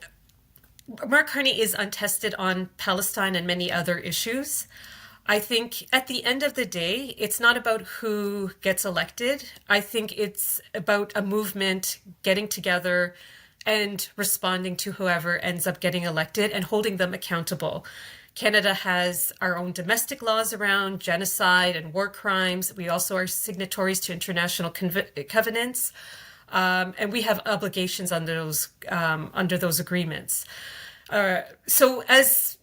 Speaker 7: Mark Carney is untested on Palestine and many other issues. I think at the end of the day, it's not about who gets elected. I think it's about a movement getting together and responding to whoever ends up getting elected and holding them accountable. Canada has our own domestic laws around genocide and war crimes. We also are signatories to international covenants, and we have obligations under those agreements. So as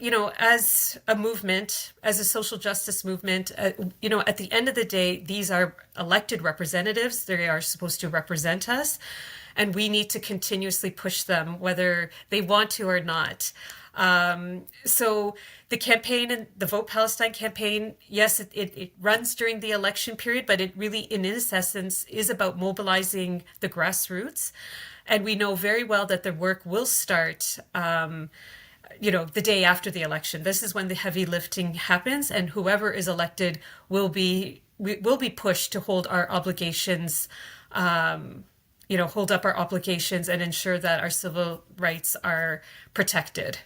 Speaker 7: a movement, as a social justice movement, at the end of the day, these are elected representatives. They are supposed to represent us, and we need to continuously push them, whether they want to or not. So the campaign and the Vote Palestine campaign, yes, it runs during the election period, but it really, in its essence, is about mobilizing the grassroots. And we know very well that the work will start, the day after the election. This is when the heavy lifting happens, and whoever is elected will be pushed to hold our obligations, hold up our obligations and ensure that our civil rights are protected.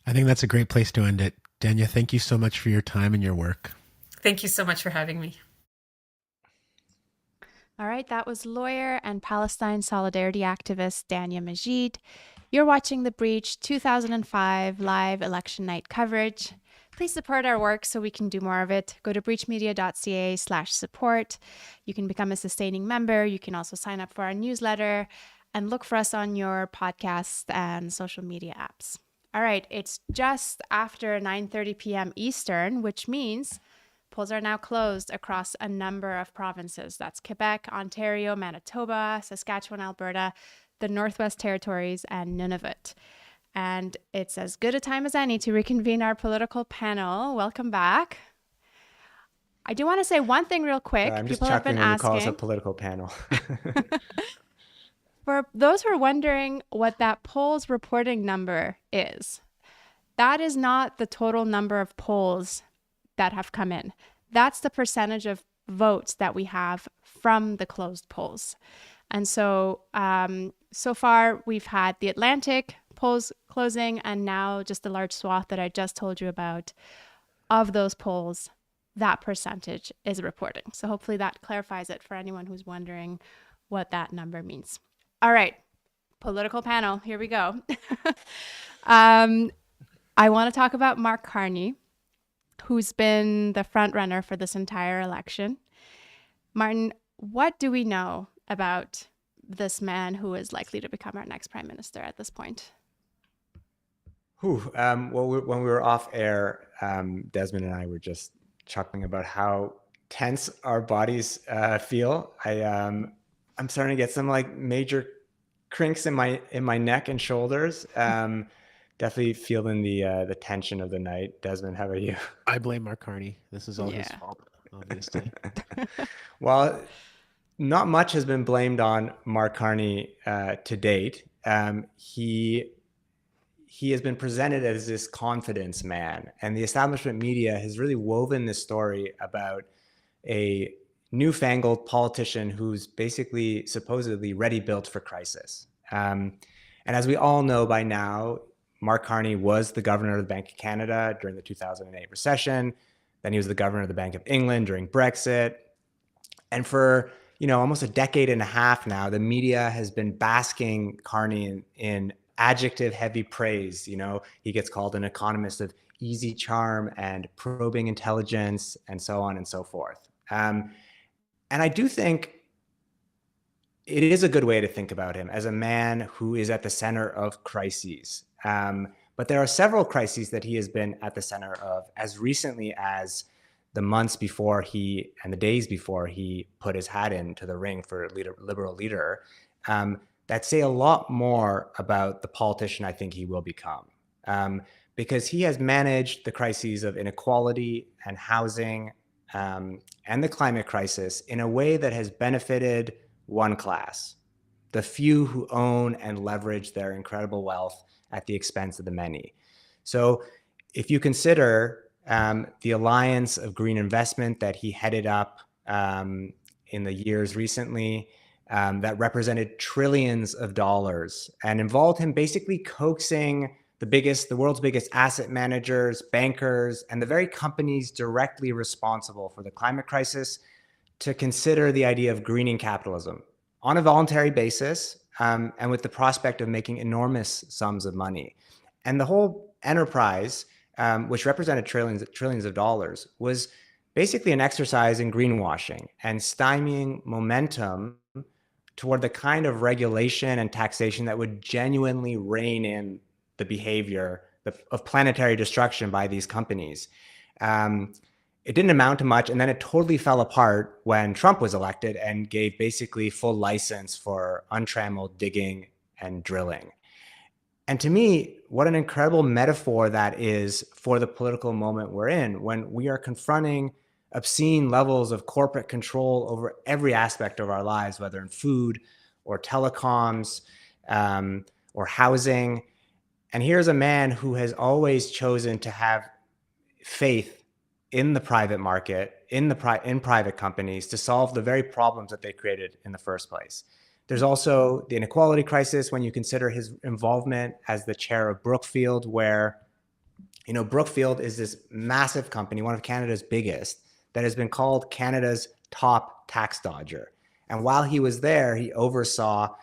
Speaker 2: I think that's a great place to end it. Dania, thank you so much for your time and your work.
Speaker 7: Thank you so much for having me.
Speaker 1: All right, that was lawyer and Palestine solidarity activist Dania Majid. You're watching The Breach 2005 live election night coverage. Please support our work so we can do more of it. Go to breachmedia.ca/support. You can become a sustaining member. You can also sign up for our newsletter and look for us on your podcast and social media apps. All right, it's just after 9:30 p.m. Eastern, which means polls are now closed across a number of provinces. That's Quebec, Ontario, Manitoba, Saskatchewan, Alberta, the Northwest Territories, and Nunavut. And it's as good a time as any to reconvene our political panel. Welcome back. I do want to say one thing real quick.
Speaker 3: I'm just
Speaker 1: People have
Speaker 3: chuckling
Speaker 1: been
Speaker 3: when you call us
Speaker 1: asking.
Speaker 3: a political panel.
Speaker 1: For those who are wondering what that polls reporting number is, that is not the total number of polls that have come in. That's the percentage of votes that we have from the closed polls. And so, so far we've had the Atlantic polls closing, and now just the large swath that I just told you about. Of those polls, that percentage is reporting. So hopefully that clarifies it for anyone who's wondering what that number means. All right, political panel, here we go. I want to talk about Mark Carney, who's been the front runner for this entire election. Martin, what do we know about this man who is likely to become our next prime minister at this point?
Speaker 3: When we were off air, Desmond and I were just chuckling about how tense our bodies feel. I'm starting to get some major crinks in my neck and shoulders. Definitely feeling the tension of the night. Desmond, how about you?
Speaker 2: I blame Mark Carney. This is all his fault, obviously.
Speaker 3: Well, not much has been blamed on Mark Carney to date. He has been presented as this confidence man, and the establishment media has really woven this story about a newfangled politician who's basically supposedly ready-built for crisis. And as we all know by now, Mark Carney was the governor of the Bank of Canada during the 2008 recession. Then he was the governor of the Bank of England during Brexit. And for almost a decade and a half now, the media has been basking Carney in adjective-heavy praise. He gets called an economist of easy charm and probing intelligence, and so on and so forth. And I do think it is a good way to think about him as a man who is at the center of crises. But there are several crises that he has been at the center of as recently as the months before and the days before he put his hat into the ring for liberal leader, that say a lot more about the politician I think he will become. Because he has managed the crises of inequality and housing and the climate crisis in a way that has benefited one class, the few who own and leverage their incredible wealth at the expense of the many. So if you consider the alliance of green investment that he headed up in the years recently, that represented trillions of dollars and involved him basically coaxing the world's biggest asset managers, bankers, and the very companies directly responsible for the climate crisis to consider the idea of greening capitalism on a voluntary basis, and with the prospect of making enormous sums of money. And the whole enterprise which represented trillions of dollars, was basically an exercise in greenwashing and stymieing momentum toward the kind of regulation and taxation that would genuinely rein in the behavior of planetary destruction by these companies. It didn't amount to much, and then it totally fell apart when Trump was elected and gave basically full license for untrammeled digging and drilling. And to me, what an incredible metaphor that is for the political moment we're in, when we are confronting obscene levels of corporate control over every aspect of our lives, whether in food or telecoms or housing. And here's a man who has always chosen to have faith in the private market, in private companies, to solve the very problems that they created in the first place. There's also the inequality crisis when you consider his involvement as the chair of Brookfield, where, you know, Brookfield is this massive company, one of Canada's biggest, that has been called Canada's top tax dodger. And while he was there, he oversaw,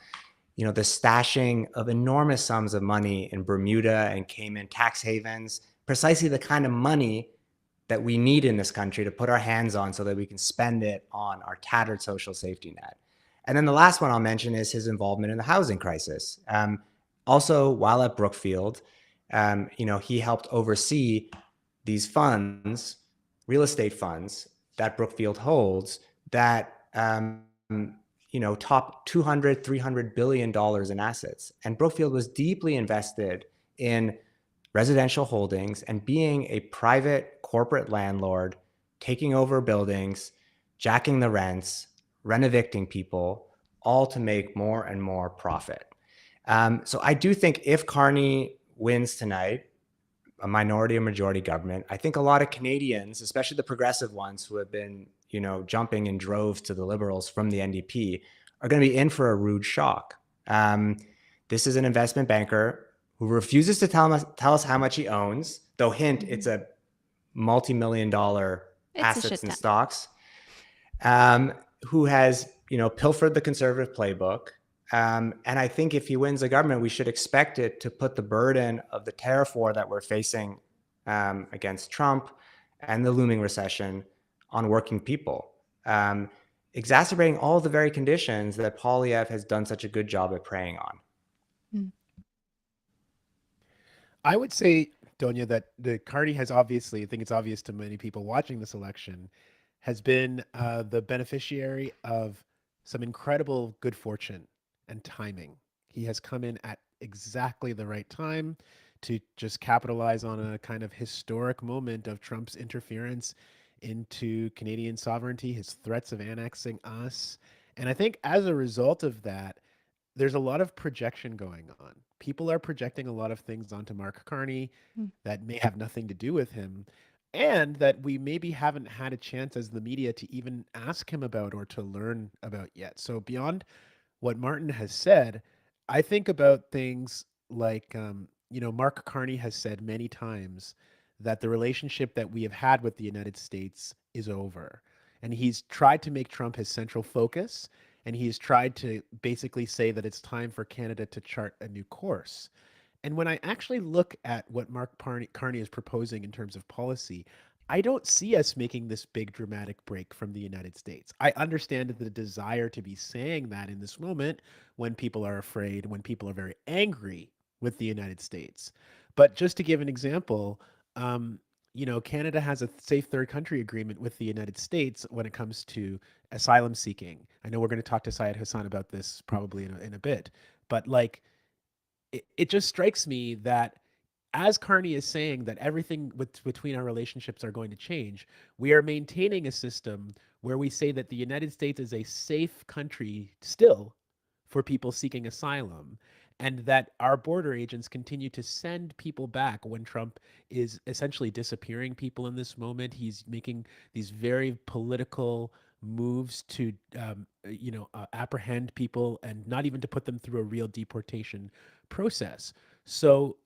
Speaker 3: you know, the stashing of enormous sums of money in Bermuda and Cayman tax havens, precisely the kind of money that we need in this country to put our hands on so that we can spend it on our tattered social safety net. And then the last one I'll mention is his involvement in the housing crisis. Also, while at Brookfield, you know, he helped oversee these funds, real estate funds that Brookfield holds that, you know, top $200, $300 billion in assets. And Brookfield was deeply invested in residential holdings and being a private corporate landlord, taking over buildings, jacking the rents, renovicting people, all to make more and more profit. So I do think if Carney wins tonight, a minority or majority government, I think a lot of Canadians, especially the progressive ones who have been, you know, jumping in droves to the Liberals from the NDP, are going to be in for a rude shock. This is an investment banker who refuses to tell us how much he owns, though hint, it's a multi-million-dollar assets and stocks, who has, you know, pilfered the Conservative playbook. And I think if he wins the government, we should expect it to put the burden of the tariff war that we're facing against Trump and the looming recession on working people, exacerbating all the very conditions that Poilievre has done such a good job at preying on.
Speaker 2: I would say, Donya, that the Carney has obviously, I think it's obvious to many people watching this election, has been the beneficiary of some incredible good fortune and timing. He has come in at exactly the right time to just capitalize on a kind of historic moment of Trump's interference into Canadian sovereignty, his threats of annexing us. And I think as a result of that, there's a lot of projection going on. People are projecting a lot of things onto Mark Carney that may have nothing to do with him, and that we maybe haven't had a chance as the media to even ask him about or to learn about yet. So beyond what Martin has said, I think about things like, you know, Mark Carney has said many times that the relationship that we have had with the United States is over. And he's tried to make Trump his central focus. And he's tried to basically say that it's time for Canada to chart a new course. And when I actually look at what Mark Carney is proposing in terms of policy, I don't see us making this big dramatic break from the United States. I understand the desire to be saying that in this moment when people are afraid, when people are very angry with the United States. But just to give an example, you know, Canada has a safe third country agreement with the United States when it comes to asylum seeking. I know we're going to talk to Syed Hussan about this probably in a bit, but like, it just strikes me that as Carney is saying that everything between our relationships are going to change, we are maintaining a system where we say that the United States is a safe country still for people seeking asylum, and that our border agents continue to send people back when Trump is essentially disappearing people in this moment. He's making these very political moves to, you know, apprehend people and not even to put them through a real deportation process. So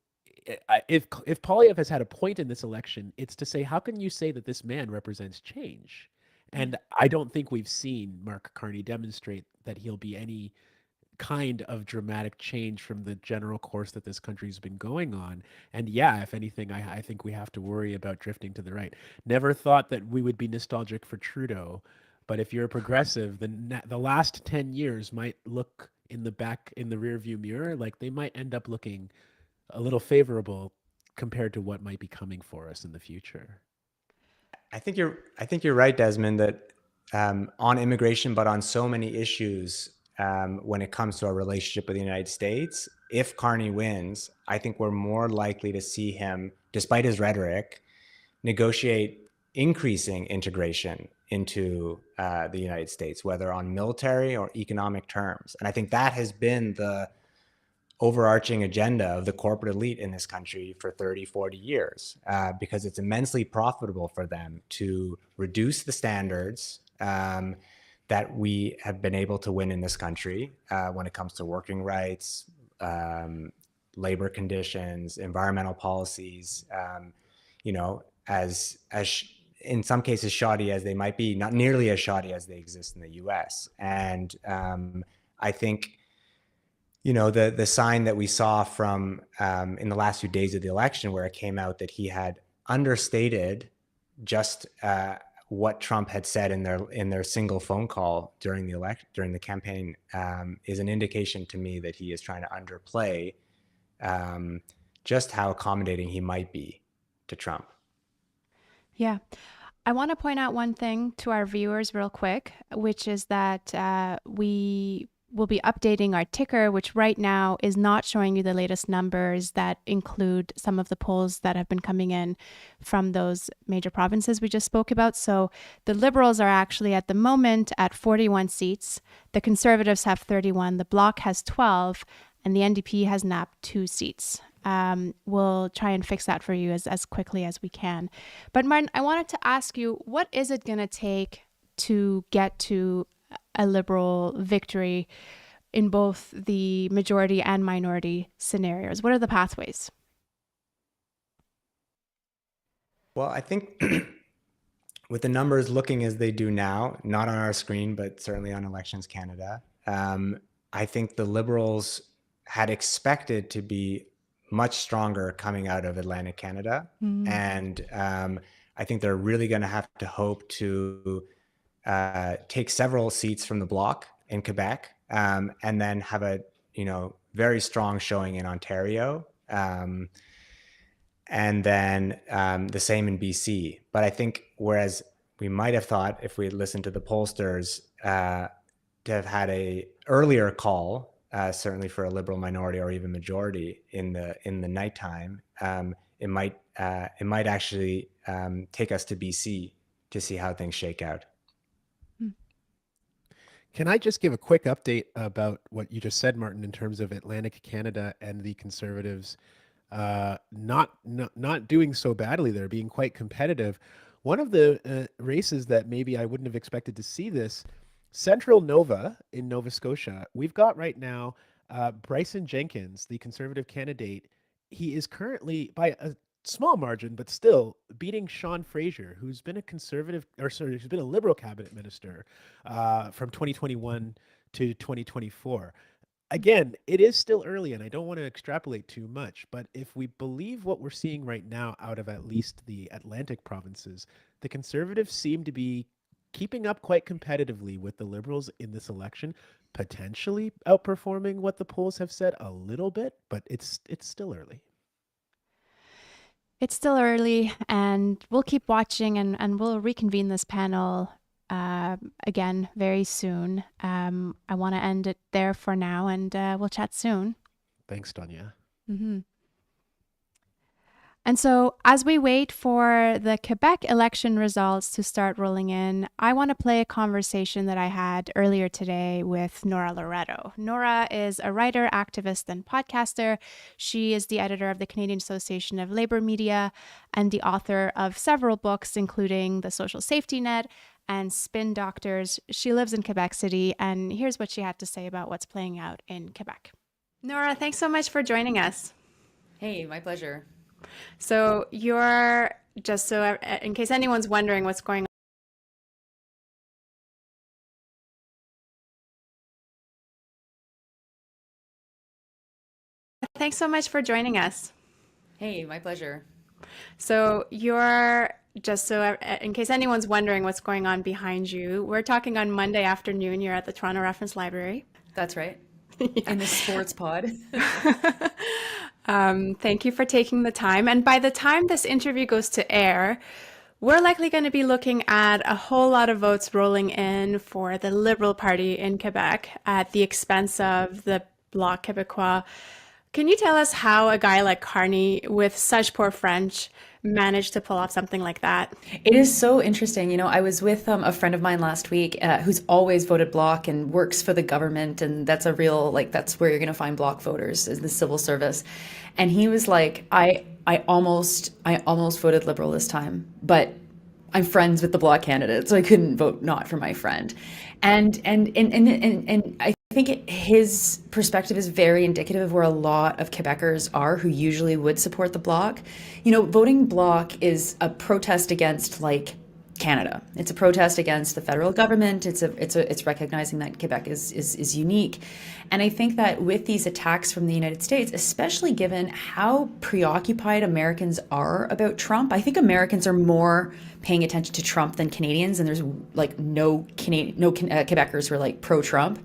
Speaker 2: if Poilievre has had a point in this election, it's to say, how can you say that this man represents change? And I don't think we've seen Mark Carney demonstrate that he'll be any kind of dramatic change from the general course that this country's been going on. And yeah, if anything, I think we have to worry about drifting to the right. Never thought that we would be nostalgic for Trudeau, but if you're a progressive, the last 10 years might look in the rear view mirror like they might end up looking a little favorable compared to what might be coming for us in the future.
Speaker 3: I think you're right, Desmond, that on immigration, but on so many issues, when it comes to our relationship with the United States, if Carney wins, I think we're more likely to see him, despite his rhetoric, negotiate increasing integration into the United States, whether on military or economic terms. And I think that has been the overarching agenda of the corporate elite in this country for 30, 40 years, because it's immensely profitable for them to reduce the standards that we have been able to win in this country when it comes to working rights, labor conditions, environmental policies, as in some cases shoddy as they might be, not nearly as shoddy as they exist in the US. And I think, the sign that we saw from in the last few days of the election, where it came out that he had understated just what Trump had said in their single phone call during the campaign, is an indication to me that he is trying to underplay just how accommodating he might be to Trump.
Speaker 1: Yeah. I want to point out one thing to our viewers real quick, which is that we will be updating our ticker, which right now is not showing you the latest numbers that include some of the polls that have been coming in from those major provinces we just spoke about. So the Liberals are actually at the moment at 41 seats. The Conservatives have 31. The Bloc has 12. And the NDP has nabbed 2 seats. We'll try and fix that for you as quickly as we can. But Martin, I wanted to ask you, what is it going to take to get to a Liberal victory in both the majority and minority scenarios? What are the pathways?
Speaker 3: Well, I think with the numbers looking as they do now, not on our screen, but certainly on Elections Canada, I think the Liberals had expected to be much stronger coming out of Atlantic Canada.
Speaker 1: Mm.
Speaker 3: And I think they're really going to have to hope to take several seats from the Bloc in Quebec, and then have a very strong showing in Ontario, and then the same in BC. But I think whereas we might have thought, if we had listened to the pollsters, to have had a earlier call, certainly for a Liberal minority or even majority in the nighttime, it might actually take us to BC to see how things shake out.
Speaker 2: Can I just give a quick update about what you just said, Martin, in terms of Atlantic Canada and the Conservatives not doing so badly there, being quite competitive? One of the races that maybe I wouldn't have expected to see this, Central Nova in Nova Scotia, we've got right now Bryson Jenkins, the Conservative candidate. He is currently, by a small margin, but still beating Sean Fraser, who's been who's been a Liberal cabinet minister from 2021 to 2024. Again, it is still early, and I don't want to extrapolate too much, but if we believe what we're seeing right now out of at least the Atlantic provinces, the Conservatives seem to be keeping up quite competitively with the Liberals in this election, potentially outperforming what the polls have said a little bit, but it's still early.
Speaker 1: It's still early, and we'll keep watching, and we'll reconvene this panel again very soon. I want to end it there for now, and we'll chat soon.
Speaker 2: Thanks, Donya.
Speaker 1: Mm-hmm. And so as we wait for the Quebec election results to start rolling in, I want to play a conversation that I had earlier today with Nora Loreto. Nora is a writer, activist, and podcaster. She is the editor of the Canadian Association of Labour Media and the author of several books, including The Social Safety Net and Spin Doctors. She lives in Quebec City, and here's what she had to say about what's playing out in Quebec. Nora, thanks so much for joining us.
Speaker 9: Hey, my pleasure.
Speaker 1: So you're, just so in case anyone's wondering what's going on,
Speaker 6: Thanks so much for joining us.
Speaker 9: Hey, my pleasure.
Speaker 6: So you're, just so in case anyone's wondering what's going on behind you, we're talking on Monday afternoon. You're at the Toronto Reference Library.
Speaker 9: That's right. In the sports pod.
Speaker 6: Thank you for taking the time. And by the time this interview goes to air, we're likely going to be looking at a whole lot of votes rolling in for the Liberal Party in Quebec at the expense of the Bloc Québécois. Can you tell us how a guy like Carney, with such poor French, managed to pull off something like that?
Speaker 9: It is so interesting. You know, I was with a friend of mine last week who's always voted Bloc and works for the government. And that's a real, like, that's where you're going to find Bloc voters, is the civil service. And he was like, I almost voted Liberal this time, but I'm friends with the Bloc candidate, so I couldn't vote not for my friend. And I think his perspective is very indicative of where a lot of Quebecers are who usually would support the Bloc. You know, voting Bloc is a protest against, like, Canada. It's a protest against the federal government. It's recognizing that Quebec is unique. And I think that with these attacks from the United States, especially given how preoccupied Americans are about Trump, I think Americans are more paying attention to Trump than Canadians, and there's like no Quebecers who are like pro-Trump.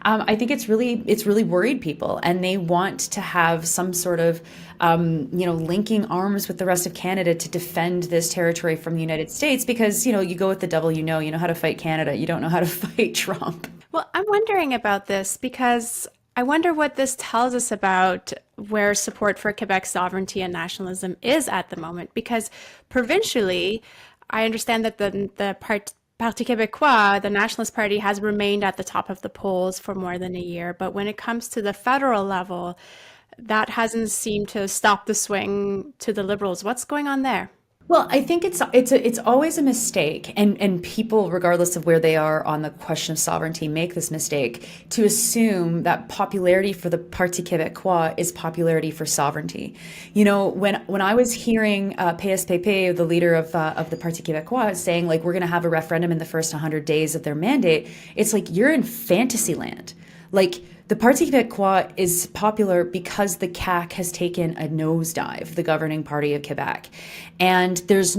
Speaker 9: I think it's really worried people, and they want to have some sort of, linking arms with the rest of Canada to defend this territory from the United States, because, you go with the devil, you know how to fight Canada. You don't know how to fight Trump.
Speaker 6: Well, I'm wondering about this because I wonder what this tells us about where support for Quebec sovereignty and nationalism is at the moment, because provincially, I understand that the Parti Québécois, the Nationalist Party, has remained at the top of the polls for more than a year. But when it comes to the federal level, that hasn't seemed to stop the swing to the Liberals. What's going on there?
Speaker 9: Well, I think it's always a mistake, and people, regardless of where they are on the question of sovereignty, make this mistake to assume that popularity for the Parti Québécois is popularity for sovereignty. You know, when I was hearing PSPP, the leader of the Parti Québécois, saying, like, we're going to have a referendum in the first 100 days of their mandate, it's like, you're in fantasy land. Like, the Parti Québécois is popular because the CAQ has taken a nosedive, the governing party of Quebec. And there's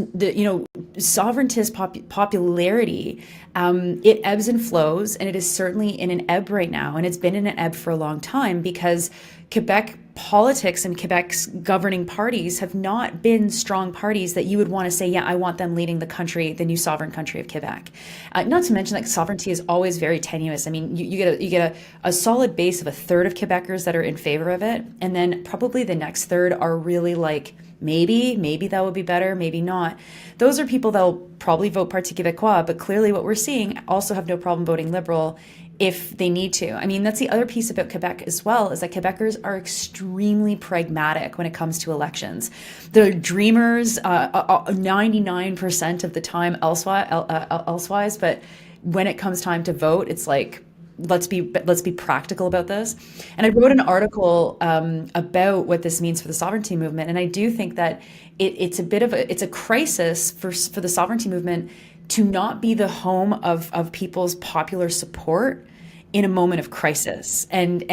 Speaker 9: sovereigntist popularity, it ebbs and flows, and it is certainly in an ebb right now. And it's been in an ebb for a long time because Quebec politics and Quebec's governing parties have not been strong parties that you would want to say, yeah, I want them leading the country, the new sovereign country of Quebec. Not to mention that sovereignty is always very tenuous. I mean, you get a solid base of a third of Quebecers that are in favor of it. And then probably the next third are really like, maybe that would be better, maybe not. Those are people that will probably vote Parti Québécois, but clearly what we're seeing also have no problem voting Liberal if they need to. I mean, that's the other piece about Quebec as well, is that Quebecers are extremely pragmatic when it comes to elections. They're dreamers 99% of the time elsewise, but when it comes time to vote, it's like, let's be practical about this. And I wrote an article about what this means for the sovereignty movement, and I do think that it's a crisis for the sovereignty movement to not be the home of people's popular support in a moment of crisis. And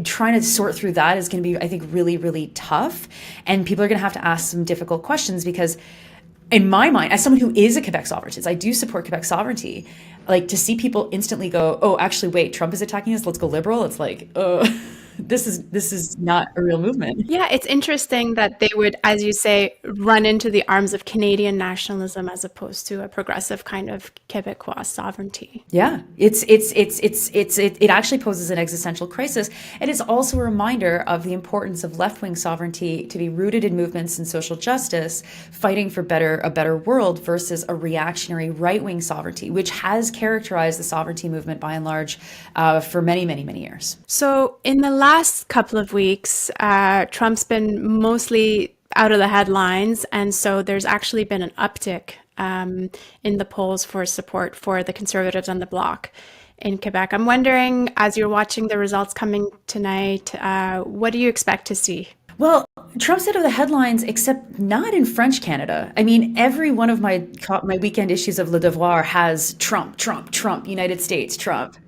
Speaker 9: trying to sort through that is going to be, I think, really, really tough. And people are going to have to ask some difficult questions because, in my mind, as someone who is a Quebec sovereigntist, I do support Quebec sovereignty. Like, to see people instantly go, oh, actually, wait, Trump is attacking us, let's go Liberal. It's like, this is not a real movement.
Speaker 6: Yeah, it's interesting that they would, as you say, run into the arms of Canadian nationalism as opposed to a progressive kind of Quebecois sovereignty.
Speaker 9: Yeah, it actually poses an existential crisis. It is also a reminder of the importance of left-wing sovereignty to be rooted in movements and social justice, fighting for a better world versus a reactionary right-wing sovereignty, which has characterized the sovereignty movement by and large for many, many, many years.
Speaker 6: So in the last couple of weeks, Trump's been mostly out of the headlines, and so there's actually been an uptick in the polls for support for the Conservatives and the Bloc in Quebec. I'm wondering, as you're watching the results coming tonight, what do you expect to see?
Speaker 9: Well, Trump's out of the headlines, except not in French Canada. I mean, every one of my weekend issues of Le Devoir has Trump, United States, Trump,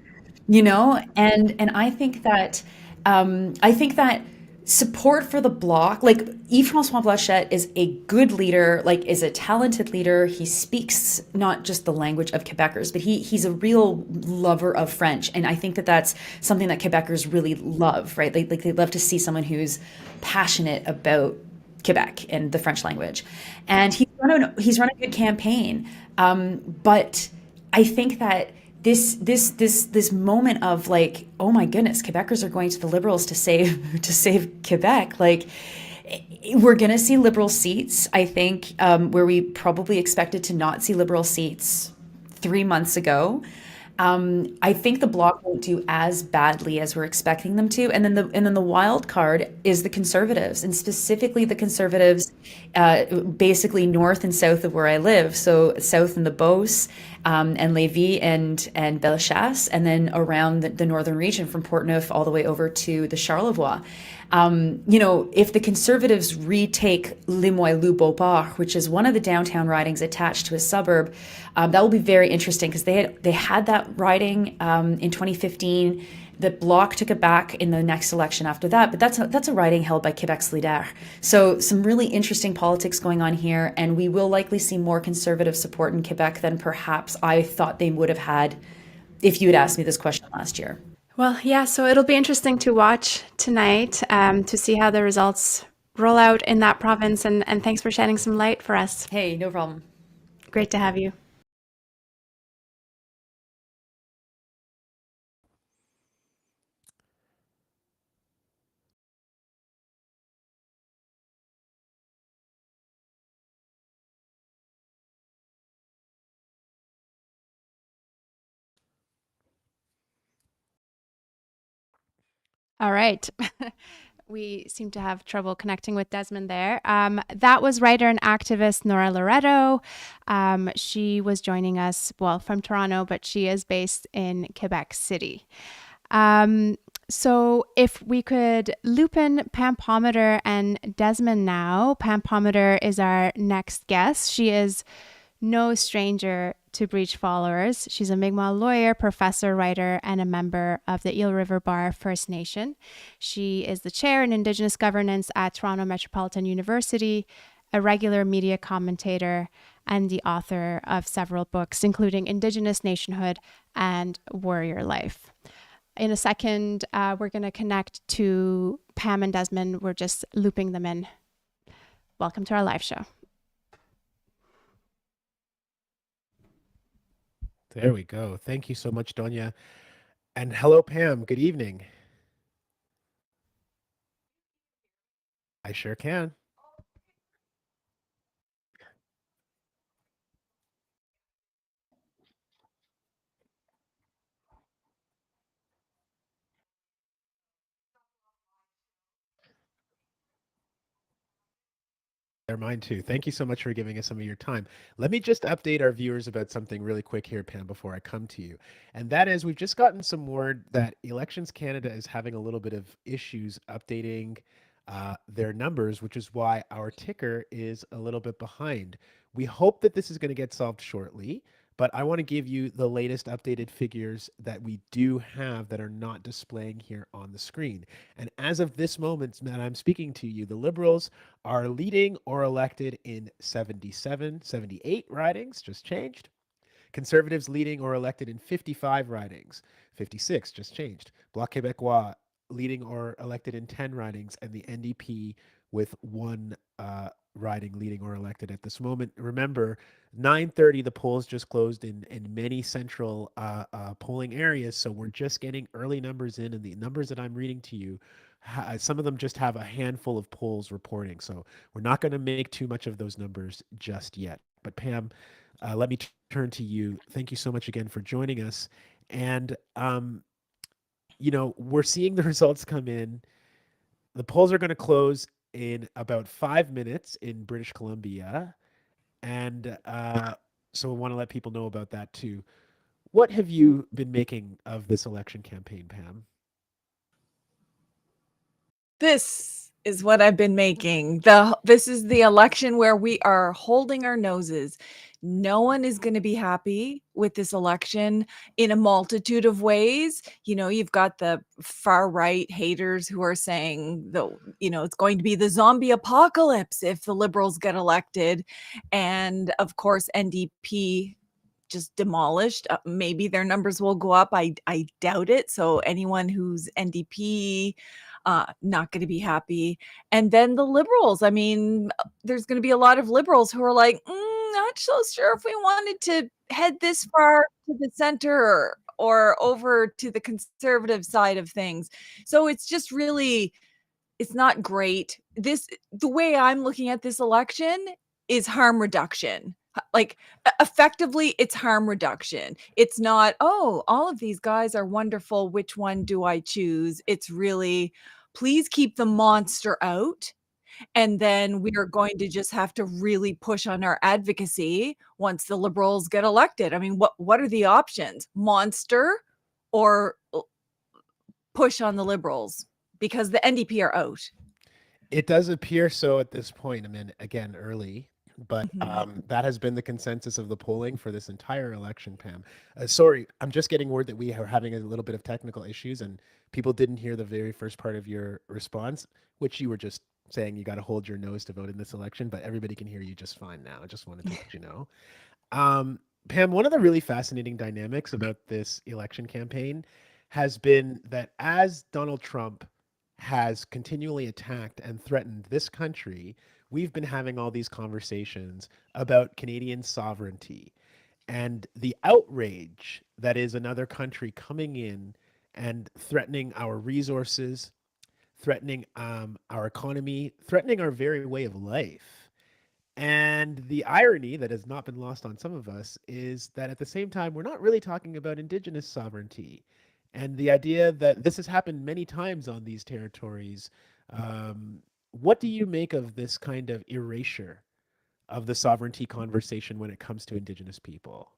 Speaker 9: and I think that I think that support for the Bloc, like Yves-François Blanchet is a good leader, like is a talented leader. He speaks not just the language of Quebecers, but he's a real lover of French. And I think that that's something that Quebecers really love, right? They love to see someone who's passionate about Quebec and the French language. And he's run a good campaign. But I think that this moment of like, oh my goodness, Quebecers are going to the Liberals to save Quebec. Like, we're going to see Liberal seats, I think, where we probably expected to not see Liberal seats 3 months ago. I think the Bloc won't do as badly as we're expecting them to, and then the wild card is the Conservatives, and specifically the Conservatives, basically north and south of where I live. So south in the Beauce, and Lévis and Bellechasse, and then around the northern region from Portneuf all the way over to the Charlevoix. If the Conservatives retake Limoilou-Beauport, which is one of the downtown ridings attached to a suburb, that will be very interesting because they had that riding in 2015. The Bloc took it back in the next election after that, but that's a riding held by Quebec Solidaire. So some really interesting politics going on here, and we will likely see more Conservative support in Quebec than perhaps I thought they would have had if you had asked me this question last year.
Speaker 6: Well, yeah, so it'll be interesting to watch tonight to see how the results roll out in that province, and thanks for shedding some light for us.
Speaker 9: Hey, no problem.
Speaker 6: Great to have you.
Speaker 1: All right. We seem to have trouble connecting with Desmond there. That was writer and activist Nora Loreto. She was joining us, from Toronto, but she is based in Quebec City. So if we could loop in Pam Palmater and Desmond now. Pam Palmater is our next guest. She is no stranger to breach followers. She's a Mi'kmaq lawyer, professor, writer, and a member of the Eel River Bar First Nation. She is the chair in Indigenous governance at Toronto Metropolitan University, a regular media commentator, and the author of several books, including Indigenous Nationhood and Warrior Life. In a second, we're going to connect to Pam and Desmond. We're just looping them in. Welcome to our live show.
Speaker 2: There we go. Thank you so much, Donya. And hello, Pam. Good evening. I sure can. They're mine too. Thank you so much for giving us some of your time. Let me just update our viewers about something really quick here, Pam, before I come to you. And that is, we've just gotten some word that Elections Canada is having a little bit of issues updating their numbers, which is why our ticker is a little bit behind. We hope that this is going to get solved shortly, but I want to give you the latest updated figures that we do have that are not displaying here on the screen. And as of this moment that I'm speaking to you, the Liberals are leading or elected in 78 ridings, just changed. Conservatives leading or elected in 55 ridings, 56, just changed. Bloc Québécois leading or elected in 10 ridings, and the NDP with one riding leading or elected at this moment. Remember, 9:30, the polls just closed in many central polling areas, so we're just getting early numbers in, and the numbers that I'm reading to you, some of them just have a handful of polls reporting, so we're not going to make too much of those numbers just yet. But Pam, let me turn to you. Thank you so much again for joining us. And, we're seeing the results come in. The polls are going to close in about 5 minutes in British Columbia. And so I want to let people know about that too. What have you been making of this election campaign, Pam?
Speaker 4: This is what I've been making. This is the election where we are holding our noses No one is going to be happy with this election in a multitude of ways. You've got the far right haters who are saying it's going to be the zombie apocalypse if the Liberals get elected. And of course, NDP just demolished. Maybe their numbers will go up. I doubt it. So anyone who's NDP, not going to be happy. And then the Liberals. I mean, there's going to be a lot of Liberals who are like, not so sure if we wanted to head this far to the center or over to the conservative side of things. So it's just really, it's not great. The way I'm looking at this election is harm reduction. Like, effectively, it's harm reduction. It's not, oh, all of these guys are wonderful. Which one do I choose? It's really, please keep the monster out. And then we are going to just have to really push on our advocacy once the Liberals get elected. I mean, what are the options? Monster or push on the Liberals? Because the NDP are out.
Speaker 2: It does appear so at this point. I mean, again, early, but that has been the consensus of the polling for this entire election, Pam. Sorry, I'm just getting word that we are having a little bit of technical issues and people didn't hear the very first part of your response, which you were just saying you got to hold your nose to vote in this election, but everybody can hear you just fine now. I just wanted to let you know. Pam, one of the really fascinating dynamics about this election campaign has been that as Donald Trump has continually attacked and threatened this country, we've been having all these conversations about Canadian sovereignty and the outrage that is another country coming in and threatening our resources, threatening our economy, threatening our very way of life. And the irony that has not been lost on some of us is that at the same time, we're not really talking about Indigenous sovereignty. And the idea that this has happened many times on these territories. What do you make of this kind of erasure of the sovereignty conversation when it comes to Indigenous people?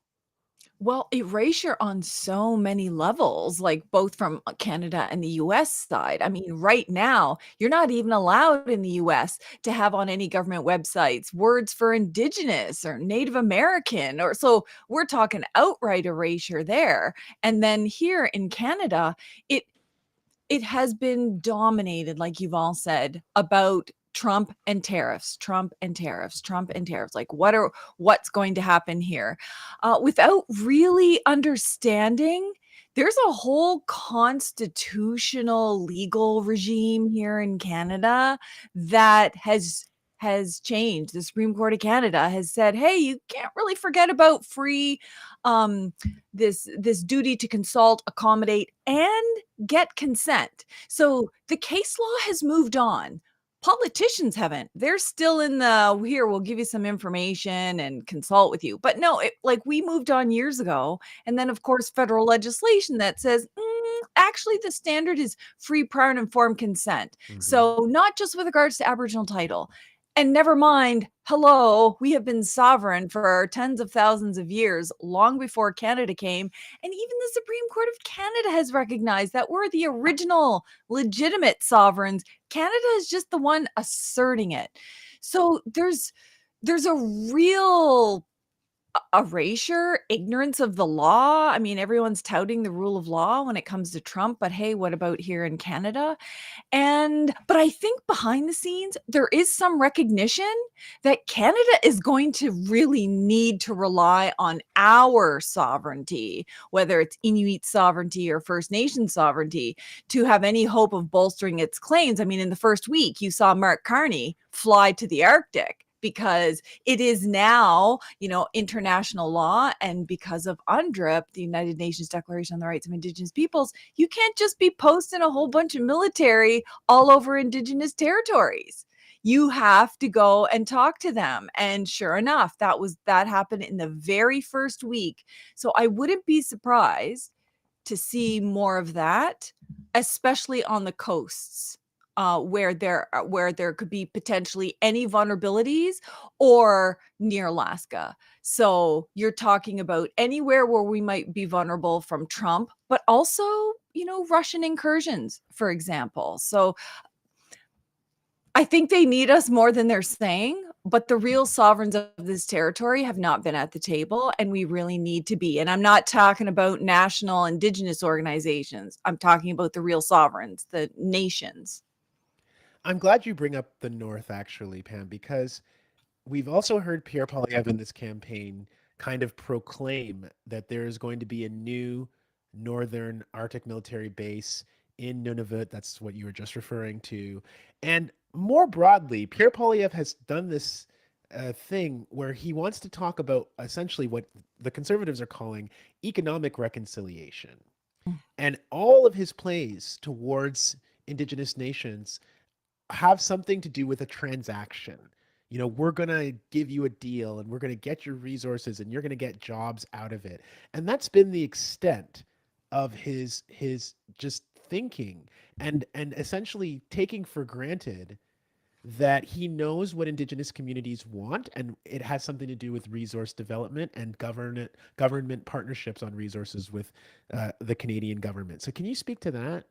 Speaker 4: Well, erasure on so many levels, like both from Canada and the US side. I mean, right now, you're not even allowed in the US to have on any government websites words for Indigenous or Native American, or so we're talking outright erasure there. And then here in Canada, it has been dominated, like you've all said, about Trump and tariffs, Trump and tariffs, Trump and tariffs. Like, what's going to happen here? Without really understanding, there's a whole constitutional legal regime here in Canada that has changed. The Supreme Court of Canada has said, hey, you can't really forget about free this duty to consult, accommodate, and get consent. So the case law has moved on. Politicians haven't. They're still in the here, we'll give you some information and consult with you. But no, we moved on years ago. And then, of course, federal legislation that says, actually, the standard is free, prior, and informed consent. So not just with regards to Aboriginal title. And never mind, hello, we have been sovereign for tens of thousands of years, long before Canada came. And even the Supreme Court of Canada has recognized that we're the original legitimate sovereigns. Canada is just the one asserting it. So there's a real erasure, ignorance of the law. I mean, everyone's touting the rule of law when it comes to Trump, but hey, what about here in Canada? But I think behind the scenes, there is some recognition that Canada is going to really need to rely on our sovereignty, whether it's Inuit sovereignty or First Nation sovereignty, to have any hope of bolstering its claims. I mean, in the first week, you saw Mark Carney fly to the Arctic, because it is now, international law. And because of UNDRIP, the United Nations Declaration on the Rights of Indigenous Peoples, you can't just be posting a whole bunch of military all over Indigenous territories. You have to go and talk to them. And sure enough, that happened in the very first week. So I wouldn't be surprised to see more of that, especially on the coasts. Where there could be potentially any vulnerabilities, or near Alaska. So you're talking about anywhere where we might be vulnerable from Trump, but also, Russian incursions, for example. So I think they need us more than they're saying, but the real sovereigns of this territory have not been at the table, and we really need to be. And I'm not talking about national Indigenous organizations. I'm talking about the real sovereigns, the nations.
Speaker 2: I'm glad you bring up the North, actually, Pam, because we've also heard Pierre Poilievre in this campaign kind of proclaim that there is going to be a new northern Arctic military base in Nunavut. That's what you were just referring to. And more broadly, Pierre Poilievre has done this thing where he wants to talk about essentially what the conservatives are calling economic reconciliation. And all of his plays towards Indigenous nations have something to do with a transaction. You know, we're going to give you a deal and we're going to get your resources and you're going to get jobs out of it. And that's been the extent of his just thinking and essentially taking for granted that he knows what Indigenous communities want, and it has something to do with resource development and government partnerships on resources with the Canadian government. So can you speak to that?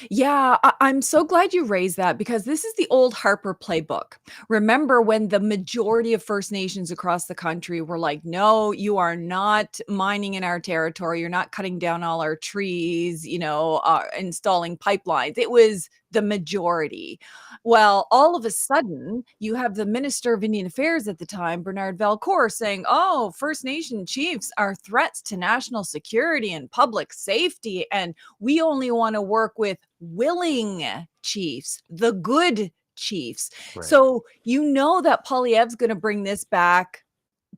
Speaker 4: Yeah, I'm so glad you raised that, because this is the old Harper playbook. Remember when the majority of First Nations across the country were like, no, you are not mining in our territory. You're not cutting down all our trees, installing pipelines. It was the majority. Well, all of a sudden, you have the Minister of Indian Affairs at the time, Bernard Valcourt, saying, oh, First Nation chiefs are threats to national security and public safety, and we only want to work with willing chiefs, the good chiefs.
Speaker 21: Right.
Speaker 4: So you know that Poilievre's going to bring this back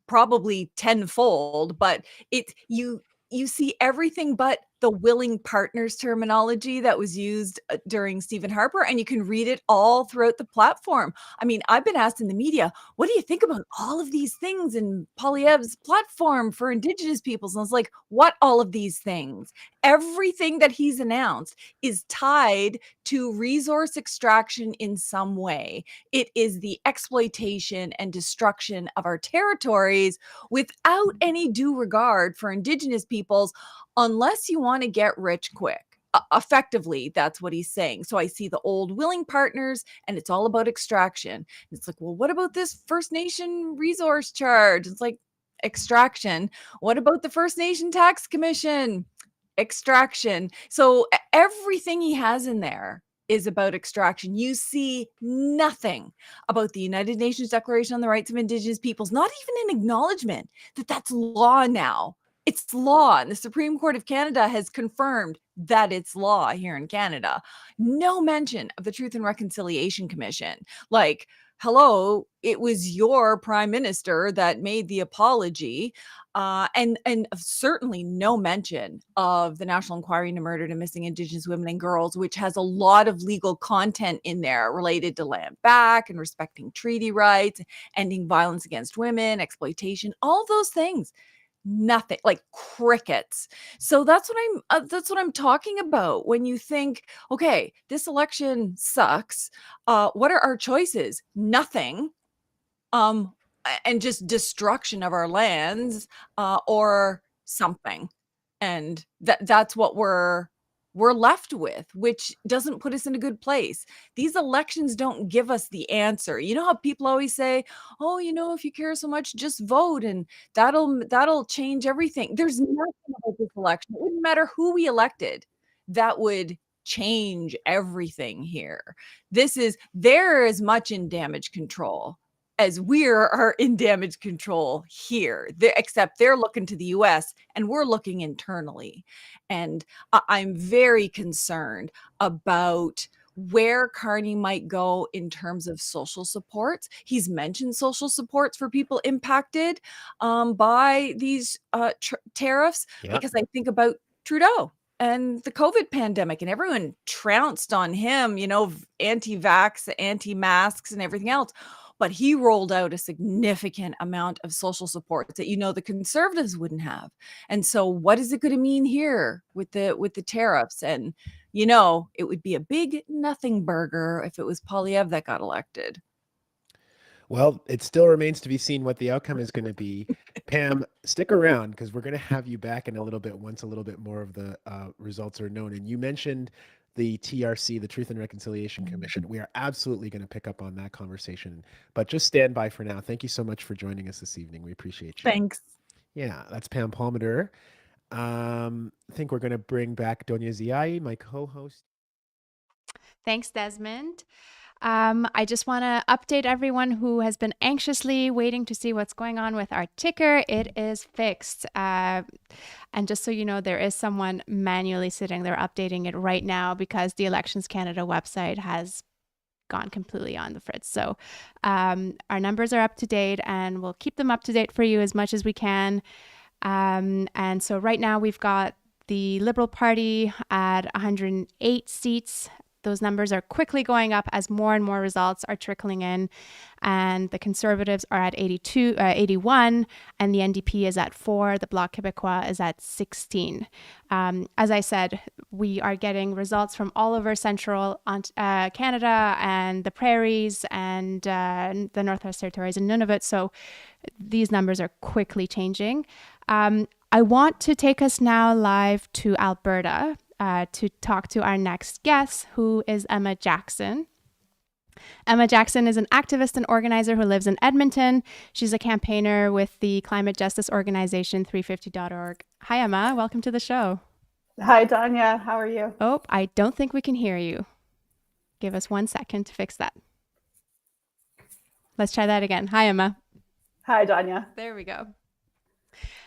Speaker 4: probably tenfold, but you see everything but the willing partners terminology that was used during Stephen Harper, and you can read it all throughout the platform. I mean, I've been asked in the media, what do you think about all of these things in Poilievre's platform for Indigenous peoples? And I was like, what all of these things? Everything that he's announced is tied to resource extraction in some way. It is the exploitation and destruction of our territories without any due regard for Indigenous peoples, unless you want to get rich quick. Effectively, that's what he's saying. So I see the old willing partners, and it's all about extraction. It's like, well, what about this First Nation resource charge? It's like, extraction. What about the First Nation Tax Commission? Extraction. So everything he has in there is about extraction. You see nothing about the United Nations Declaration on the Rights of Indigenous Peoples, not even an acknowledgement that that's law now. It's law, and the Supreme Court of Canada has confirmed that it's law here in Canada. No mention of the Truth and Reconciliation Commission. Like, hello, it was your prime minister that made the apology, and certainly no mention of the National Inquiry into Murdered and Missing Indigenous Women and Girls, which has a lot of legal content in there related to land back and respecting treaty rights, ending violence against women, exploitation, all those things. Nothing, like crickets. So that's what I'm talking about when you think, okay, this election sucks. What are our choices? Nothing. And just destruction of our lands, or something. And that's what we're left with, which doesn't put us in a good place. These elections don't give us the answer. You know how people always say, oh, if you care so much, just vote and that'll change everything. There's nothing about this election. It wouldn't matter who we elected. That would change everything here. They're as much in damage control as we are in damage control here, except they're looking to the US and we're looking internally. And I'm very concerned about where Carney might go in terms of social supports. He's mentioned social supports for people impacted by these tariffs, because I think about Trudeau and the COVID pandemic, and everyone trounced on him, anti-vax, anti-masks and everything else. But he rolled out a significant amount of social support that the Conservatives wouldn't have. And so what is it going to mean here with the tariffs? And it would be a big nothing burger if it was Poilievre that got elected.
Speaker 2: Well, it still remains to be seen what the outcome is going to be. Pam, stick around, because we're going to have you back in a little bit once a little bit more of the results are known. And you mentioned the TRC, the Truth and Reconciliation Commission. We are absolutely going to pick up on that conversation, but just stand by for now. Thank you so much for joining us this evening. We appreciate you.
Speaker 4: Thanks.
Speaker 2: Yeah, that's Pam Palmater. I think we're going to bring back Donya Ziaee, my co-host.
Speaker 1: Thanks, Desmond. I just want to update everyone who has been anxiously waiting to see what's going on with our ticker. It is fixed. And just so you know, there is someone manually sitting there updating it right now because the Elections Canada website has gone completely on the fritz. So our numbers are up to date, and we'll keep them up to date for you as much as we can. And so right now we've got the Liberal Party at 108 seats. Those numbers are quickly going up as more and more results are trickling in. And the Conservatives are at 81, and the NDP is at 4. The Bloc Québécois is at 16. As I said, we are getting results from all over central Canada and the prairies and the Northwest Territories and Nunavut. So these numbers are quickly changing. I want to take us now live to Alberta to talk to our next guest, who is Emma Jackson. Emma Jackson is an activist and organizer who lives in Edmonton. She's a campaigner with the climate justice organization 350.org. Hi, Emma. Welcome to the show.
Speaker 10: Hi, Donya. How are you?
Speaker 1: Oh, I don't think we can hear you. Give us 1 second to fix that. Let's try that again. Hi, Emma.
Speaker 10: Hi, Donya.
Speaker 1: There we go.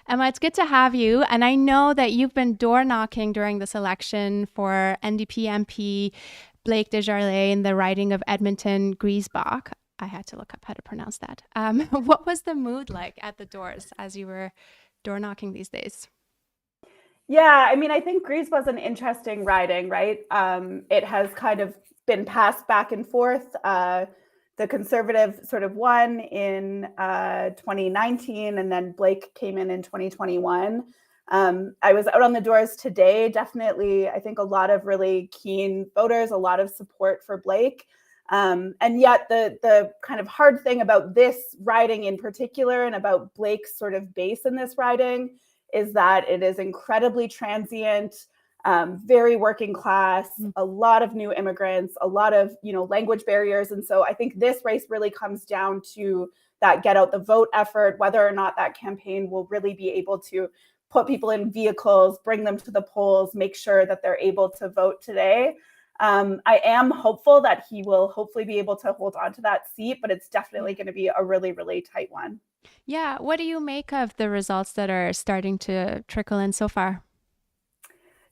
Speaker 1: Emma, it's good to have you. And I know that you've been door knocking during this election for NDP MP Blake Desjardins in the riding of Edmonton Griesbach. I had to look up how to pronounce that. What was the mood like at the doors as you were door knocking these days?
Speaker 10: Yeah, I mean, I think Griesbach was an interesting riding, right? It has kind of been passed back and forth. The Conservative sort of won in 2019, and then Blake came in 2021. I was out on the doors today. Definitely, I think a lot of really keen voters, a lot of support for Blake. And yet the kind of hard thing about this riding in particular, and about Blake's sort of base in this riding, is that it is incredibly transient, very working class, a lot of new immigrants, a lot of, language barriers. And so I think this race really comes down to that get out the vote effort, whether or not that campaign will really be able to put people in vehicles, bring them to the polls, make sure that they're able to vote today. I am hopeful that he will hopefully be able to hold on to that seat, but it's definitely going to be a really, really tight one.
Speaker 1: Yeah. What do you make of the results that are starting to trickle in so far?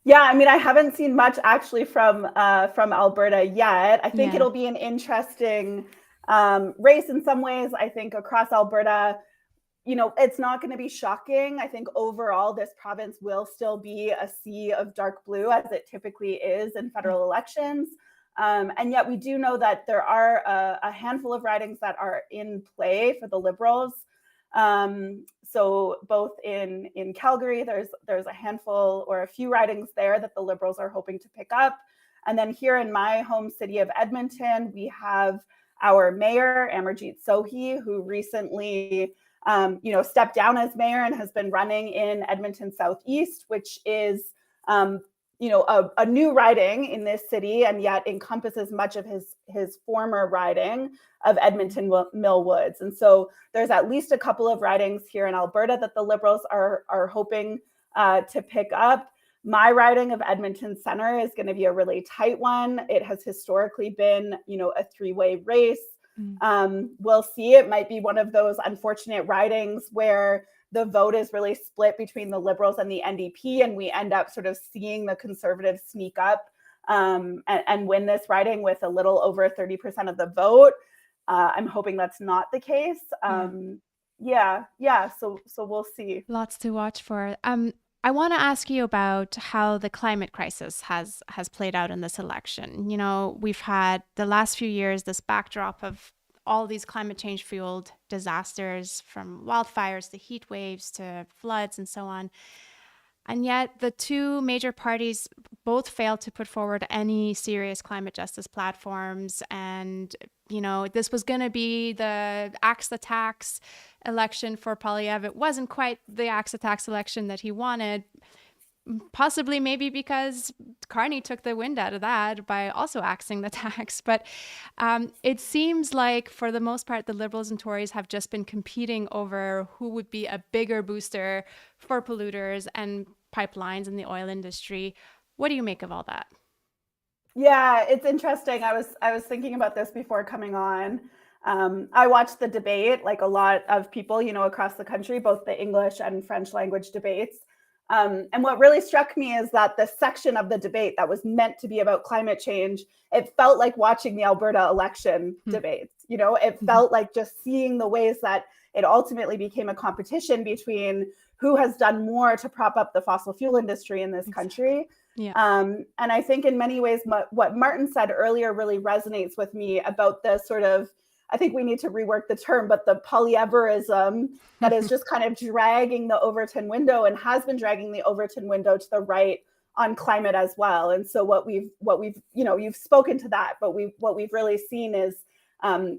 Speaker 10: Yeah, I mean, I haven't seen much actually from Alberta yet. I think it'll be an interesting race in some ways. I think across Alberta, it's not going to be shocking. I think overall, this province will still be a sea of dark blue, as it typically is in federal elections. And yet we do know that there are a handful of ridings that are in play for the Liberals. So both in Calgary, there's a handful or a few ridings there that the Liberals are hoping to pick up. And then here in my home city of Edmonton, we have our mayor, Amarjeet Sohi, who recently stepped down as mayor and has been running in Edmonton Southeast, which is a new riding in this city, and yet encompasses much of his former riding of Edmonton Mill Woods. And so there's at least a couple of ridings here in Alberta that the Liberals are hoping to pick up. My riding of Edmonton Center is going to be a really tight one. It has historically been, a three-way race. We'll see. It might be one of those unfortunate ridings where the vote is really split between the Liberals and the NDP, and we end up sort of seeing the Conservatives sneak up and win this riding with a little over 30% of the vote. I'm hoping that's not the case. So we'll see.
Speaker 1: Lots to watch for. I want to ask you about how the climate crisis has played out in this election. We've had the last few years this backdrop of all these climate change fueled disasters, from wildfires to heat waves to floods and so on. And yet the two major parties both failed to put forward any serious climate justice platforms. And, this was going to be the axe the tax election for Poilievre. It wasn't quite the axe the tax election that he wanted, possibly maybe because Carney took the wind out of that by also axing the tax. But it seems like, for the most part, the Liberals and Tories have just been competing over who would be a bigger booster for polluters and pipelines in the oil industry. What do you make of all that?
Speaker 10: Yeah, it's interesting. I was thinking about this before coming on. I watched the debate, like a lot of people, across the country, both the English and French language debates. And what really struck me is that the section of the debate that was meant to be about climate change, it felt like watching the Alberta election debates. It felt like just seeing the ways that it ultimately became a competition between who has done more to prop up the fossil fuel industry in this country.
Speaker 1: Yeah.
Speaker 10: And I think in many ways, what Martin said earlier really resonates with me about the sort of, I think we need to rework the term, but the polyeverism that is just kind of dragging the Overton window and has been dragging the Overton window to the right on climate as well. And so what we've you've spoken to that, but what we've really seen is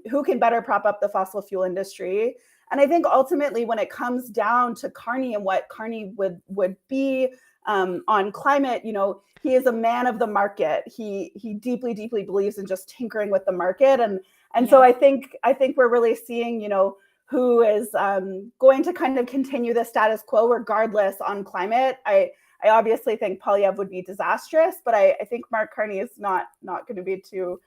Speaker 10: who can better prop up the fossil fuel industry. And I think ultimately when it comes down to Carney and what Carney would be on climate, he is a man of the market. He deeply, deeply believes in just tinkering with the market. And so I think we're really seeing, who is going to kind of continue the status quo regardless on climate. I obviously think Poilievre would be disastrous, but I think Mark Carney is not going to be too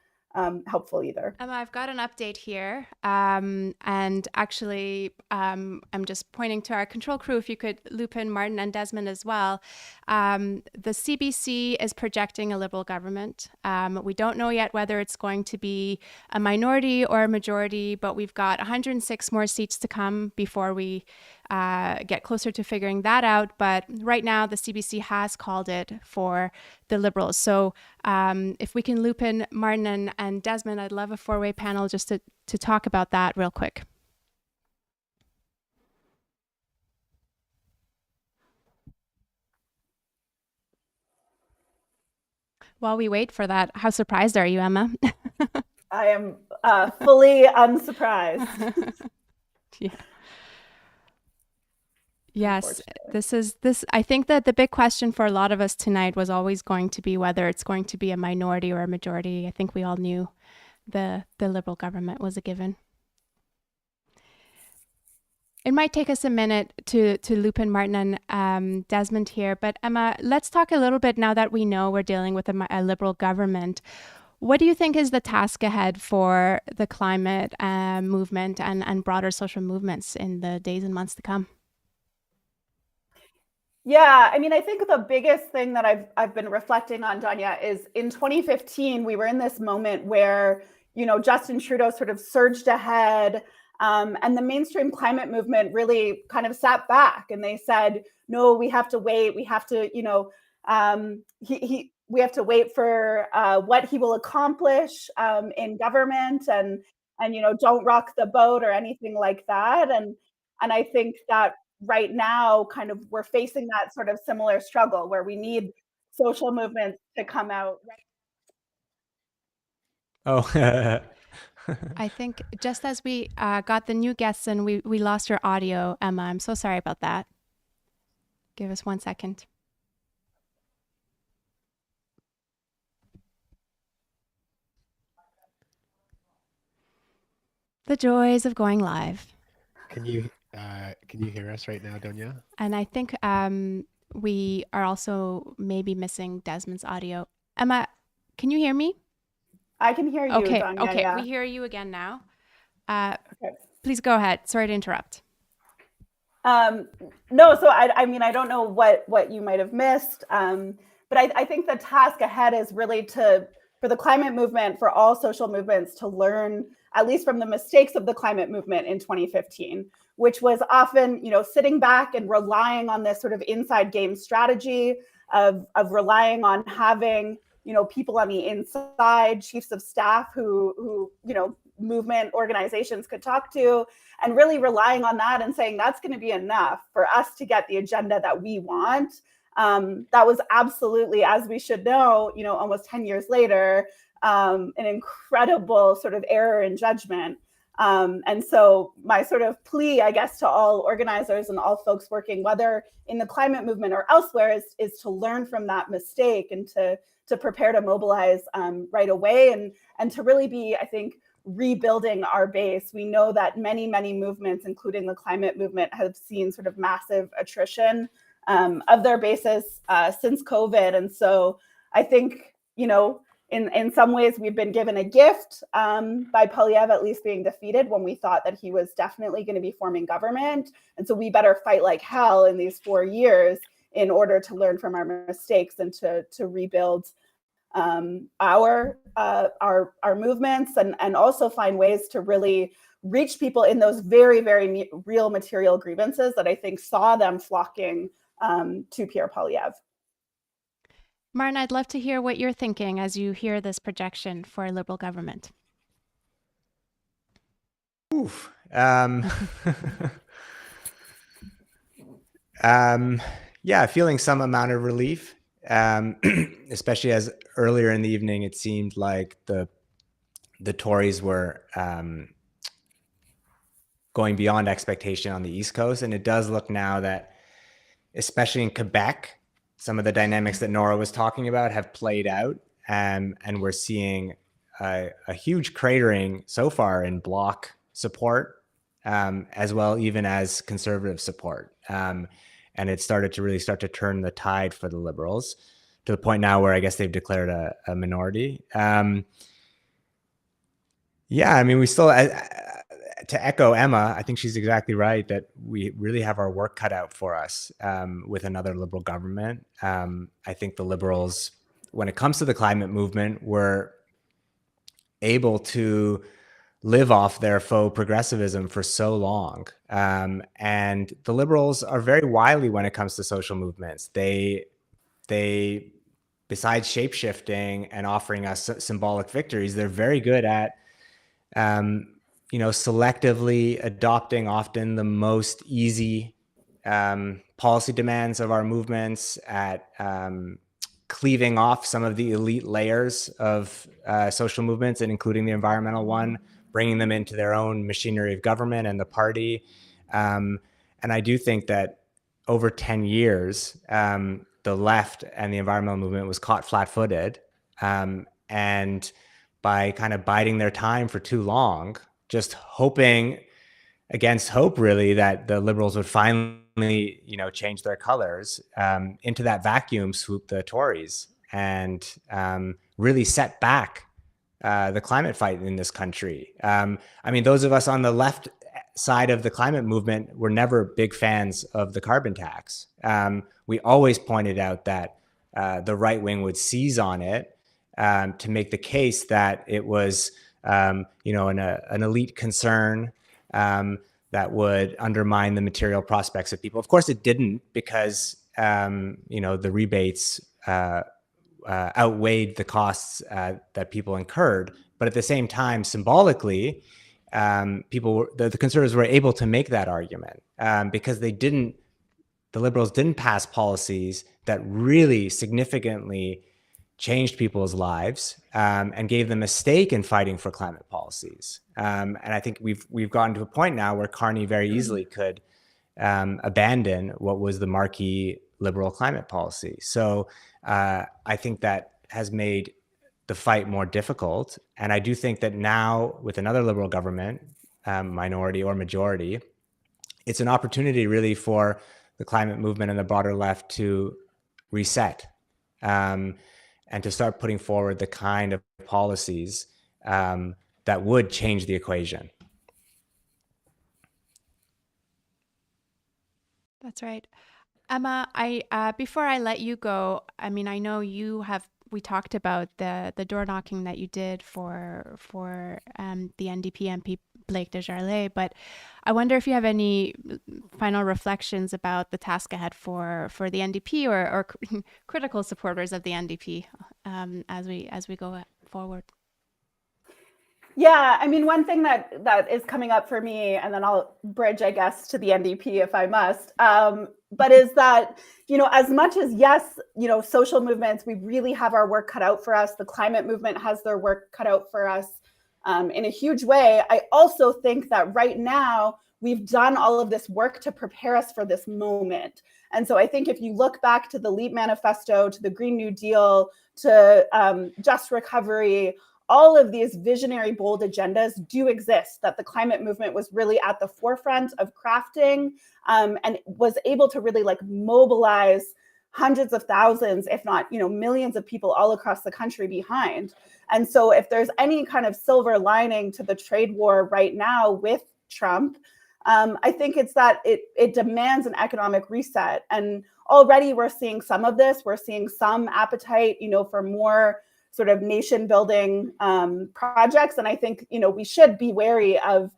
Speaker 10: helpful either.
Speaker 1: Emma, I've got an update here. And actually, I'm just pointing to our control crew, if you could loop in Martin and Desmond as well. The CBC is projecting a Liberal government. We don't know yet whether it's going to be a minority or a majority, but we've got 106 more seats to come before we get closer to figuring that out. But right now, the CBC has called it for the Liberals. So if we can loop in Martin and Desmond, I'd love a four-way panel just to talk about that real quick. While we wait for that, how surprised are you, Emma?
Speaker 10: I am fully unsurprised.
Speaker 1: Yeah. Yes, I think that the big question for a lot of us tonight was always going to be whether it's going to be a minority or a majority. I think we all knew the Liberal government was a given. It might take us a minute to loop in Martin and Desmond here, but Emma, let's talk a little bit now that we know we're dealing with a Liberal government. What do you think is the task ahead for the climate movement and broader social movements in the days and months to come?
Speaker 10: Yeah, I mean, I think the biggest thing that I've been reflecting on, Donya, is in 2015, we were in this moment where, Justin Trudeau sort of surged ahead, and the mainstream climate movement really kind of sat back and they said, no, we have to wait. We have to, we have to wait for what he will accomplish in government and don't rock the boat or anything like that. And I think that right now, kind of, we're facing that sort of similar struggle where we need social movements to come out.
Speaker 3: Oh,
Speaker 1: I think just as we got the new guests and we lost your audio, Emma. I'm so sorry about that. Give us 1 second. The joys of going live.
Speaker 2: Can you hear us right now, Donya?
Speaker 1: And I think we are also maybe missing Desmond's audio. Emma, can you hear me?
Speaker 10: I can hear you,
Speaker 1: okay,
Speaker 10: Donya,
Speaker 1: okay.
Speaker 10: yeah.
Speaker 1: We hear you again now.
Speaker 10: Okay.
Speaker 1: Please go ahead. Sorry to interrupt.
Speaker 10: No, so I mean, I don't know what you might have missed, but I think the task ahead is really for the climate movement, for all social movements to learn, at least from the mistakes of the climate movement in 2015, which was often, sitting back and relying on this sort of inside game strategy of relying on having, people on the inside, chiefs of staff who movement organizations could talk to, and really relying on that and saying that's going to be enough for us to get the agenda that we want. That was absolutely, as we should know, almost 10 years later, an incredible sort of error in judgment. And so my sort of plea, I guess, to all organizers and all folks working, whether in the climate movement or elsewhere, is to learn from that mistake and to prepare to mobilize right away and to really be, I think, rebuilding our base. We know that many, many movements, including the climate movement, have seen sort of massive attrition of their bases since COVID. And so I think, in some ways we've been given a gift by Poilievre at least being defeated when we thought that he was definitely going to be forming government. And so we better fight like hell in these 4 years in order to learn from our mistakes and to rebuild our movements and also find ways to really reach people in those very, very real material grievances that I think saw them flocking to Pierre Poilievre.
Speaker 1: Martin, I'd love to hear what you're thinking as you hear this projection for a Liberal government.
Speaker 3: Oof. Yeah, feeling some amount of relief, especially as earlier in the evening it seemed like the Tories were going beyond expectation on the East Coast. And it does look now that, especially in Quebec, some of the dynamics that Nora was talking about have played out, and we're seeing a huge cratering so far in Bloc support, as well even as Conservative support. And it started to really start to turn the tide for the Liberals to the point now where I guess they've declared a minority. Yeah, I mean, we still, to echo Emma, I think she's exactly right that we really have our work cut out for us with another Liberal government. I think the Liberals, when it comes to the climate movement, were able to live off their faux progressivism for so long. And the Liberals are very wily when it comes to social movements. They besides shape-shifting and offering us symbolic victories, they're very good at selectively adopting often the most easy policy demands of our movements, at cleaving off some of the elite layers of social movements, and including the environmental one, bringing them into their own machinery of government and the party. And I do think that over 10 years, the left and the environmental movement was caught flat-footed. And by kind of biding their time for too long, just hoping against hope, really, that the Liberals would finally, change their colors, into that vacuum swooped the Tories and really set back the climate fight in this country. I mean, those of us on the left side of the climate movement were never big fans of the carbon tax. We always pointed out that the right wing would seize on it to make the case that it was, an elite concern that would undermine the material prospects of people. Of course, it didn't, because the rebates outweighed the costs that people incurred. But at the same time, symbolically, the Conservatives were able to make that argument because the Liberals didn't pass policies that really significantly changed people's lives and gave them a stake in fighting for climate policies. And I think we've gotten to a point now where Carney very easily could abandon what was the marquee Liberal climate policy. So I think that has made the fight more difficult. And I do think that now, with another Liberal government, minority or majority, it's an opportunity really for the climate movement and the broader left to reset and to start putting forward the kind of policies that would change the equation.
Speaker 1: That's right. Emma, before I let you go, I mean, I know we talked about the door knocking that you did for the NDP MP Blake Desjardins, but I wonder if you have any final reflections about the task ahead for the NDP or critical supporters of the NDP as we go forward.
Speaker 10: Yeah, I mean, one thing that is coming up for me, and then I'll bridge, I guess, to the NDP if I must, but is that, as much as, yes, social movements, we really have our work cut out for us. The climate movement has their work cut out for us. in a huge way. I also think that right now we've done all of this work to prepare us for this moment. And so I think if you look back to the LEAP manifesto, to the Green New Deal, to just recovery, all of these visionary, bold agendas do exist that the climate movement was really at the forefront of crafting, and was able to really like mobilize hundreds of thousands, if not, millions of people all across the country behind. And so if there's any kind of silver lining to the trade war right now with Trump, I think it's that it demands an economic reset. And already we're seeing some of this. We're seeing some appetite, for more sort of nation building projects. And I think, we should be wary of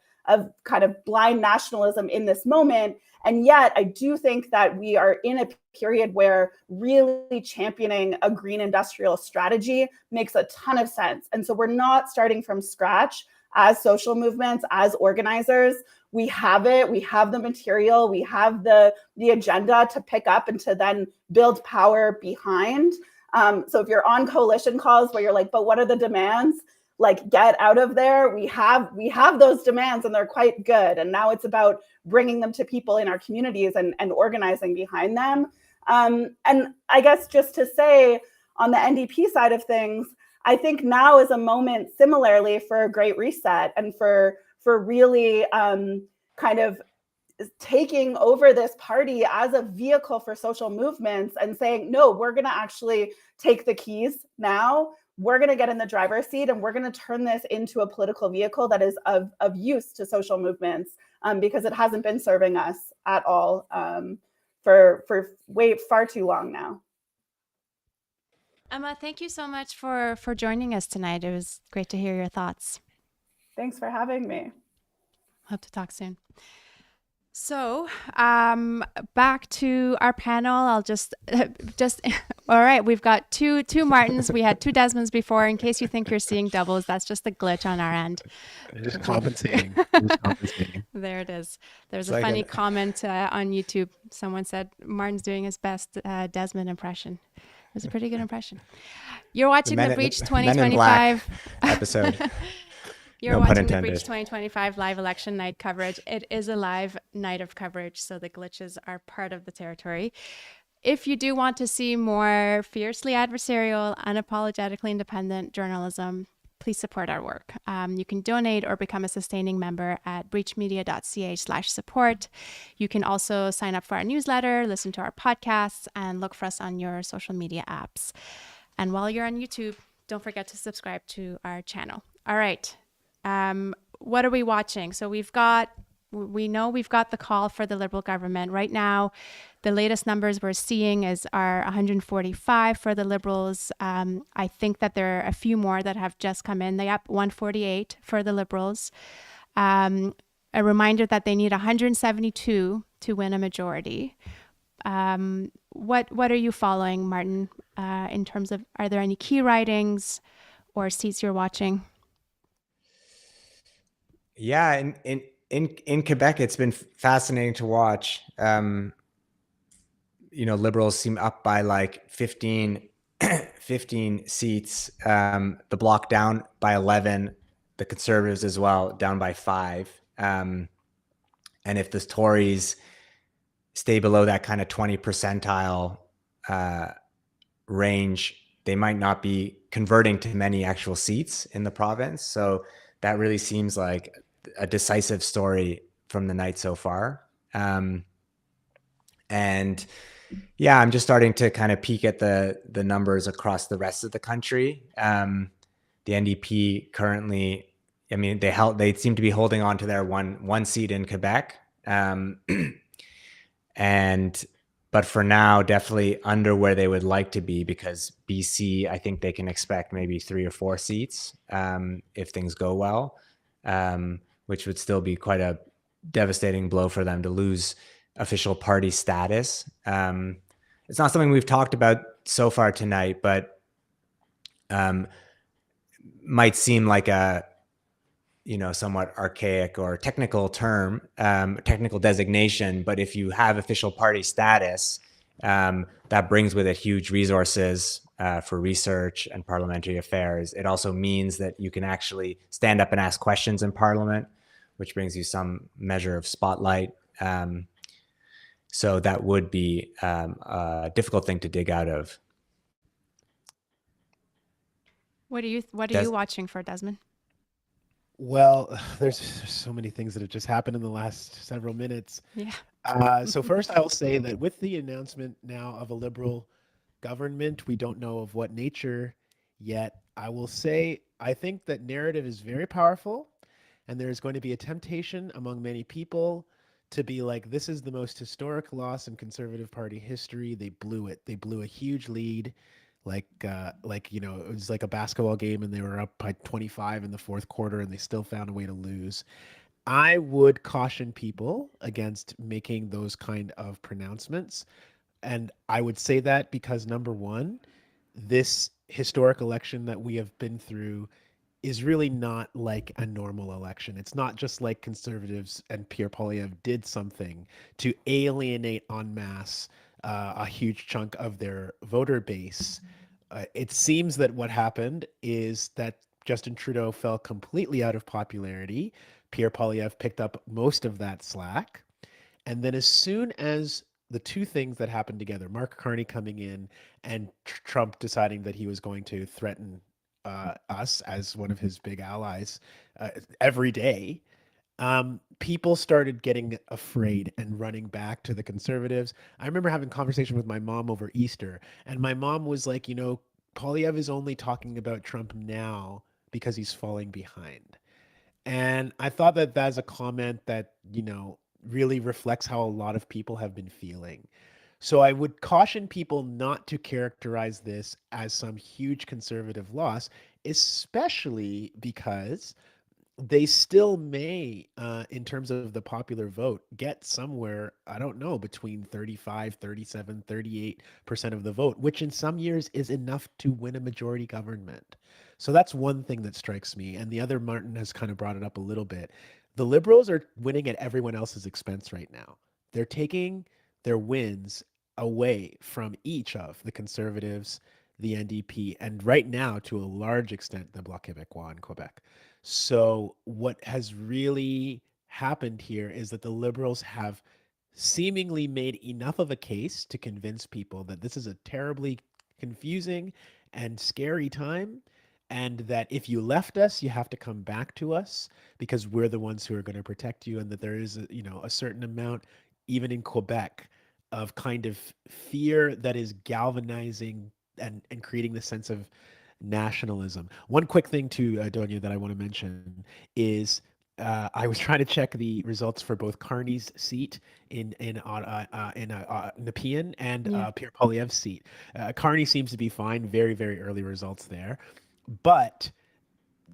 Speaker 10: kind of blind nationalism in this moment. And yet I do think that we are in a period where really championing a green industrial strategy makes a ton of sense. And so we're not starting from scratch as social movements, as organizers. We have it, we have the material, we have the agenda to pick up and to then build power behind. So if you're on coalition calls where you're like, but what are the demands? Like, get out of there. We have those demands and they're quite good. And now it's about bringing them to people in our communities and organizing behind them. And I guess just to say on the NDP side of things, I think now is a moment similarly for a great reset and for really kind of taking over this party as a vehicle for social movements and saying, no, we're going to actually take the keys now. We're going to get in the driver's seat and we're going to turn this into a political vehicle that is of use to social movements, because it hasn't been serving us at all for far too long now.
Speaker 1: Emma, thank you so much for joining us tonight. It was great to hear your thoughts.
Speaker 10: Thanks for having me.
Speaker 1: Hope to talk soon. So back to our panel. I'll just all right. We've got two Martins. We had two Desmonds before. In case you think you're seeing doubles, that's just a glitch on our end.
Speaker 2: Just compensating.
Speaker 1: There it is. There's a funny comment on YouTube. Someone said Martin's doing his best Desmond impression. It was a pretty good impression. You're watching the Breach 2025
Speaker 3: episode.
Speaker 1: You're watching the Breach 2025 live election night coverage. It is a live night of coverage, so the glitches are part of the territory. If you do want to see more fiercely adversarial, unapologetically independent journalism, please support our work. You can donate or become a sustaining member at breachmedia.ca/support. You can also sign up for our newsletter, listen to our podcasts, and look for us on your social media apps. And while you're on YouTube, don't forget to subscribe to our channel. All right. What are we watching? So we know we've got the call for the Liberal government. Right now, the latest numbers we're seeing are 145 for the Liberals. I think that there are a few more that have just come in. They up 148 for the Liberals. A reminder that they need 172 to win a majority. What are you following, Martin, in terms of, are there any key ridings or seats you're watching?
Speaker 3: Yeah, in Quebec, it's been fascinating to watch. Liberals seem up by like 15 seats. The Bloc down by 11. The Conservatives as well down by 5. And if the Tories stay below that kind of 20 percentile range, they might not be converting to many actual seats in the province. So that really seems like a decisive story from the night so far. And yeah, I'm just starting to kind of peek at the numbers across the rest of the country. The NDP currently, I mean, they seem to be holding on to their one seat in Quebec. But for now, definitely under where they would like to be, because BC, I think they can expect maybe 3 or 4 seats if things go well, which would still be quite a devastating blow for them to lose official party status. It's not something we've talked about so far tonight, but might seem like a somewhat archaic or technical term, technical designation. But if you have official party status That brings with it huge resources for research and parliamentary affairs. It also means that you can actually stand up and ask questions in Parliament, which brings you some measure of spotlight. So that would be a difficult thing to dig out of.
Speaker 1: What are you watching for, Desmond?
Speaker 2: Well, there's so many things that have just happened in the last several minutes.
Speaker 1: Yeah.
Speaker 2: So first, I will say that with the announcement now of a Liberal government, we don't know of what nature yet. I will say I think that narrative is very powerful, and there's going to be a temptation among many people to be like, this is the most historic loss in Conservative Party history. They blew it. They blew a huge lead. Like it was like a basketball game and they were up by 25 in the fourth quarter and they still found a way to lose. I would caution people against making those kind of pronouncements. And I would say that because, number one, this historic election that we have been through is really not like a normal election. It's not just like Conservatives and Pierre Poilievre did something to alienate en masse a huge chunk of their voter base. It seems that what happened is that Justin Trudeau fell completely out of popularity. Pierre Poilievre picked up most of that slack. And then as soon as the two things that happened together, Mark Carney coming in and Trump deciding that he was going to threaten us as one of his big allies every day, people started getting afraid and running back to the Conservatives. I remember having a conversation with my mom over Easter, and my mom was like, Poilievre is only talking about Trump now because he's falling behind. And I thought that that's a comment that, really reflects how a lot of people have been feeling. So I would caution people not to characterize this as some huge conservative loss, especially because they still may, in terms of the popular vote, get somewhere, I don't know, between 35, 37, 38% of the vote, which in some years is enough to win a majority government. So that's one thing that strikes me. And the other, Martin has kind of brought it up a little bit. The Liberals are winning at everyone else's expense right now. They're taking their wins away from each of the Conservatives, the NDP, and right now, to a large extent, the Bloc Québécois in Quebec. So what has really happened here is that the Liberals have seemingly made enough of a case to convince people that this is a terribly confusing and scary time, and that if you left us, you have to come back to us because we're the ones who are going to protect you, and that there is a certain amount, even in Quebec, of kind of fear that is galvanizing and creating the sense of nationalism. One quick thing to Donya that I want to mention is I was trying to check the results for both Carney's seat in Nepean and Pierre Poilievre's seat. Carney seems to be fine. Very, very early results there. But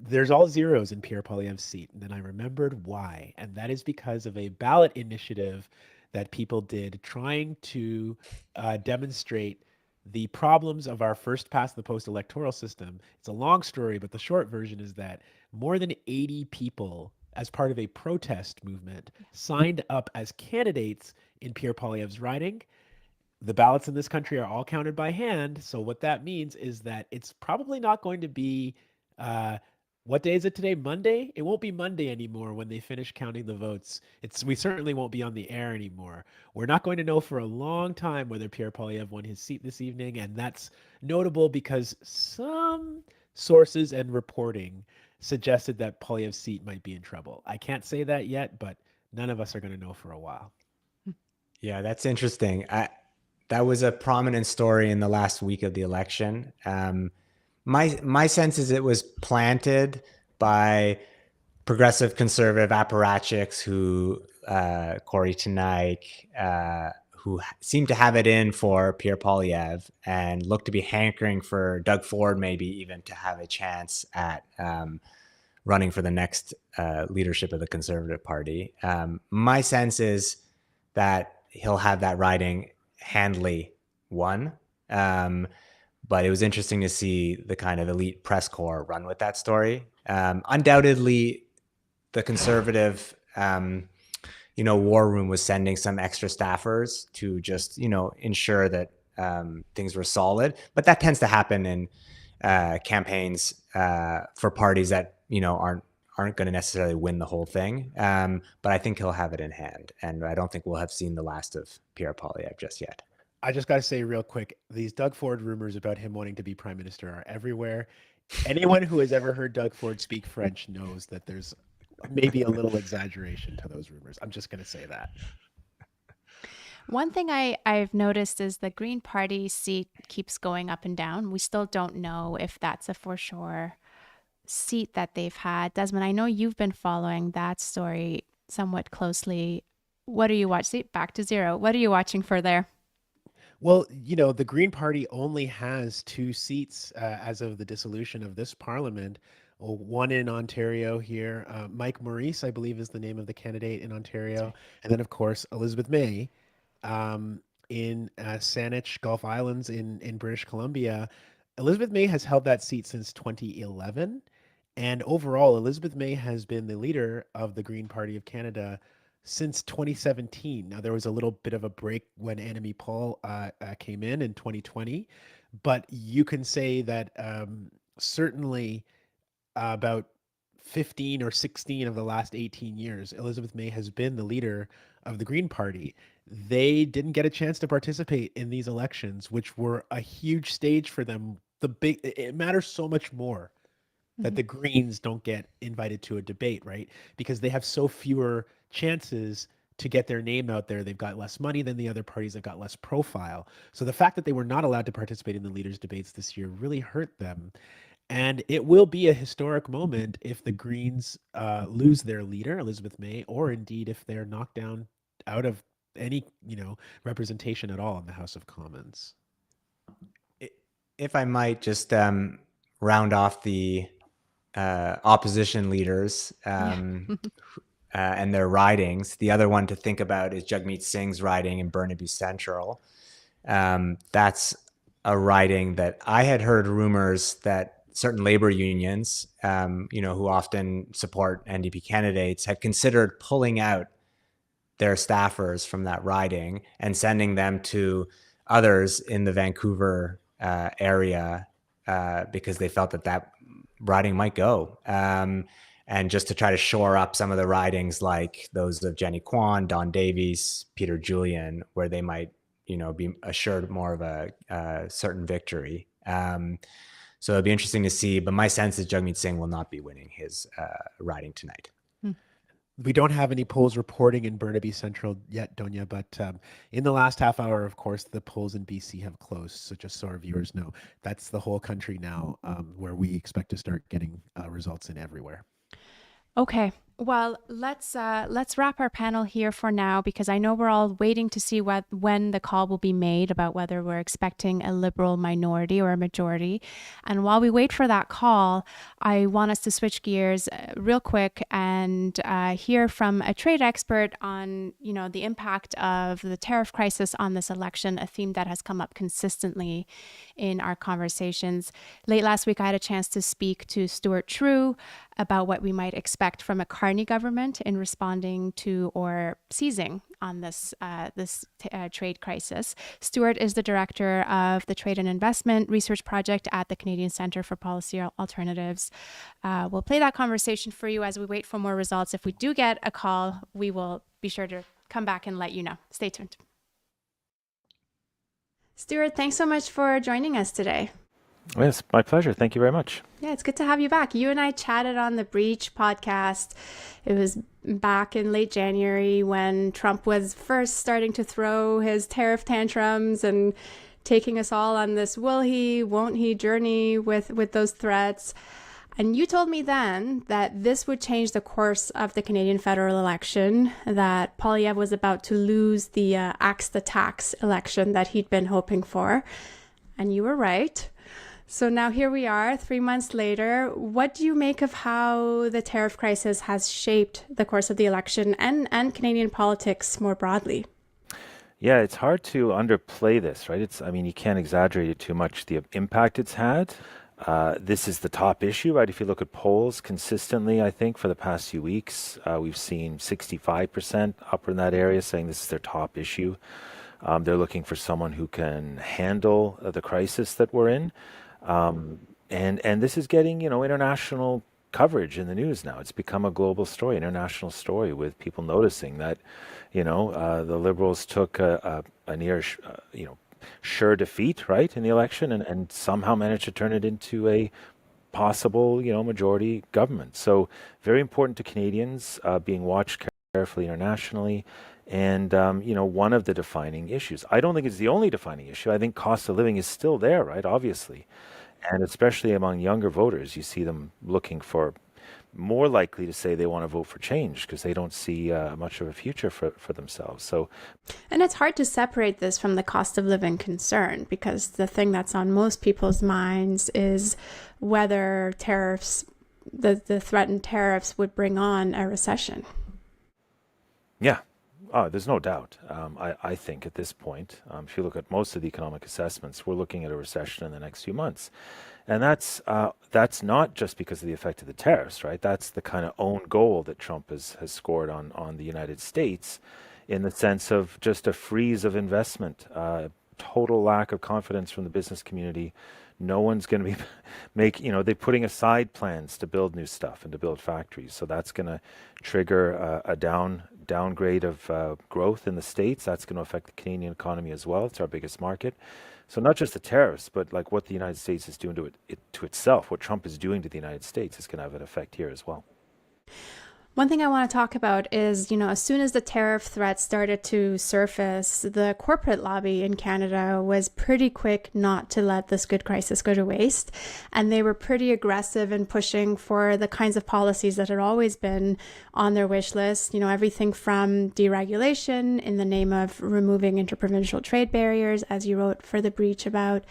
Speaker 2: there's all zeros in Pierre Poilievre's seat. And then I remembered why. And that is because of a ballot initiative that people did trying to demonstrate the problems of our first past the post electoral system. It's a long story, but the short version is that more than 80 people, as part of a protest movement, signed up as candidates in Pierre Poilievre's riding. The ballots in this country are all counted by hand. So what that means is that it's probably not going to be, what day is it today? Monday? It won't be Monday anymore when they finish counting the votes. We certainly won't be on the air anymore. We're not going to know for a long time whether Pierre Poilievre won his seat this evening, and that's notable because some sources and reporting suggested that Poilievre's seat might be in trouble. I can't say that yet, but none of us are going to know for a while.
Speaker 3: Yeah, that's interesting. That was a prominent story in the last week of the election. My sense is it was planted by progressive conservative apparatchiks who, Corey Tenaik, who seemed to have it in for Pierre Poilievre and looked to be hankering for Doug Ford, maybe even to have a chance at running for the next leadership of the Conservative Party. My sense is that he'll have that riding handily won. But it was interesting to see the kind of elite press corps run with that story. Undoubtedly, the conservative War Room was sending some extra staffers to just, ensure that things were solid. But that tends to happen in campaigns for parties that, aren't going to necessarily win the whole thing. But I think he'll have it in hand. And I don't think we'll have seen the last of Pierre Poilievre just yet.
Speaker 2: I just got to say real quick, these Doug Ford rumors about him wanting to be prime minister are everywhere. Anyone who has ever heard Doug Ford speak French knows that there's maybe a little exaggeration to those rumors. I'm just going to say that.
Speaker 1: One thing I've noticed is the Green Party seat keeps going up and down. We still don't know if that's a for sure seat that they've had. Desmond, I know you've been following that story somewhat closely. What are you watching? See, back to zero. What are you watching for there?
Speaker 2: Well, the Green Party only has 2 seats as of the dissolution of this parliament. One in Ontario here. Mike Maurice, I believe, is the name of the candidate in Ontario. And then, of course, Elizabeth May in Saanich, Gulf Islands in British Columbia. Elizabeth May has held that seat since 2011. And overall, Elizabeth May has been the leader of the Green Party of Canada since 2017. Now, there was a little bit of a break when Annamie Paul came in 2020, but you can say that certainly about 15 or 16 of the last 18 years, Elizabeth May has been the leader of the Green Party. They didn't get a chance to participate in these elections, which were a huge stage for them. It matters so much more that the Greens don't get invited to a debate, right? Because they have so fewer chances to get their name out there. They've got less money than the other parties. They've got less profile. So the fact that they were not allowed to participate in the leaders' debates this year really hurt them. And it will be a historic moment if the Greens lose their leader, Elizabeth May, or indeed if they're knocked down out of any, representation at all in the House of Commons.
Speaker 3: If I might just round off the opposition leaders and their ridings. The other one to think about is Jagmeet Singh's riding in Burnaby Central. That's a riding that I had heard rumors that certain labor unions, who often support NDP candidates, had considered pulling out their staffers from that riding and sending them to others in the Vancouver area because they felt that riding might go. And just to try to shore up some of the ridings like those of Jenny Kwan, Don Davies, Peter Julian, where they might, be assured more of a certain victory. So it'll be interesting to see. But my sense is Jagmeet Singh will not be winning his riding tonight.
Speaker 2: We don't have any polls reporting in Burnaby Central yet, Donya, but in the last half hour, of course, the polls in BC have closed. So just so our viewers know, that's the whole country now where we expect to start getting results in everywhere.
Speaker 1: Okay. Well, let's wrap our panel here for now, because I know we're all waiting to see when the call will be made about whether we're expecting a Liberal minority or a majority. And while we wait for that call, I want us to switch gears real quick and hear from a trade expert on, the impact of the tariff crisis on this election, a theme that has come up consistently in our conversations. Late last week, I had a chance to speak to Stuart Trew about what we might expect from a Carney government in responding to or seizing on this trade crisis. Stuart is the director of the Trade and Investment Research Project at the Canadian Centre for Policy Alternatives. We'll play that conversation for you as we wait for more results. If we do get a call, we will be sure to come back and let you know. Stay tuned. Stuart, thanks so much for joining us today.
Speaker 8: Yes, my pleasure. Thank you very much.
Speaker 1: Yeah, it's good to have you back. You and I chatted on the Breach podcast. It was back in late January when Trump was first starting to throw his tariff tantrums and taking us all on this will he, won't he journey with those threats. And you told me then that this would change the course of the Canadian federal election, that Poilievre was about to lose the axe the tax election that he'd been hoping for. And you were right. So now here we are, 3 months later. What do you make of how the tariff crisis has shaped the course of the election and Canadian politics more broadly?
Speaker 8: Yeah, it's hard to underplay this, right? You can't exaggerate it too much, the impact it's had. This is the top issue, right? If you look at polls consistently, I think for the past few weeks, we've seen 65% up in that area saying this is their top issue. They're looking for someone who can handle the crisis that we're in. And this is getting, international coverage in the news now. It's become a global story, international story, with people noticing that, the Liberals took a near, sure defeat, right, in the election, and somehow managed to turn it into a possible, majority government. So very important to Canadians, being watched carefully internationally. And, one of the defining issues. I don't think it's the only defining issue. I think cost of living is still there, right, obviously. And especially among younger voters, you see them looking for, more likely to say they want to vote for change because they don't see much of a future for themselves. So,
Speaker 6: and it's hard to separate this from the cost of living concern, because the thing that's on most people's minds is whether tariffs, the threatened tariffs, would bring on a recession.
Speaker 8: Yeah. There's no doubt. I think at this point, if you look at most of the economic assessments, we're looking at a recession in the next few months. And that's not just because of the effect of the tariffs, right? That's the kind of own goal that Trump has scored on the United States, in the sense of just a freeze of investment, total lack of confidence from the business community. No one's going to be they're putting aside plans to build new stuff and to build factories. So that's going to trigger a downgrade of growth in the States. That's going to affect the Canadian economy as well. It's our biggest market. So not just the tariffs, but like what the United States is doing to itself, what Trump is doing to the United States is going to have an effect here as well.
Speaker 6: One thing I want to talk about is, as soon as the tariff threats started to surface, the corporate lobby in Canada was pretty quick not to let this good crisis go to waste. And they were pretty aggressive in pushing for the kinds of policies that had always been on their wish list. Everything from deregulation in the name of removing interprovincial trade barriers, as you wrote for The Breach about,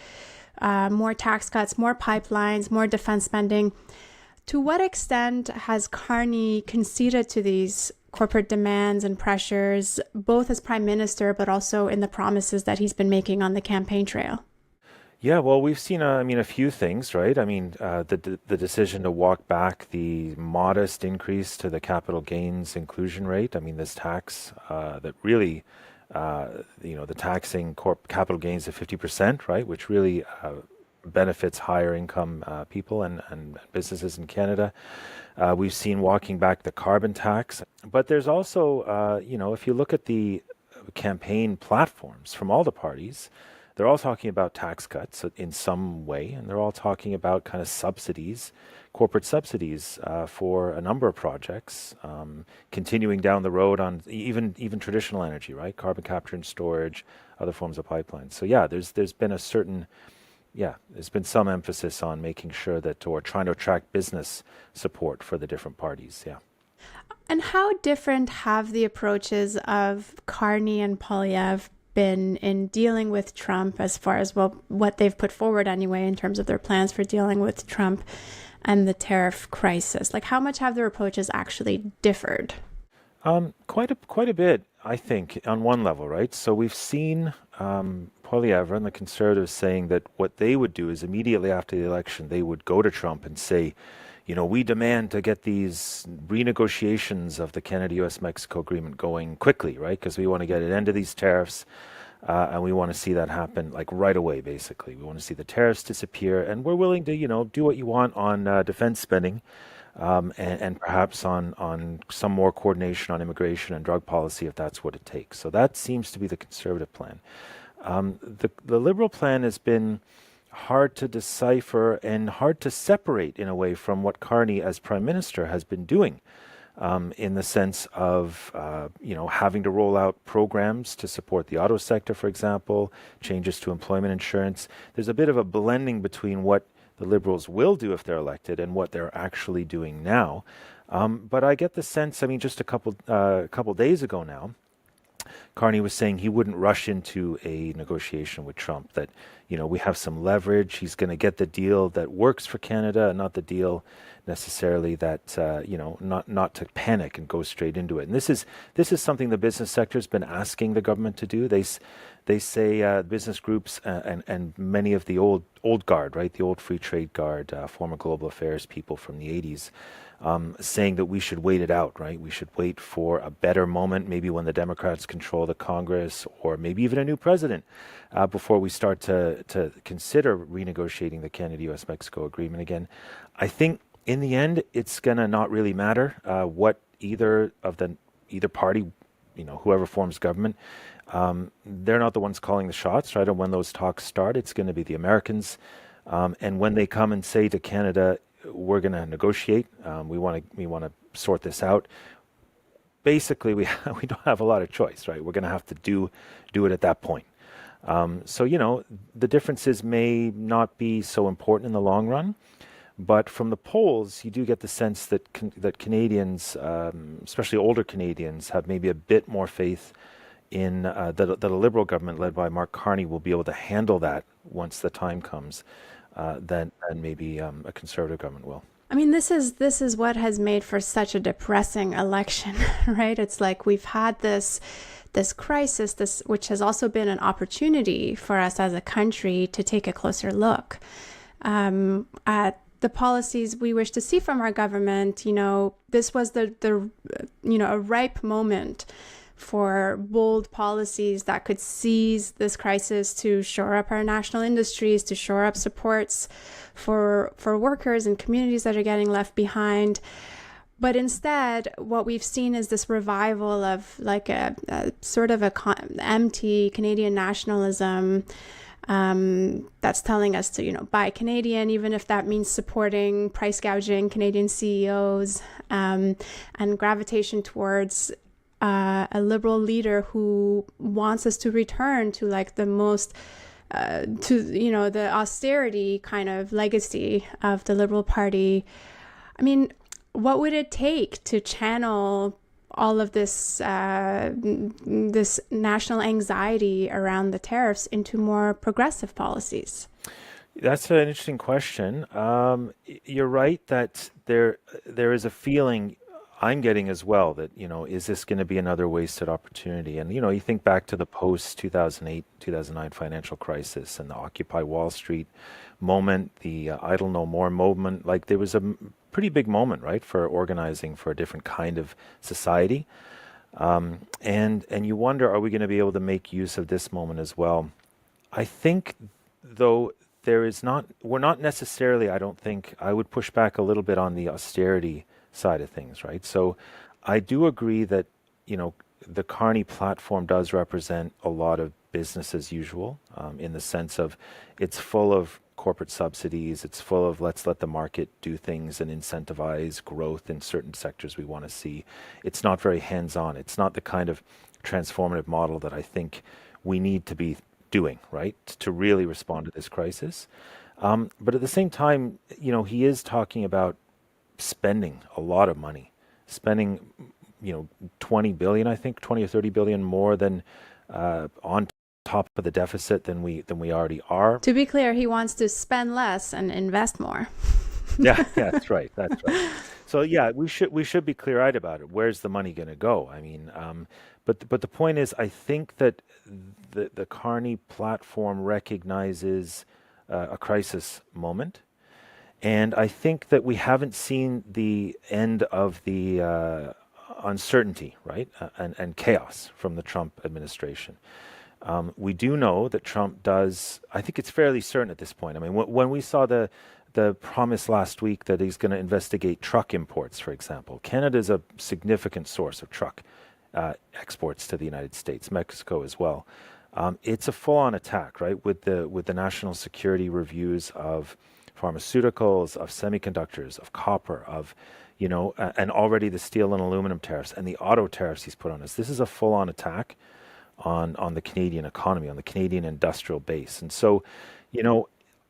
Speaker 6: more tax cuts, more pipelines, more defense spending. To what extent has Carney conceded to these corporate demands and pressures, both as Prime Minister, but also in the promises that he's been making on the campaign trail?
Speaker 8: Yeah, well, we've seen, a few things, right? The decision to walk back the modest increase to the capital gains inclusion rate. This tax that really, the taxing capital gains of 50%, right, which really benefits higher income people and businesses in Canada. We've seen walking back the carbon tax. But there's also, if you look at the campaign platforms from all the parties, they're all talking about tax cuts in some way, and they're all talking about kind of subsidies, corporate subsidies for a number of projects, continuing down the road on even traditional energy, right? Carbon capture and storage, other forms of pipelines. So yeah, there's been there's been some emphasis on making sure that, or trying to attract business support for the different parties. Yeah.
Speaker 6: And how different have the approaches of Carney and Poilievre been in dealing with Trump, as far as, what they've put forward anyway, in terms of their plans for dealing with Trump and the tariff crisis? Like, how much have their approaches actually differed?
Speaker 8: Quite a bit, I think, on one level, right? So we've seen Poilievre and the Conservatives saying that what they would do is immediately after the election, they would go to Trump and say, we demand to get these renegotiations of the Canada-US-Mexico agreement going quickly, right? Because we want to get an end to these tariffs, and we want to see that happen like right away, basically. We want to see the tariffs disappear, and we're willing to, do what you want on defense spending. And perhaps on some more coordination on immigration and drug policy, if that's what it takes. So that seems to be the Conservative plan. The Liberal plan has been hard to decipher and hard to separate in a way from what Carney as Prime Minister has been doing, in the sense of having to roll out programs to support the auto sector, for example, changes to employment insurance. There's a bit of a blending between what the Liberals will do if they're elected and what they're actually doing now. But I get the sense, just a couple days ago now, Carney was saying he wouldn't rush into a negotiation with Trump, that, we have some leverage. He's going to get the deal that works for Canada, and not the deal necessarily that, not to panic and go straight into it. And this is something the business sector has been asking the government to do. They say business groups and many of the old guard, right, the old free trade guard, former global affairs people from the 80s, saying that we should wait it out, right? We should wait for a better moment, maybe when the Democrats control the Congress, or maybe even a new president, before we start to consider renegotiating the Canada-US-Mexico agreement again. I think in the end, it's going to not really matter what either party, whoever forms government, they're not the ones calling the shots, right? And when those talks start, it's going to be the Americans. And when they come and say to Canada, we're going to negotiate, we want to sort this out, basically we don't have a lot of choice, right? We're going to have to do it at that point. So the differences may not be so important in the long run, but from the polls, you do get the sense that that Canadians, especially older Canadians, have maybe a bit more faith in that a Liberal government led by Mark Carney will be able to handle that once the time comes, than maybe a Conservative government will.
Speaker 6: I mean, this is what has made for such a depressing election, right? It's like we've had this crisis, which has also been an opportunity for us as a country to take a closer look at the policies we wish to see from our government. This was the a ripe moment for bold policies that could seize this crisis to shore up our national industries, to shore up supports for workers and communities that are getting left behind. But instead, what we've seen is this revival of like a sort of empty Canadian nationalism that's telling us to, buy Canadian, even if that means supporting price gouging Canadian CEOs, and gravitation towards a Liberal leader who wants us to return to like the most the austerity kind of legacy of the Liberal Party. I mean, what would it take to channel all of this this national anxiety around the tariffs into more progressive policies?
Speaker 8: That's an interesting question. You're right that there is a feeling I'm getting as well that, is this going to be another wasted opportunity? And, you think back to the post-2008, 2009 financial crisis and the Occupy Wall Street moment, the Idle No More movement. Like, there was a pretty big moment, right, for organizing for a different kind of society. And you wonder, are we going to be able to make use of this moment as well? I think, though, we're not necessarily, I don't think, I would push back a little bit on the austerity side of things, right? So I do agree that, the Carney platform does represent a lot of business as usual, in the sense of it's full of corporate subsidies, it's full of let's let the market do things and incentivize growth in certain sectors we want to see. It's not very hands-on. It's not the kind of transformative model that I think we need to be doing, right, to really respond to this crisis. But at the same time, he is talking about spending a lot of money, spending 20 billion, I think 20 or 30 billion more than on top of the deficit than we already are.
Speaker 6: To be clear, he wants to spend less and invest more.
Speaker 8: yeah, that's right. So yeah, we should be clear-eyed about it. Where's the money going to go? I mean, but the point is, I think that the Carney platform recognizes a crisis moment. And I think that we haven't seen the end of the uncertainty, right, and chaos from the Trump administration. We do know that Trump does, I think it's fairly certain at this point. I mean, when we saw the promise last week that he's going to investigate truck imports, for example, Canada is a significant source of truck exports to the United States, Mexico as well. It's a full-on attack, right, with the national security reviews of pharmaceuticals, of semiconductors, of copper, of, and already the steel and aluminum tariffs and the auto tariffs he's put on us. This is a full-on attack on the Canadian economy, on the Canadian industrial base. And so,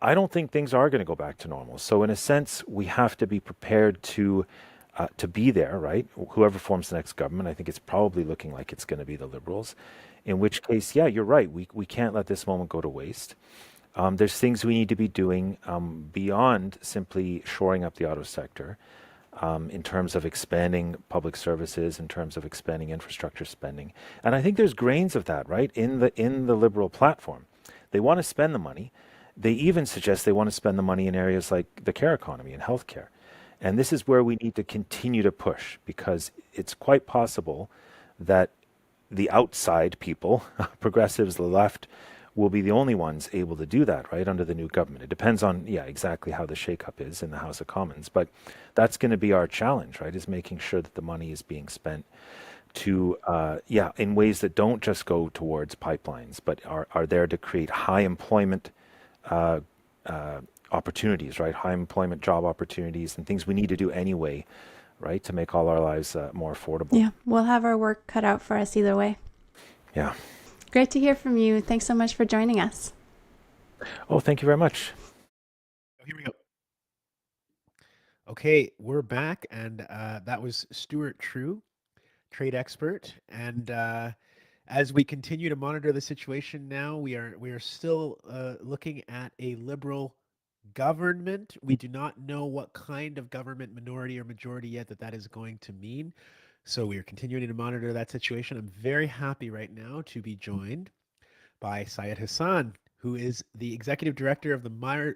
Speaker 8: I don't think things are going to go back to normal. So in a sense, we have to be prepared to be there, right? Whoever forms the next government, I think it's probably looking like it's going to be the Liberals. In which case, yeah, you're right. We can't let this moment go to waste. There's things we need to be doing beyond simply shoring up the auto sector. in terms of expanding public services, in terms of expanding infrastructure spending. And I think there's grains of that, right, in the Liberal platform. They want to spend the money. They even suggest they want to spend the money in areas like the care economy and healthcare. And this is where we need to continue to push, because it's quite possible that the outside people, progressives, the left, will be the only ones able to do that, right, under the new government. It depends on, exactly how the shakeup is in the House of Commons. But that's going to be our challenge, right, is making sure that the money is being spent to, in ways that don't just go towards pipelines, but are there to create high employment opportunities, right, high employment job opportunities and things we need to do anyway, right, to make all our lives more affordable.
Speaker 6: Yeah, we'll have our work cut out for us either way.
Speaker 8: Yeah.
Speaker 6: Great to hear from you. Thanks so much for joining us.
Speaker 8: Oh, thank you very much.
Speaker 2: Here we go. Okay, we're back, and that was Stuart Trew, trade expert. And as we continue to monitor the situation now, we are still looking at a Liberal government. We do not know what kind of government, minority or majority yet, that is going to mean. So we are continuing to monitor that situation. I'm very happy right now to be joined by Syed Hussan, who is the executive director of the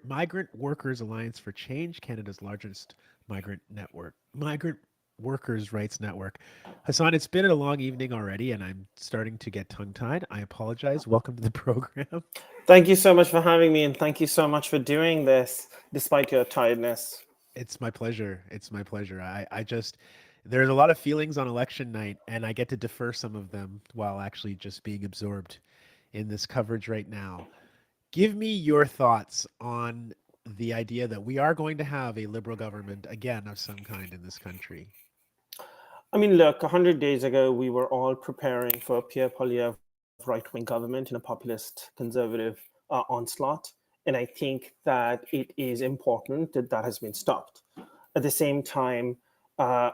Speaker 2: Migrant Workers Alliance for Change, Canada's largest migrant workers' rights network. Hussan, it's been a long evening already, and I'm starting to get tongue-tied. I apologize. Welcome to the program.
Speaker 11: Thank you so much for having me, and thank you so much for doing this, despite your tiredness.
Speaker 2: It's my pleasure. It's my pleasure. There's a lot of feelings on election night, and I get to defer some of them while actually just being absorbed in this coverage right now. Give me your thoughts on the idea that we are going to have a Liberal government again of some kind in this country.
Speaker 11: I mean, look, 100 days ago, we were all preparing for a Pierre Poilievre right-wing government in a populist conservative onslaught. And I think that it is important that that has been stopped. At the same time,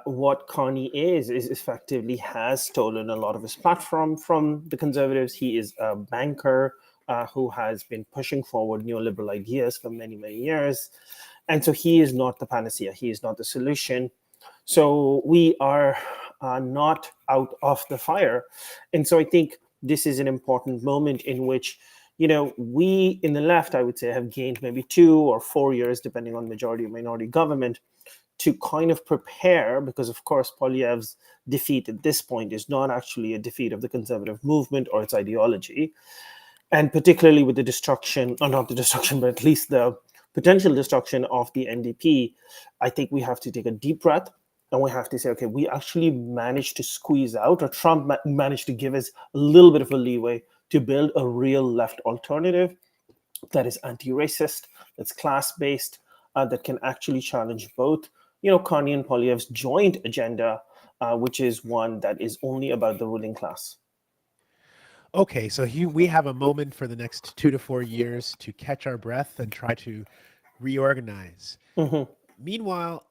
Speaker 11: what Carney is effectively has stolen a lot of his platform from the Conservatives. He is a banker who has been pushing forward neoliberal ideas for many, many years. And so he is not the panacea. He is not the solution. So we are not out of the fire. And so I think this is an important moment in which, we in the left, I would say, have gained maybe 2 or 4 years, depending on majority or minority government, to kind of prepare, because of course Poilievre's defeat at this point is not actually a defeat of the conservative movement or its ideology. And particularly with the destruction, or not the destruction, but at least the potential destruction of the NDP, I think we have to take a deep breath and we have to say, okay, we actually managed to squeeze out, or Trump managed to give us a little bit of a leeway to build a real left alternative that is anti-racist, that's class-based, that can actually challenge both Carney and Poilievre's joint agenda, which is one that is only about the ruling class.
Speaker 2: Okay, so we have a moment for the next 2 to 4 years to catch our breath and try to reorganize.
Speaker 11: Mm-hmm.
Speaker 2: Meanwhile,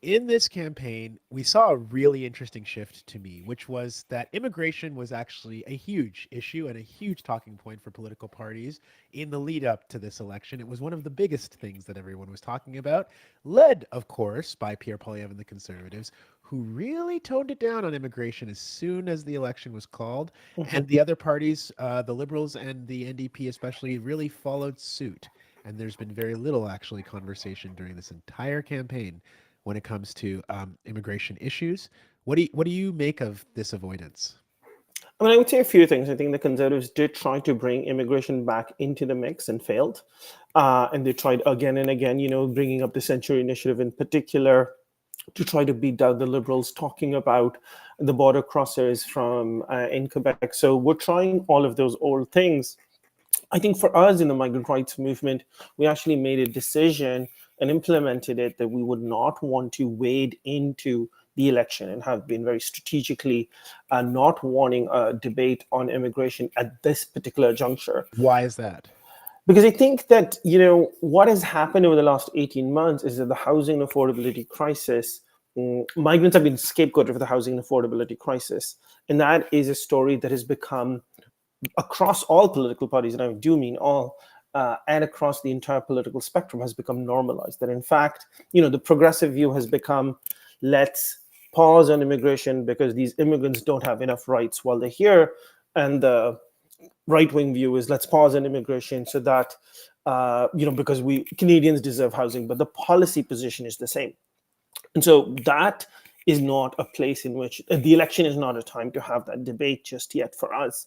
Speaker 2: in this campaign, we saw a really interesting shift to me, which was that immigration was actually a huge issue and a huge talking point for political parties in the lead up to this election. It was one of the biggest things that everyone was talking about, led, of course, by Pierre Poilievre and the Conservatives, who really toned it down on immigration as soon as the election was called.
Speaker 11: Mm-hmm.
Speaker 2: And the other parties, the Liberals and the NDP especially, really followed suit. And there's been very little, actually, conversation during this entire campaign when it comes to immigration issues. What do you make of this avoidance?
Speaker 11: I mean, I would say a few things. I think the Conservatives did try to bring immigration back into the mix and failed. And they tried again and again, bringing up the Century Initiative in particular to try to beat down the Liberals, talking about the border crossers from in Quebec. So we're trying all of those old things. I think for us in the migrant rights movement, we actually made a decision and implemented it that we would not want to wade into the election, and have been very strategically not wanting a debate on immigration at this particular juncture.
Speaker 2: Why is that?
Speaker 11: Because I think that, what has happened over the last 18 months is that the housing affordability crisis, migrants have been scapegoated for the housing affordability crisis. And that is a story that has become, across all political parties, and I do mean all, and across the entire political spectrum, has become normalized. That in fact, the progressive view has become, let's pause on immigration because these immigrants don't have enough rights while they're here. And the right-wing view is let's pause on immigration so that, because Canadians deserve housing, but the policy position is the same. And so that is not a place in which the election is not a time to have that debate just yet for us.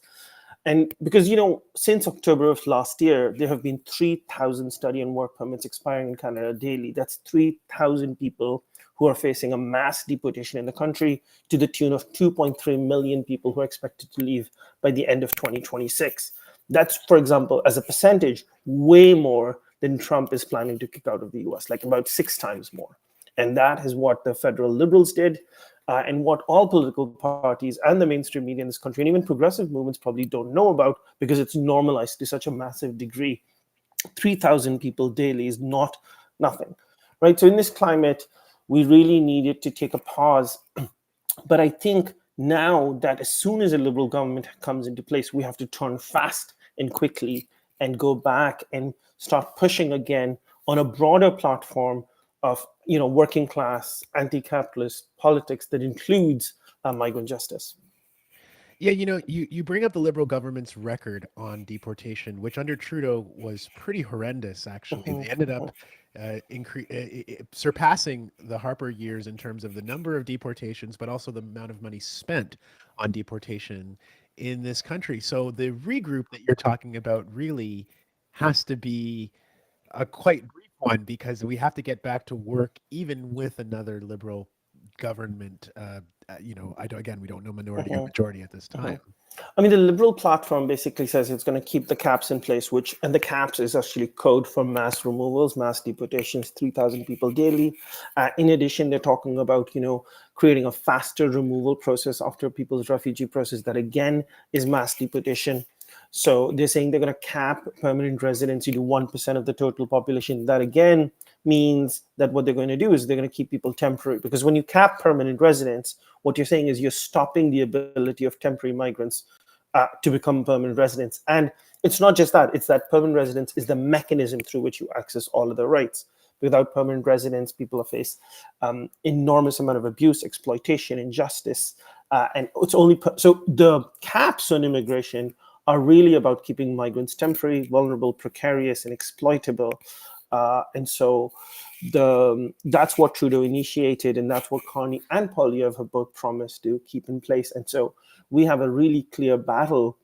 Speaker 11: And because, since October of last year, there have been 3,000 study and work permits expiring in Canada daily. That's 3,000 people who are facing a mass deportation in the country to the tune of 2.3 million people who are expected to leave by the end of 2026. That's, for example, as a percentage, way more than Trump is planning to kick out of the US, like about 6 times more. And that is what the federal Liberals did. And what all political parties and the mainstream media in this country and even progressive movements probably don't know about because it's normalized to such a massive degree. 3,000 people daily is not nothing, right? So in this climate, we really needed to take a pause. But I think now that as soon as a Liberal government comes into place, we have to turn fast and quickly and go back and start pushing again on a broader platform of working class, anti-capitalist politics that includes migrant justice.
Speaker 2: Yeah, you bring up the Liberal government's record on deportation, which under Trudeau was pretty horrendous, actually. They ended up surpassing the Harper years in terms of the number of deportations, but also the amount of money spent on deportation in this country. So the regroup that you're talking about really has to be a quite brief one because we have to get back to work even with another Liberal government. Again, we don't know minority or majority at this time.
Speaker 11: I mean, the Liberal platform basically says it's going to keep the caps in place, and the caps is actually code for mass removals, mass deportations, 3,000 people daily. In addition, they're talking about, creating a faster removal process after people's refugee process that again is mass deportation. So they're saying they're going to cap permanent residency to 1% of the total population. That again means that what they're going to do is they're going to keep people temporary, because when you cap permanent residents, what you're saying is you're stopping the ability of temporary migrants to become permanent residents. And it's not just that, it's that permanent residence is the mechanism through which you access all of the rights. Without permanent residence, people face enormous amount of abuse, exploitation, injustice. And it's only, so the caps on immigration are really about keeping migrants temporary, vulnerable, precarious, and exploitable. And so that's what Trudeau initiated, and that's what Carney and Poilievre have both promised to keep in place. And so we have a really clear battle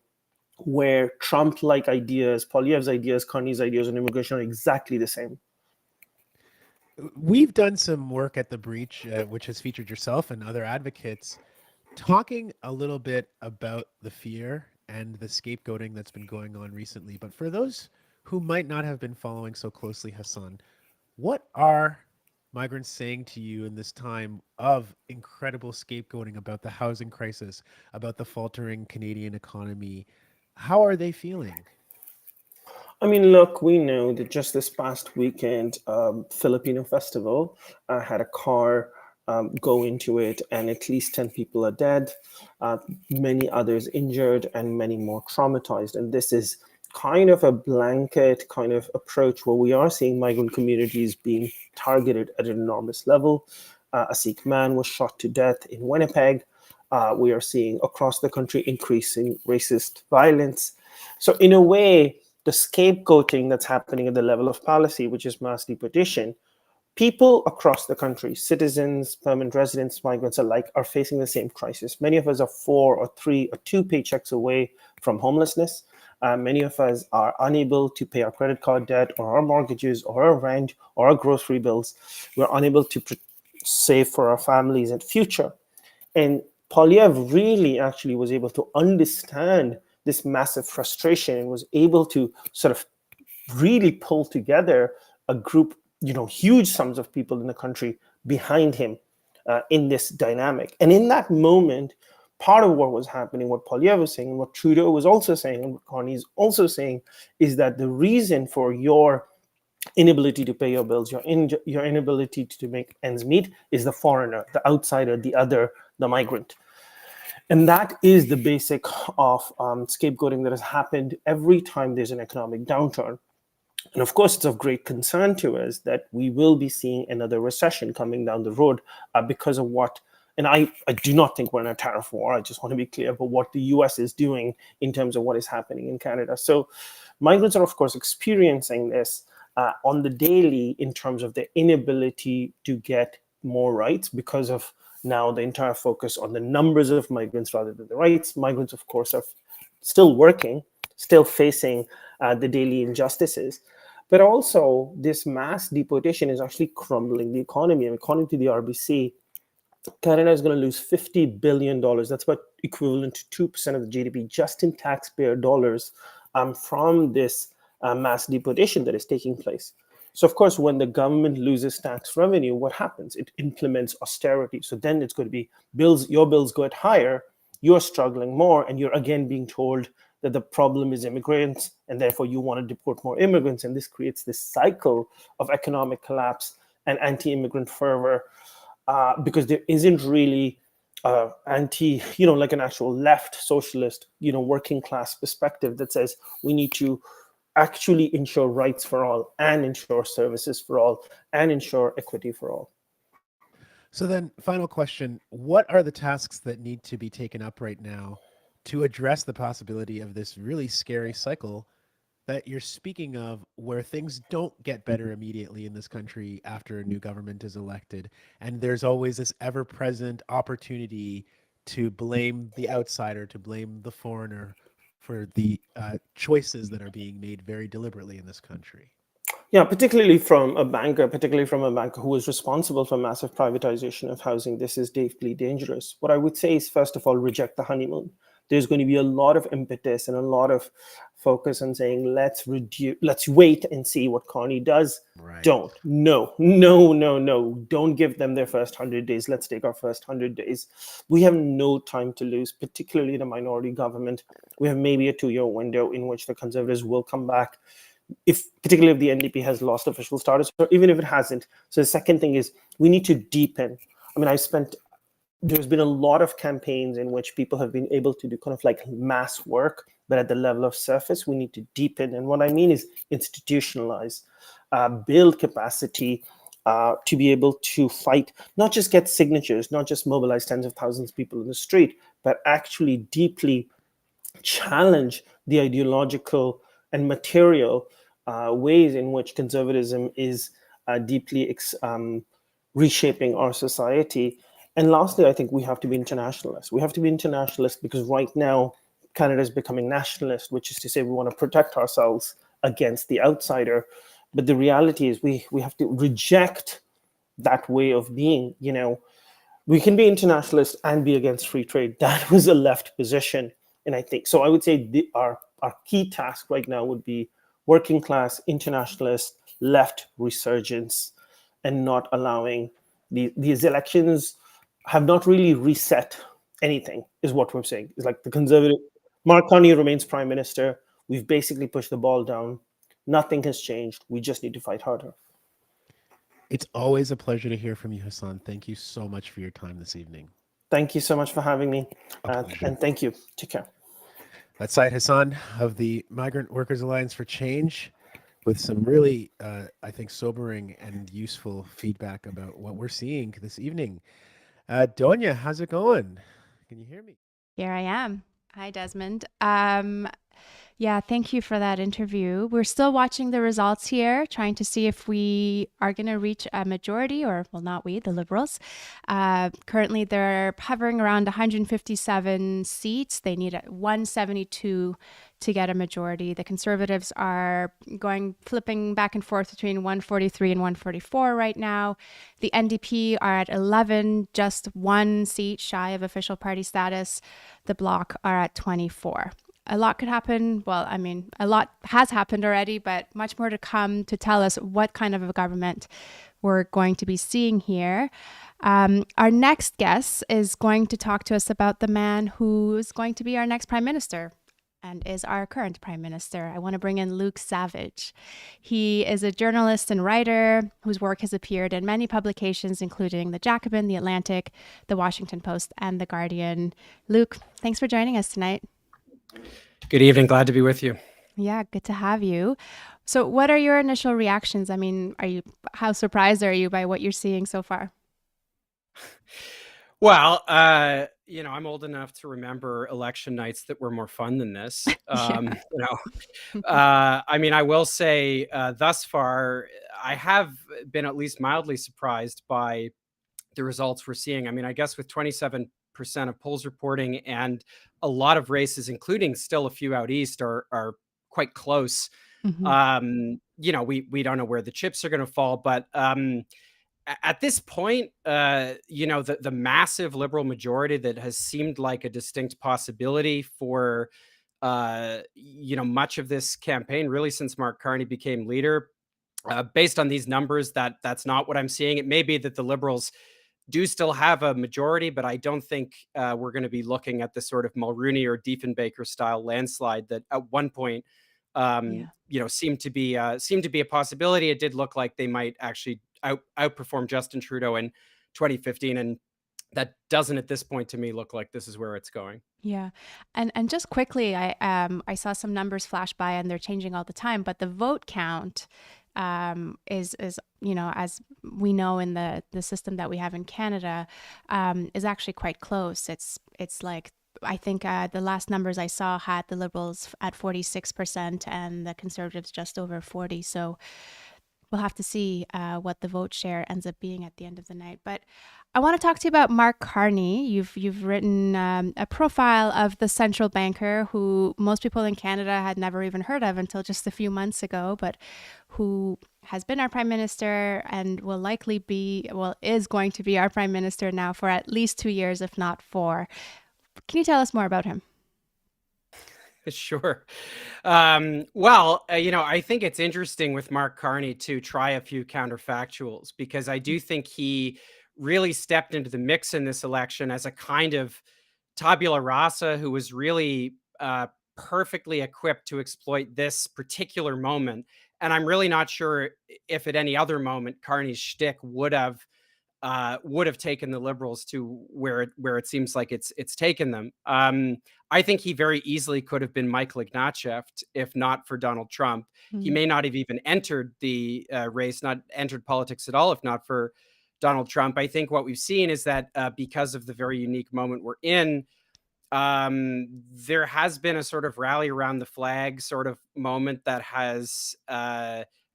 Speaker 11: where Trump-like ideas, Poilievre's ideas, Carney's ideas on immigration are exactly the same.
Speaker 2: We've done some work at The Breach, which has featured yourself and other advocates, talking a little bit about the fear and the scapegoating that's been going on recently. But for those who might not have been following so closely, Hussan, what are migrants saying to you in this time of incredible scapegoating about the housing crisis, about the faltering Canadian economy? How are they feeling?
Speaker 11: I mean, look, we know that just this past weekend, Filipino Festival had a car go into it, and at least 10 people are dead, many others injured, and many more traumatized. And this is kind of a blanket kind of approach where we are seeing migrant communities being targeted at an enormous level. A Sikh man was shot to death in Winnipeg. We are seeing across the country increasing racist violence. So in a way, the scapegoating that's happening at the level of policy, which is mass deportation, people across the country, citizens, permanent residents, migrants alike, are facing the same crisis. Many of us are 4 or 3 or 2 paychecks away from homelessness. Many of us are unable to pay our credit card debt or our mortgages or our rent or our grocery bills. We're unable to save for our families and future. And Poilievre really actually was able to understand this massive frustration and was able to sort of really pull together a group, huge sums of people in the country behind him in this dynamic. And in that moment, part of what was happening, what Poilievre was saying, and what Trudeau was also saying, and what Carney is also saying, is that the reason for your inability to pay your bills, your inability to make ends meet, is the foreigner, the outsider, the other, the migrant. And that is the basic of scapegoating that has happened every time there's an economic downturn. And of course, it's of great concern to us that we will be seeing another recession coming down the road because of what, and I do not think we're in a tariff war. I just want to be clear about what the US is doing in terms of what is happening in Canada. So migrants are, of course, experiencing this on the daily in terms of their inability to get more rights because of now the entire focus on the numbers of migrants rather than the rights. Migrants, of course, are still working, still facing the daily injustices. But also, this mass deportation is actually crumbling the economy. And according to the RBC, Canada is going to lose $50 billion. That's about equivalent to 2% of the GDP just in taxpayer dollars from this mass deportation that is taking place. So, of course, when the government loses tax revenue, what happens? It implements austerity. So then it's going to be your bills go higher, you're struggling more, and you're again being told that the problem is immigrants, and therefore you want to deport more immigrants. And this creates this cycle of economic collapse and anti-immigrant fervor because there isn't really like an actual left socialist, working class perspective that says we need to actually ensure rights for all and ensure services for all and ensure equity for all.
Speaker 2: So then, final question, what are the tasks that need to be taken up right now to address the possibility of this really scary cycle that you're speaking of, where things don't get better immediately in this country after a new government is elected, and there's always this ever-present opportunity to blame the outsider, to blame the foreigner for the choices that are being made very deliberately in this country?
Speaker 11: Yeah, particularly from a banker who is responsible for massive privatization of housing. This is deeply dangerous. What I would say is, first of all, reject the honeymoon. There's going to be a lot of impetus and a lot of focus on saying, let's wait and see what Carney does.
Speaker 2: Right.
Speaker 11: No. Don't give them their first 100 days. Let's take our first 100 days. We have no time to lose, particularly in a minority government. We have maybe a 2-year window in which the Conservatives will come back, particularly if the NDP has lost official status, or even if it hasn't. So the second thing is we need to deepen. I mean, there's been a lot of campaigns in which people have been able to do kind of like mass work, but at the level of surface, we need to deepen. And what I mean is institutionalize, build capacity to be able to fight, not just get signatures, not just mobilize tens of thousands of people in the street, but actually deeply challenge the ideological and material ways in which conservatism is deeply reshaping our society. And lastly, I think we have to be internationalists. We have to be internationalists because right now, Canada is becoming nationalist, which is to say we want to protect ourselves against the outsider. But the reality is we have to reject that way of being. We can be internationalist and be against free trade. That was a left position. And I think, so I would say our key task right now would be working class, internationalist, left resurgence, and not allowing these elections have not really reset anything, is what we're saying. It's like the Conservative, Mark Carney remains prime minister. We've basically pushed the ball down. Nothing has changed. We just need to fight harder.
Speaker 2: It's always a pleasure to hear from you, Hussan. Thank you so much for your time this evening.
Speaker 11: Thank you so much for having me. And thank you. Take care.
Speaker 2: That's Syed Hussan of the Migrant Workers Alliance for Change, with some really, I think, sobering and useful feedback about what we're seeing this evening. Donya, how's it going? Can you hear me?
Speaker 1: Here I am. Hi, Desmond. Yeah, thank you for that interview. We're still watching the results here, trying to see if we are going to reach a majority, or, well, not we, the Liberals. Currently, they're hovering around 157 seats. They need 172 to get a majority. The Conservatives are flipping back and forth between 143 and 144 right now. The NDP are at 11, just 1 seat shy of official party status. The Bloc are at 24. A lot could happen. Well, I mean, a lot has happened already, but much more to come to tell us what kind of a government we're going to be seeing here. Our next guest is going to talk to us about the man who is going to be our next prime minister and is our current prime minister. I want to bring in Luke Savage. He is a journalist and writer whose work has appeared in many publications, including The Jacobin, The Atlantic, The Washington Post, and The Guardian. Luke, thanks for joining us tonight.
Speaker 12: Good evening. Glad to be with you.
Speaker 1: Yeah, good to have you. So what are your initial reactions? I mean, how surprised are you by what you're seeing so far?
Speaker 12: Well, I'm old enough to remember election nights that were more fun than this. I will say thus far, I have been at least mildly surprised by the results we're seeing. I mean, I guess with 27% of polls reporting and a lot of races, including still a few out east, are quite close.
Speaker 1: Mhm.
Speaker 12: We don't know where the chips are going to fall, but at this point, the massive liberal majority that has seemed like a distinct possibility for much of this campaign, really since Mark Carney became leader. Based on these numbers, that's not what I'm seeing. It may be that the Liberals do still have a majority, but I don't think we're going to be looking at the sort of Mulrooney or Diefenbaker style landslide that at one point, seemed to be a possibility. It did look like they might actually outperform Justin Trudeau in 2015, and that doesn't at this point to me look like this is where it's going.
Speaker 1: Yeah. And just quickly, I saw some numbers flash by and they're changing all the time, but the vote count is as we know in the system that we have in Canada, is actually quite close. It's like, I think the last numbers I saw had the Liberals at 46% and the Conservatives just over 40. So we'll have to see what the vote share ends up being at the end of the night. But I want to talk to you about Mark Carney. You've written a profile of the central banker who most people in Canada had never even heard of until just a few months ago, but who has been our prime minister and will likely is going to be our prime minister now for at least 2 years, if not 4. Can you tell us more about him?
Speaker 12: Sure. I think it's interesting with Mark Carney to try a few counterfactuals, because I do think he really stepped into the mix in this election as a kind of tabula rasa who was really perfectly equipped to exploit this particular moment. And I'm really not sure if at any other moment Carney's shtick would have taken the Liberals to where it seems like it's taken them. I think he very easily could have been Michael Ignatieff if not for Donald Trump. He may not have even entered the race, not entered politics at all, if not for Donald Trump. I think what we've seen is that because of the very unique moment we're in, there has been a sort of rally around the flag sort of moment that has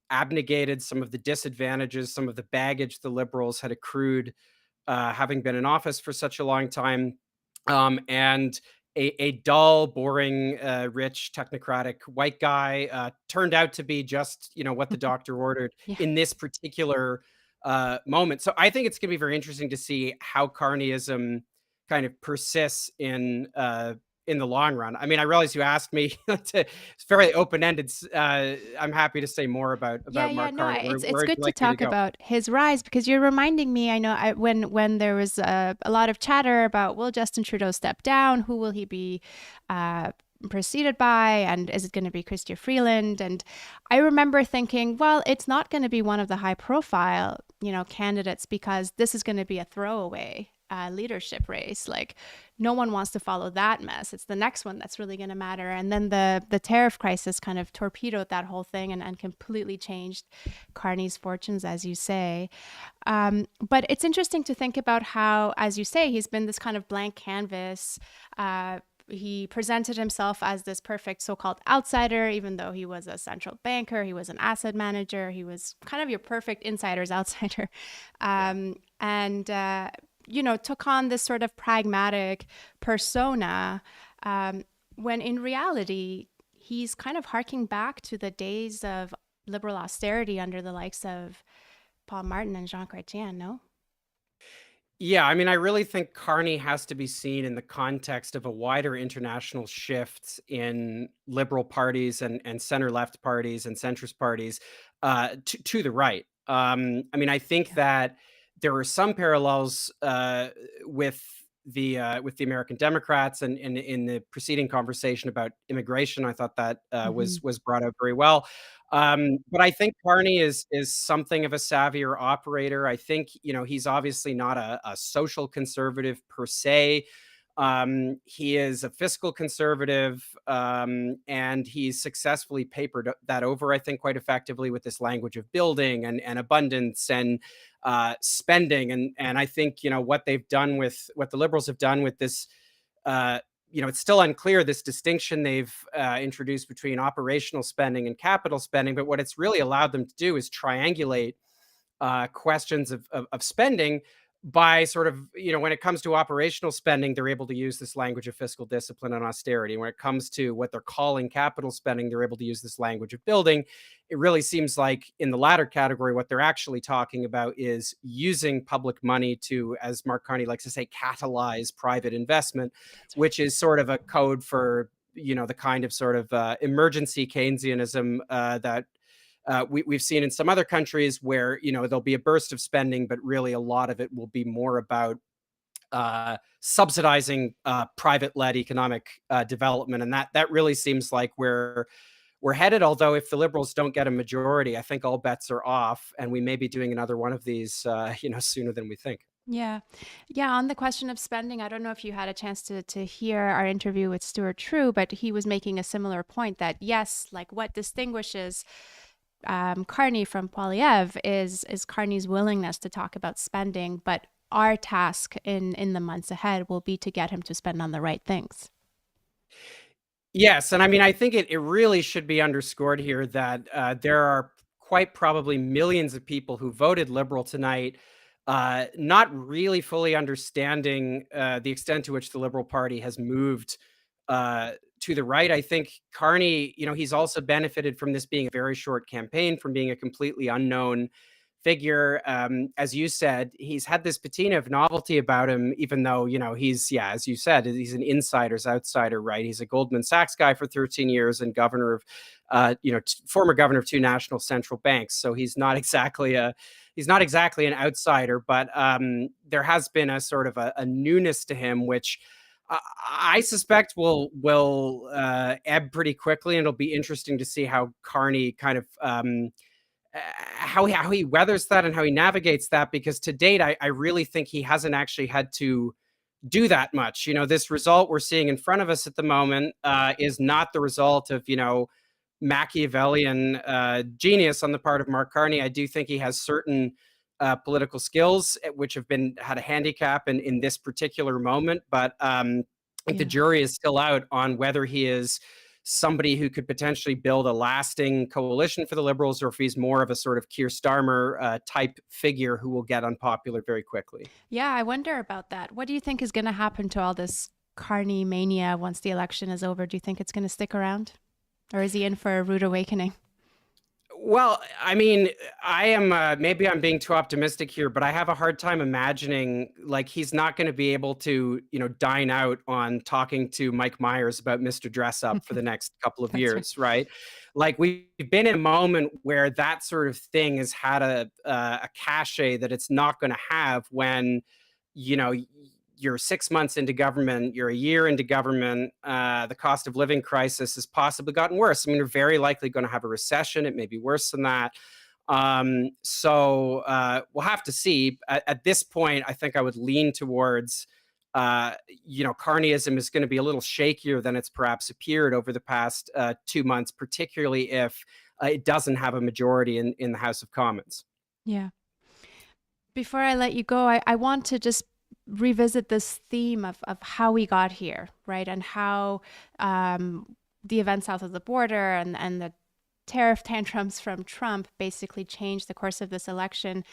Speaker 12: abnegated some of the disadvantages, some of the baggage the Liberals had accrued having been in office for such a long time. And a dull, boring, rich, technocratic white guy turned out to be just, what the doctor ordered in this particular moment. So I think it's going to be very interesting to see how Carneyism kind of persists in the long run. I mean, I realize you asked me it's very open-ended. I'm happy to say more about Mark Carney.
Speaker 1: It's good to talk about his rise, because you're reminding me, I know when there was a lot of chatter about, will Justin Trudeau step down? Who will he be preceded by? And is it going to be Chrystia Freeland? And I remember thinking, well, it's not going to be one of the high profile, candidates, because this is going to be a throwaway leadership race. Like, no one wants to follow that mess. It's the next one that's really going to matter. And then the tariff crisis kind of torpedoed that whole thing and completely changed Carney's fortunes, as you say. But it's interesting to think about how, as you say, he's been this kind of blank canvas. He presented himself as this perfect so-called outsider, even though he was a central banker, he was an asset manager, he was kind of your perfect insider's outsider. Took on this sort of pragmatic persona, when in reality, he's kind of harking back to the days of liberal austerity under the likes of Paul Martin and Jean Chrétien, no?
Speaker 12: Yeah, I mean, I really think Carney has to be seen in the context of a wider international shift in liberal parties and center-left parties and centrist parties to the right. I think that there are some parallels with the American Democrats, and in the preceding conversation about immigration, I thought that was brought out very well. But I think Carney is something of a savvier operator. I think he's obviously not a social conservative per se. He is a fiscal conservative, and he's successfully papered that over, I think, quite effectively with this language of building and abundance and spending. And I think, what they've done with what the Liberals have done with this, it's still unclear, this distinction they've introduced between operational spending and capital spending. But what it's really allowed them to do is triangulate questions of spending by sort of, when it comes to operational spending, they're able to use this language of fiscal discipline and austerity. When it comes to what they're calling capital spending, they're able to use this language of building. It really seems like in the latter category, what they're actually talking about is using public money to, as Mark Carney likes to say, catalyze private investment, which is sort of a code for, the kind of sort of emergency Keynesianism that we've seen in some other countries where, there'll be a burst of spending, but really a lot of it will be more about subsidizing private-led economic development. And that really seems like we're headed. Although if the Liberals don't get a majority, I think all bets are off, and we may be doing another one of these, sooner than we think.
Speaker 1: Yeah. Yeah. On the question of spending, I don't know if you had a chance to hear our interview with Stuart Trew, but he was making a similar point that, yes, like what distinguishes Carney from Poilievre is Carney's willingness to talk about spending, but our task in the months ahead will be to get him to spend on the right things.
Speaker 12: Yes, and I mean, I think it really should be underscored here that there are quite probably millions of people who voted Liberal tonight, not really fully understanding the extent to which the Liberal Party has moved to the right. I think Carney, he's also benefited from this being a very short campaign, from being a completely unknown figure. As you said, he's had this patina of novelty about him, even though, he's, as you said, he's an insider's outsider, right? He's a Goldman Sachs guy for 13 years and governor of, former governor of 2 national central banks. So he's not exactly an outsider, but there has been a sort of a newness to him, which I suspect will ebb pretty quickly, and it'll be interesting to see how Carney kind of how he weathers that and how he navigates that, because to date, I really think he hasn't actually had to do that much. This result we're seeing in front of us at the moment is not the result of Machiavellian genius on the part of Mark Carney. I do think he has certain political skills which have had a handicap in this particular moment, but I think the jury is still out on whether he is somebody who could potentially build a lasting coalition for the Liberals, or if he's more of a sort of Keir Starmer type figure who will get unpopular very quickly.
Speaker 1: Yeah, I wonder about that. What do you think is going to happen to all this Carney mania once the election is over? Do you think it's going to stick around, or is he in for a rude awakening?
Speaker 12: Well, I mean, I am maybe I'm being too optimistic here, but I have a hard time imagining like he's not going to be able to, dine out on talking to Mike Myers about Mr. Dress Up for the next couple of years, right? Like we've been in a moment where that sort of thing has had a cachet that it's not going to have when, you're 6 months into government, you're a year into government, the cost of living crisis has possibly gotten worse. I mean, we're very likely going to have a recession. It may be worse than that. So we'll have to see. At this point, I think I would lean towards, Carneyism is going to be a little shakier than it's perhaps appeared over the past 2 months, particularly if it doesn't have a majority in the House of Commons.
Speaker 1: Yeah. Before I let you go, I want to just revisit this theme of how we got here, right? And how the events south of the border and the tariff tantrums from Trump basically changed the course of this election.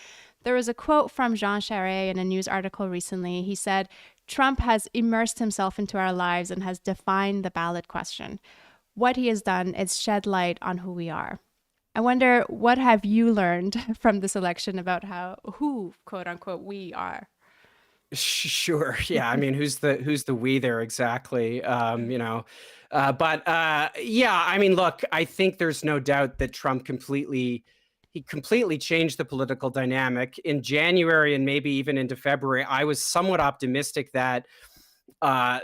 Speaker 1: There was a quote from Jean Charest in a news article recently. He said, "Trump has immersed himself into our lives and has defined the ballot question. What he has done is shed light on who we are." I wonder, what have you learned from this election about who, quote unquote, we are?
Speaker 12: Sure. Yeah. I mean, who's the we there exactly? But yeah, I mean, look, I think there's no doubt that Trump completely changed the political dynamic in January and maybe even into February. I was somewhat optimistic that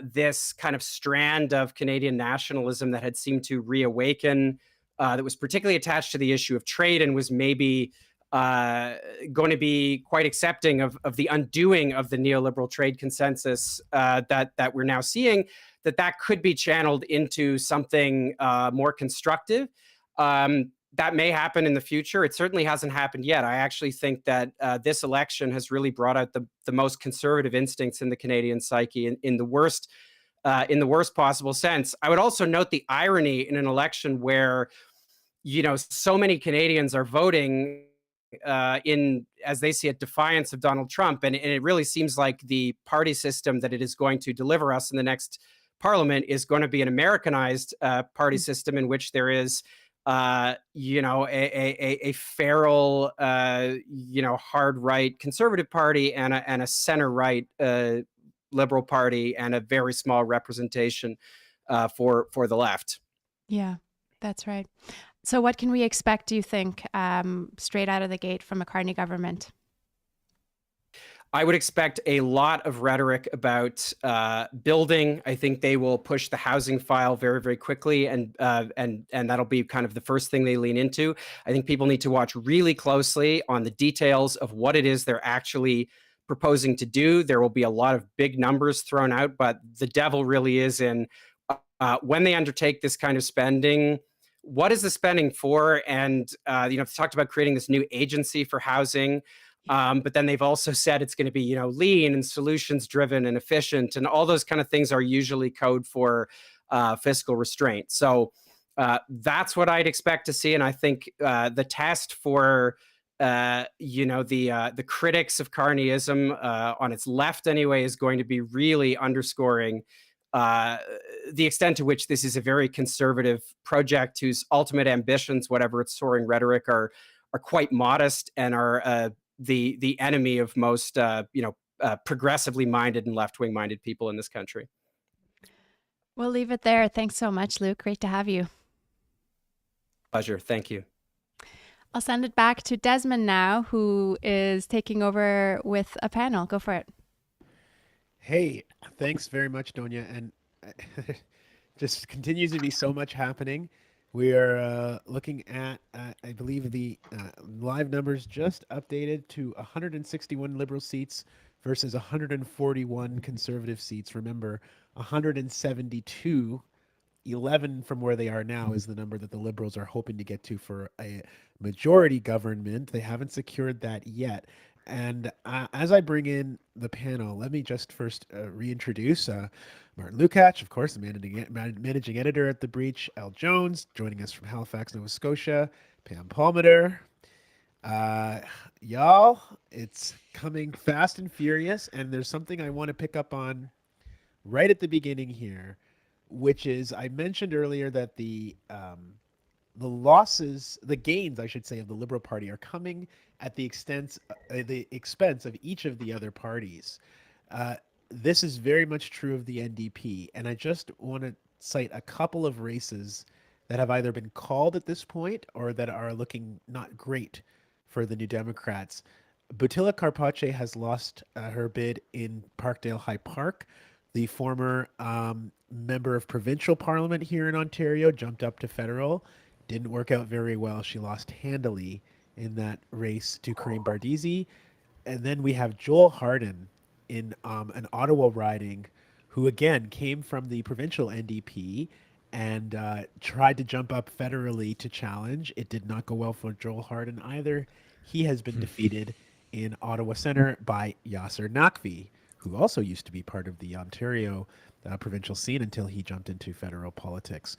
Speaker 12: this kind of strand of Canadian nationalism that had seemed to reawaken, that was particularly attached to the issue of trade and was maybe going to be quite accepting of the undoing of the neoliberal trade consensus that we're now seeing, that could be channeled into something more constructive. That may happen in the future. It certainly hasn't happened yet. I actually think that this election has really brought out the most conservative instincts in the Canadian psyche in the worst possible sense. I would also note the irony in an election where, so many Canadians are voting in, as they see it, defiance of Donald Trump. And it really seems like the party system that it is going to deliver us in the next parliament is going to be an Americanized party system in which there is a feral, hard right conservative party and a center right liberal party and a very small representation for the left.
Speaker 1: Yeah, that's right. So what can we expect, do you think, straight out of the gate from a Carney government?
Speaker 12: I would expect a lot of rhetoric about building. I think they will push the housing file very, very quickly, and that'll be kind of the first thing they lean into. I think people need to watch really closely on the details of what it is they're actually proposing to do. There will be a lot of big numbers thrown out, but the devil really is in when they undertake this kind of spending. What is the spending for? And they talked about creating this new agency for housing. But then they've also said it's going to be, lean and solutions driven and efficient, and all those kind of things are usually code for fiscal restraint. So that's what I'd expect to see. And I think the test for the critics of Carneyism on its left anyway is going to be really underscoring the extent to which this is a very conservative project whose ultimate ambitions, whatever its soaring rhetoric, are quite modest and are the enemy of most progressively minded and left-wing minded people in this country.
Speaker 1: We'll leave it there. Thanks so much, Luke. Great to have you.
Speaker 12: Pleasure. Thank you.
Speaker 1: I'll send it back to Desmond now, who is taking over with a panel. Go for it.
Speaker 2: Hey, thanks very much, Donya. And just continues to be so much happening. We are looking at, I believe, the live numbers just updated to 161 Liberal seats versus 141 Conservative seats. Remember, 172, 11 from where they are now is the number that the Liberals are hoping to get to for a majority government. They haven't secured that yet. And as I bring in the panel, let me just first reintroduce Martin Lukacs, of course, the managing editor at The Breach, Al Jones, joining us from Halifax, Nova Scotia, Pam Palmater. Y'all, it's coming fast and furious, and there's something I want to pick up on right at the beginning here, which is I mentioned earlier that the gains, I should say, of the Liberal Party are coming at the expense of each of the other parties. This is very much true of the NDP, and I just want to cite a couple of races that have either been called at this point or that are looking not great for the New Democrats. Butila Carpache has lost her bid in Parkdale High Park. The former member of provincial parliament here in Ontario jumped up to federal. Didn't work out very well. She lost handily in that race to Kareem Bardisi. And then we have Joel Harden in an Ottawa riding, who again came from the provincial NDP and tried to jump up federally to challenge. It did not go well for Joel Harden either. He has been defeated in Ottawa Centre by Yasser Naqvi, who also used to be part of the Ontario provincial scene until he jumped into federal politics.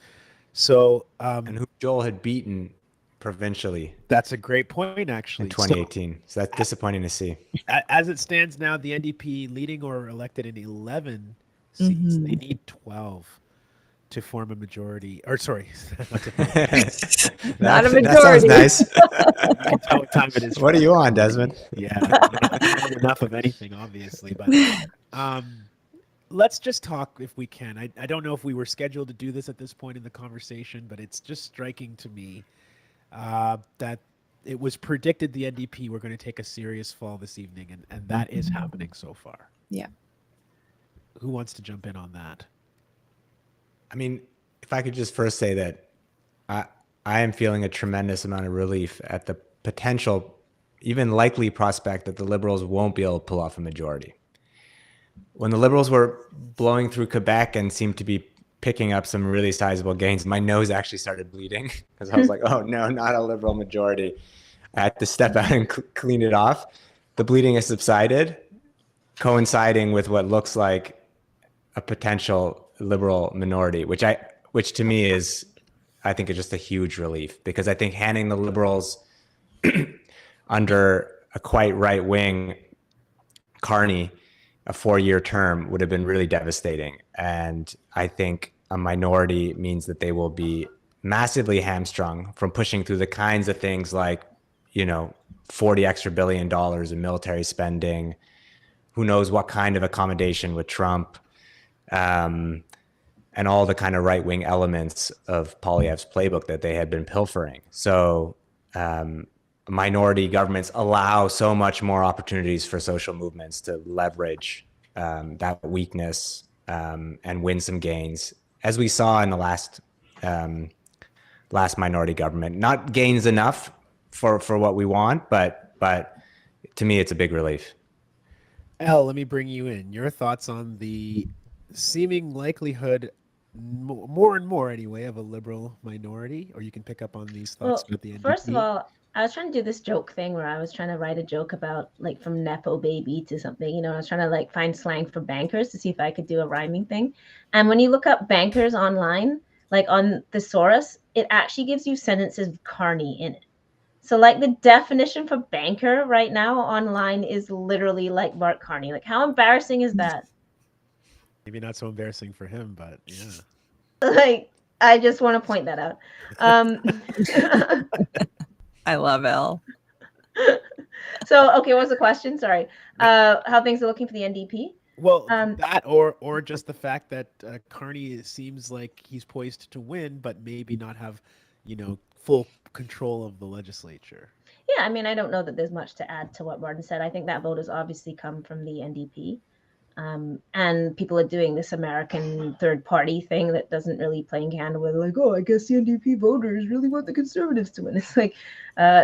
Speaker 2: So,
Speaker 3: and who Joel had beaten provincially.
Speaker 2: That's a great point, actually.
Speaker 3: In 2018. So that's disappointing to see.
Speaker 2: As it stands now, the NDP leading or elected in 11 seats. They need 12 to form a majority. Or sorry,
Speaker 4: not a majority.
Speaker 3: That sounds nice.
Speaker 2: You can tell what time it is.
Speaker 3: What are you on, Desmond?
Speaker 2: Yeah, not enough of anything, obviously. But let's just talk if we can. I don't know if we were scheduled to do this at this point in the conversation, but it's just striking to me that it was predicted the NDP were going to take a serious fall this evening, and that is happening so far.
Speaker 4: Yeah.
Speaker 2: Who wants to jump in on that?
Speaker 3: I mean, if I could just first say that I am feeling a tremendous amount of relief at the potential even likely prospect that the Liberals won't be able to pull off a majority. When the Liberals were blowing through Quebec and seemed to be picking up some really sizable gains, my nose actually started bleeding because I was like, oh no, not a Liberal majority. I had to step out and clean it off. The bleeding has subsided, coinciding with what looks like a potential Liberal minority, which to me is, I think, is just a huge relief, because I think handing the Liberals under a quite right wing Carney a 4-year term would have been really devastating. And I think a minority means that they will be massively hamstrung from pushing through the kinds of things like, $40 extra billion in military spending, who knows what kind of accommodation with Trump, and all the kind of right-wing elements of Poilievre's playbook that they had been pilfering. So minority governments allow so much more opportunities for social movements to leverage that weakness and win some gains, as we saw in the last minority government. Not gains enough for what we want, but to me, it's a big relief.
Speaker 2: Elle, let me bring you in. Your thoughts on the seeming likelihood, more and more anyway, of a Liberal minority, or you can pick up on these thoughts with the NDP.
Speaker 13: First of all, I was trying to do this joke thing where I was trying to write a joke about like from Nepo baby to something, I was trying to like find slang for bankers to see if I could do a rhyming thing. And when you look up bankers online, like on Thesaurus, it actually gives you sentences with Carney in it. So like the definition for banker right now online is literally like Mark Carney. Like, how embarrassing is that?
Speaker 2: Maybe not so embarrassing for him, but yeah.
Speaker 13: Like, I just want to point that out.
Speaker 4: I love Elle.
Speaker 13: So, okay, what was the question? Sorry. How things are looking for the NDP?
Speaker 2: Well, that or just the fact that Carney seems like he's poised to win, but maybe not have, full control of the legislature.
Speaker 13: Yeah, I mean, I don't know that there's much to add to what Martin said. I think that vote has obviously come from the NDP. And people are doing this American third party thing that doesn't really play in Canada, where they're like, oh, I guess the NDP voters really want the Conservatives to win. It's like,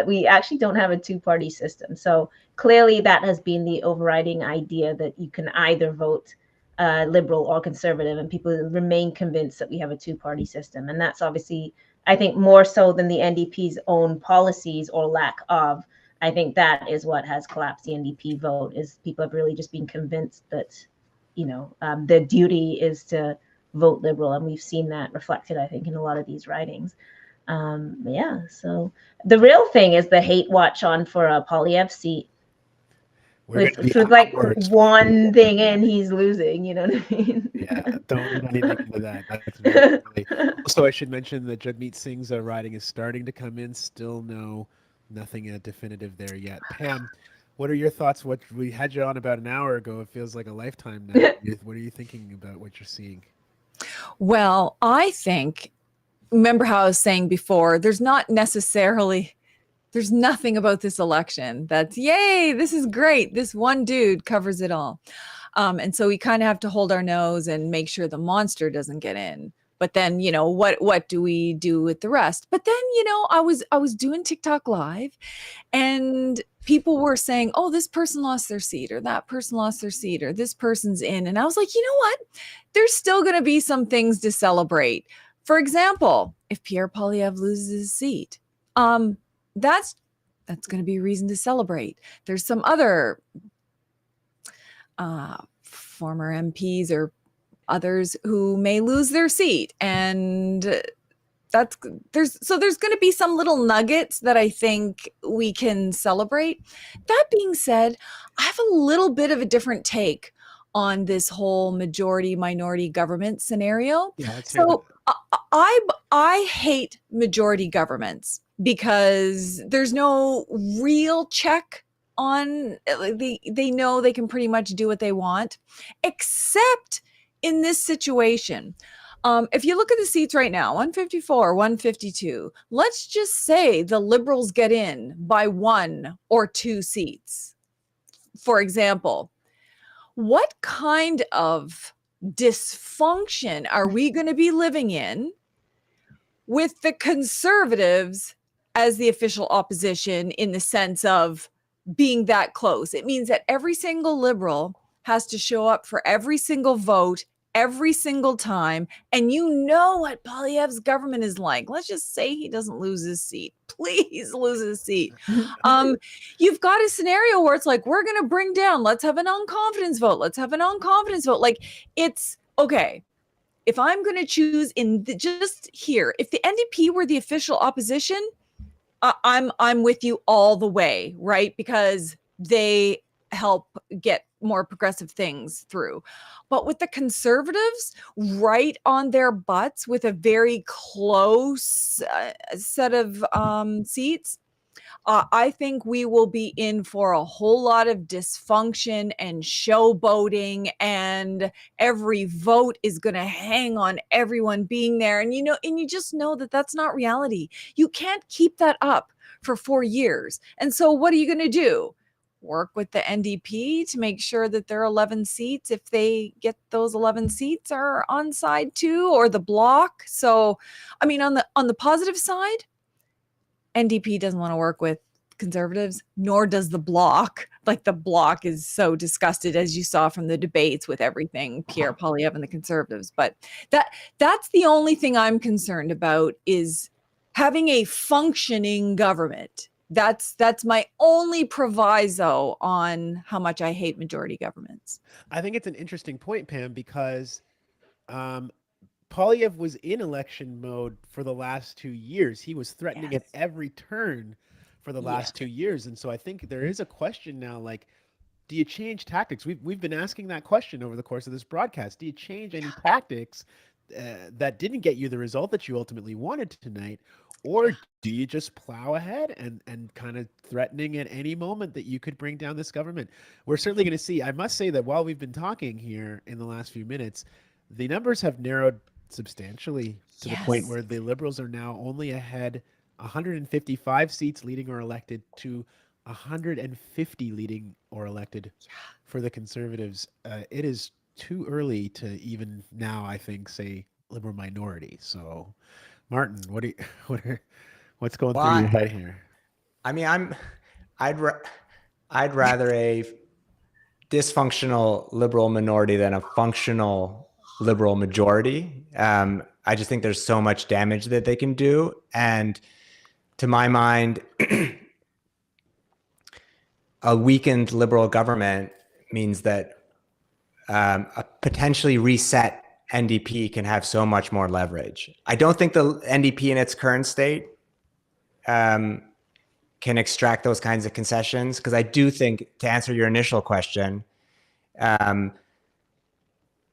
Speaker 13: we actually don't have a two-party system. So clearly that has been the overriding idea, that you can either vote Liberal or Conservative, and people remain convinced that we have a two-party system. And that's obviously, I think, more so than the NDP's own policies or lack of. I think that is what has collapsed the NDP vote, is people have really just been convinced that, their duty is to vote Liberal. And we've seen that reflected, I think, in a lot of these ridings. Yeah, so the real thing is the hate watch on for a Poilievre seat. With like one thing in, he's losing, you know what I mean?
Speaker 2: Yeah, don't read anything into that. That's very funny. Also, I should mention that Jagmeet Singh's riding is starting to come in. Still nothing definitive there yet. Pam, what are your thoughts? What we had you on about an hour ago. It feels like a lifetime now. What are you thinking about what you're seeing?
Speaker 4: Well, I think, remember how I was saying before, there's nothing about this election that's, yay, this is great. This one dude covers it all. And so we kind of have to hold our nose and make sure the monster doesn't get in. But then, what do we do with the rest? But then, I was doing TikTok live, and people were saying, oh, this person lost their seat, or that person lost their seat, or this person's in. And I was like, you know what? There's still going to be some things to celebrate. For example, if Pierre Poilievre loses his seat, that's going to be a reason to celebrate. There's some other former MPs or others who may lose their seat, and there's going to be some little nuggets that I think we can celebrate. That being said, I have a little bit of a different take on this whole majority minority government scenario. Yeah, so I hate majority governments because there's no real check on, they know they can pretty much do what they want, except in this situation. If you look at the seats right now, 154, 152, let's just say the Liberals get in by 1 or 2 seats. For example, what kind of dysfunction are we going to be living in with the Conservatives as the official opposition, in the sense of being that close. It means that every single Liberal has to show up for every single vote every single time. And you know what Poilievre's government is like. Let's just say he doesn't lose his seat. Please lose his seat. You've got a scenario where it's like, we're going to bring down, let's have a non-confidence vote. Let's have a non-confidence vote. Like, it's okay. If I'm going to choose just here, if the NDP were the official opposition, I'm with you all the way, right? Because they help get more progressive things through. But with the Conservatives right on their butts with a very close set of seats, I think we will be in for a whole lot of dysfunction and showboating, and every vote is going to hang on everyone being there. And you just know that that's not reality. You can't keep that up for 4 years. And so what are you going to do? Work with the NDP to make sure that their 11 seats, if they get those 11 seats, are on side 2 or the bloc. So, I mean, on the positive side, NDP doesn't want to work with Conservatives, nor does the bloc. Like, the bloc is so disgusted, as you saw from the debates, with everything Pierre Poilievre and the Conservatives. But that's the only thing I'm concerned about, is having a functioning government. That's my only proviso on how much I hate majority governments.
Speaker 2: I think it's an interesting point, Pam, because Poilievre was in election mode for the last 2 years. He was threatening at every turn for the last 2 years. And so I think there is a question now, like, do you change tactics? We've been asking that question over the course of this broadcast. Do you change any tactics that didn't get you the result that you ultimately wanted tonight? Or do you just plow ahead and kind of threatening at any moment that you could bring down this government? We're certainly going to see. I must say that while we've been talking here in the last few minutes, the numbers have narrowed substantially to the point where the Liberals are now only ahead 155 seats leading or elected to 150 leading or elected for the Conservatives. It is too early to even now, I think, say Liberal minority. So, Martin, what's going through your head here?
Speaker 3: I mean, I'd rather a dysfunctional Liberal minority than a functional Liberal majority. I just think there's so much damage that they can do. And to my mind, a weakened Liberal government means that a potentially reset NDP can have so much more leverage. I don't think the NDP in its current state can extract those kinds of concessions, because I do think, to answer your initial question, the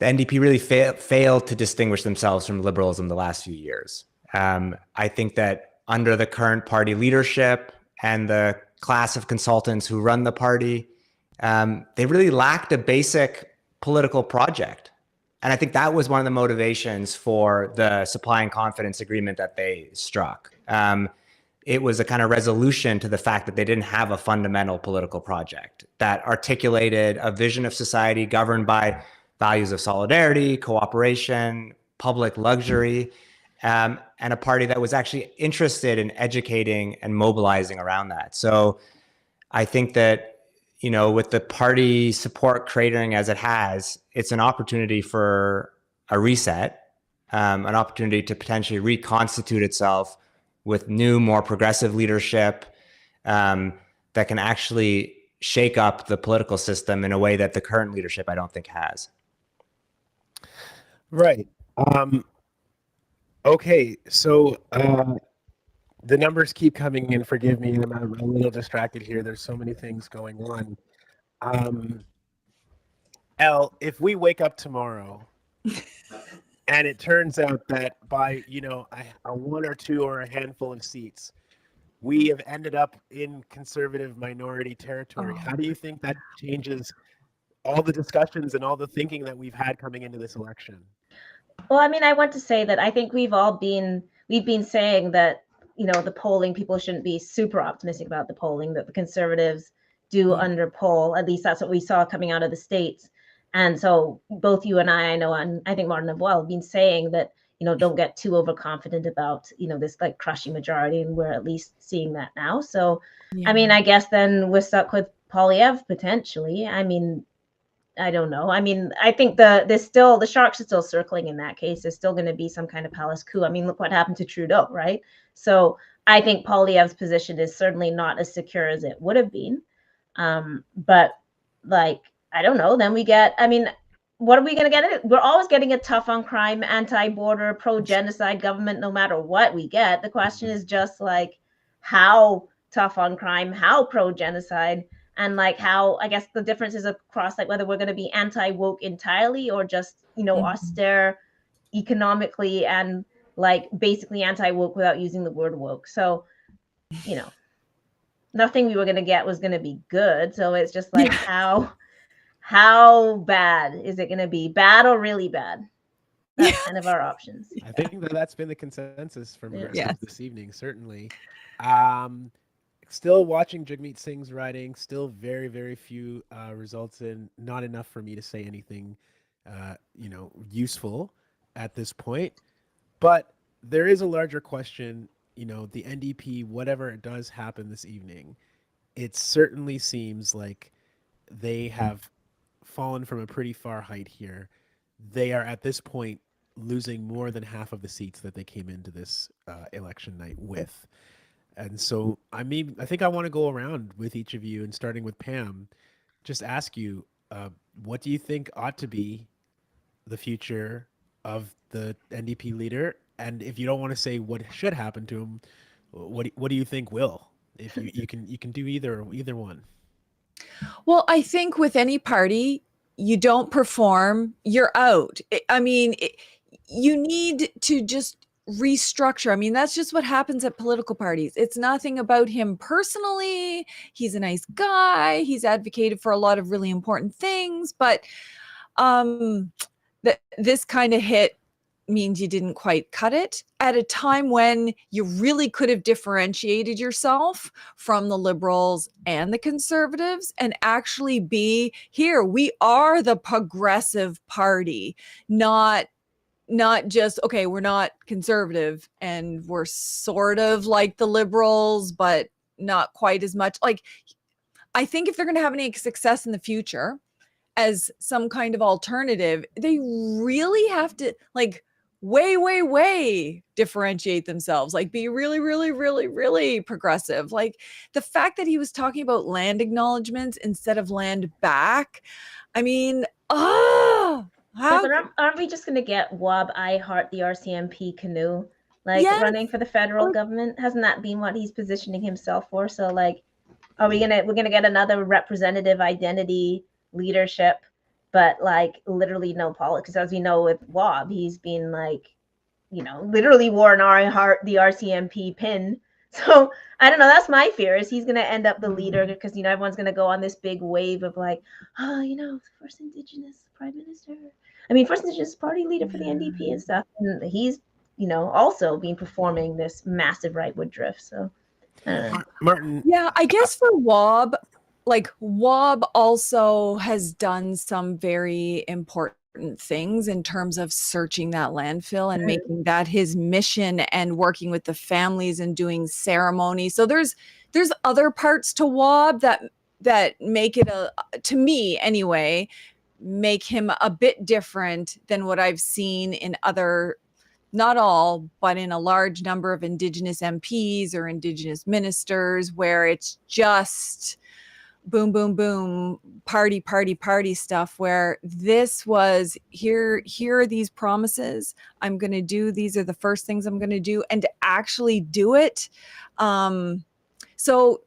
Speaker 3: NDP really failed to distinguish themselves from liberalism the last few years. I think that under the current party leadership and the class of consultants who run the party, they really lacked a basic political project. And I think that was one of the motivations for the supply and confidence agreement that they struck. It was a kind of resolution to the fact that they didn't have a fundamental political project that articulated a vision of society governed by values of solidarity, cooperation, public luxury, and a party that was actually interested in educating and mobilizing around that. So I think that, with the party support cratering as it has, it's an opportunity for a reset, an opportunity to potentially reconstitute itself with new, more progressive leadership that can actually shake up the political system in a way that the current leadership, I don't think, has.
Speaker 2: Right. Okay. So the numbers keep coming in. Forgive me, I'm a little distracted here. There's so many things going on. Elle, if we wake up tomorrow and it turns out that by, a one or two or a handful of seats, we have ended up in conservative minority territory, how do you think that changes all the discussions and all the thinking that we've had coming into this election?
Speaker 13: Well, I mean, I want to say that I think we've been saying that, the polling, people shouldn't be super optimistic about the polling, that the Conservatives do under poll. At least that's what we saw coming out of the States. And so both you and I know, and I think Martin as well, have been saying that, don't get too overconfident about, this like crushing majority. And we're at least seeing that now. So,
Speaker 4: Yeah.
Speaker 13: I mean, I guess then we're stuck with Poilievre potentially. I mean, I don't know. I mean, I think the sharks are still circling in that case. There's still going to be some kind of palace coup. I mean, look what happened to Trudeau, right? So I think Poilievre's position is certainly not as secure as it would have been. But like, I don't know. Then what are we going to get? We're always getting a tough on crime, anti-border, pro-genocide government, no matter what we get. The question is just like, how tough on crime, how pro-genocide, and like how, I guess the difference is across like whether we're going to be anti-woke entirely or just, austere economically and like basically anti-woke without using the word woke. So, nothing we were going to get was going to be good. So it's just like, how bad is it going to be? Bad or really bad? That's kind of our options.
Speaker 2: I think that's been the consensus from this evening, certainly. Still watching Jagmeet Singh's writing, still very, very few results in, not enough for me to say anything, useful at this point. But there is a larger question, the NDP, whatever it does happen this evening, it certainly seems like they have fallen from a pretty far height here. They are at this point losing more than half of the seats that they came into this election night with. And so, I think I want to go around with each of you, and starting with Pam, just ask you, what do you think ought to be the future of the NDP leader? And if you don't want to say what should happen to him, what do you think will? If you can do either one.
Speaker 4: Well, I think with any party, you don't perform, you're out. You need to just restructure. I mean, that's just what happens at political parties. It's nothing about him personally. He's a nice guy. He's advocated for a lot of really important things, but this kind of hit means you didn't quite cut it at a time when you really could have differentiated yourself from the Liberals and the Conservatives and actually be here. We are the progressive party, not just, okay, we're not conservative and we're sort of like the Liberals, but not quite as much. Like, I think if they're going to have any success in the future as some kind of alternative, they really have to like way differentiate themselves, like be really, really, really, really progressive. Like the fact that he was talking about land acknowledgements instead of land back. I mean,
Speaker 13: but aren't we just going to get WAB I Heart the RCMP canoe running for the federal government? Hasn't that been what he's positioning himself for? So like, we're gonna get another representative identity leadership, but like literally no politics? As we know with WAB, he's been like, literally worn our heart the RCMP pin. So I don't know. That's my fear, is he's gonna end up the leader because everyone's gonna go on this big wave of like, first Indigenous prime minister. First Indigenous party leader for the NDP and stuff. And he's also been performing this massive rightward drift. So
Speaker 2: Martin.
Speaker 4: Yeah, I guess for WAB, like WAB also has done some very important things in terms of searching that landfill and making that his mission and working with the families and doing ceremonies. So there's other parts to WAB that make it to me anyway, make him a bit different than what I've seen in other, not all, but in a large number of Indigenous MPs or Indigenous ministers, where it's just boom, boom, boom, party stuff, where this was, here are these promises I'm going to do. These are the first things I'm going to do, and to actually do it. So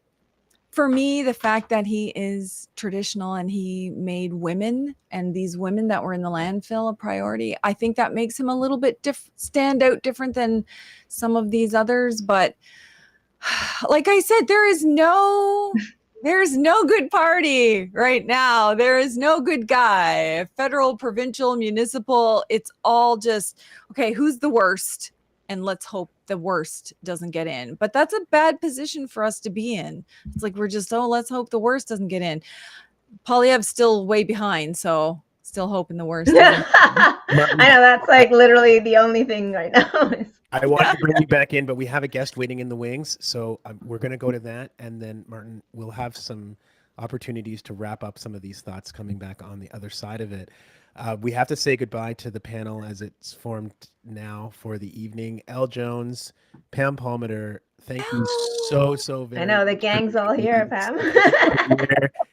Speaker 4: for me, the fact that he is traditional and he made women and these women that were in the landfill a priority, I think that makes him a little bit stand out different than some of these others. But like I said, there's no good party right now. There is no good guy, federal, provincial, municipal. It's all just, okay, who's the worst? And let's hope the worst doesn't get in. But that's a bad position for us to be in. It's like, we're just, let's hope the worst doesn't get in. Poilievre's still way behind. So Still hoping the worst.
Speaker 13: I know, that's like literally the only thing right now.
Speaker 2: I wanted to bring you back in, but we have a guest waiting in the wings. So we're going to go to that. And then, Martin, we'll have some opportunities to wrap up some of these thoughts coming back on the other side of it. We have to say goodbye to the panel as it's formed now for the evening. Elle Jones, Pam Palmater, thank you so very much.
Speaker 13: I know, the gang's all here, Pam.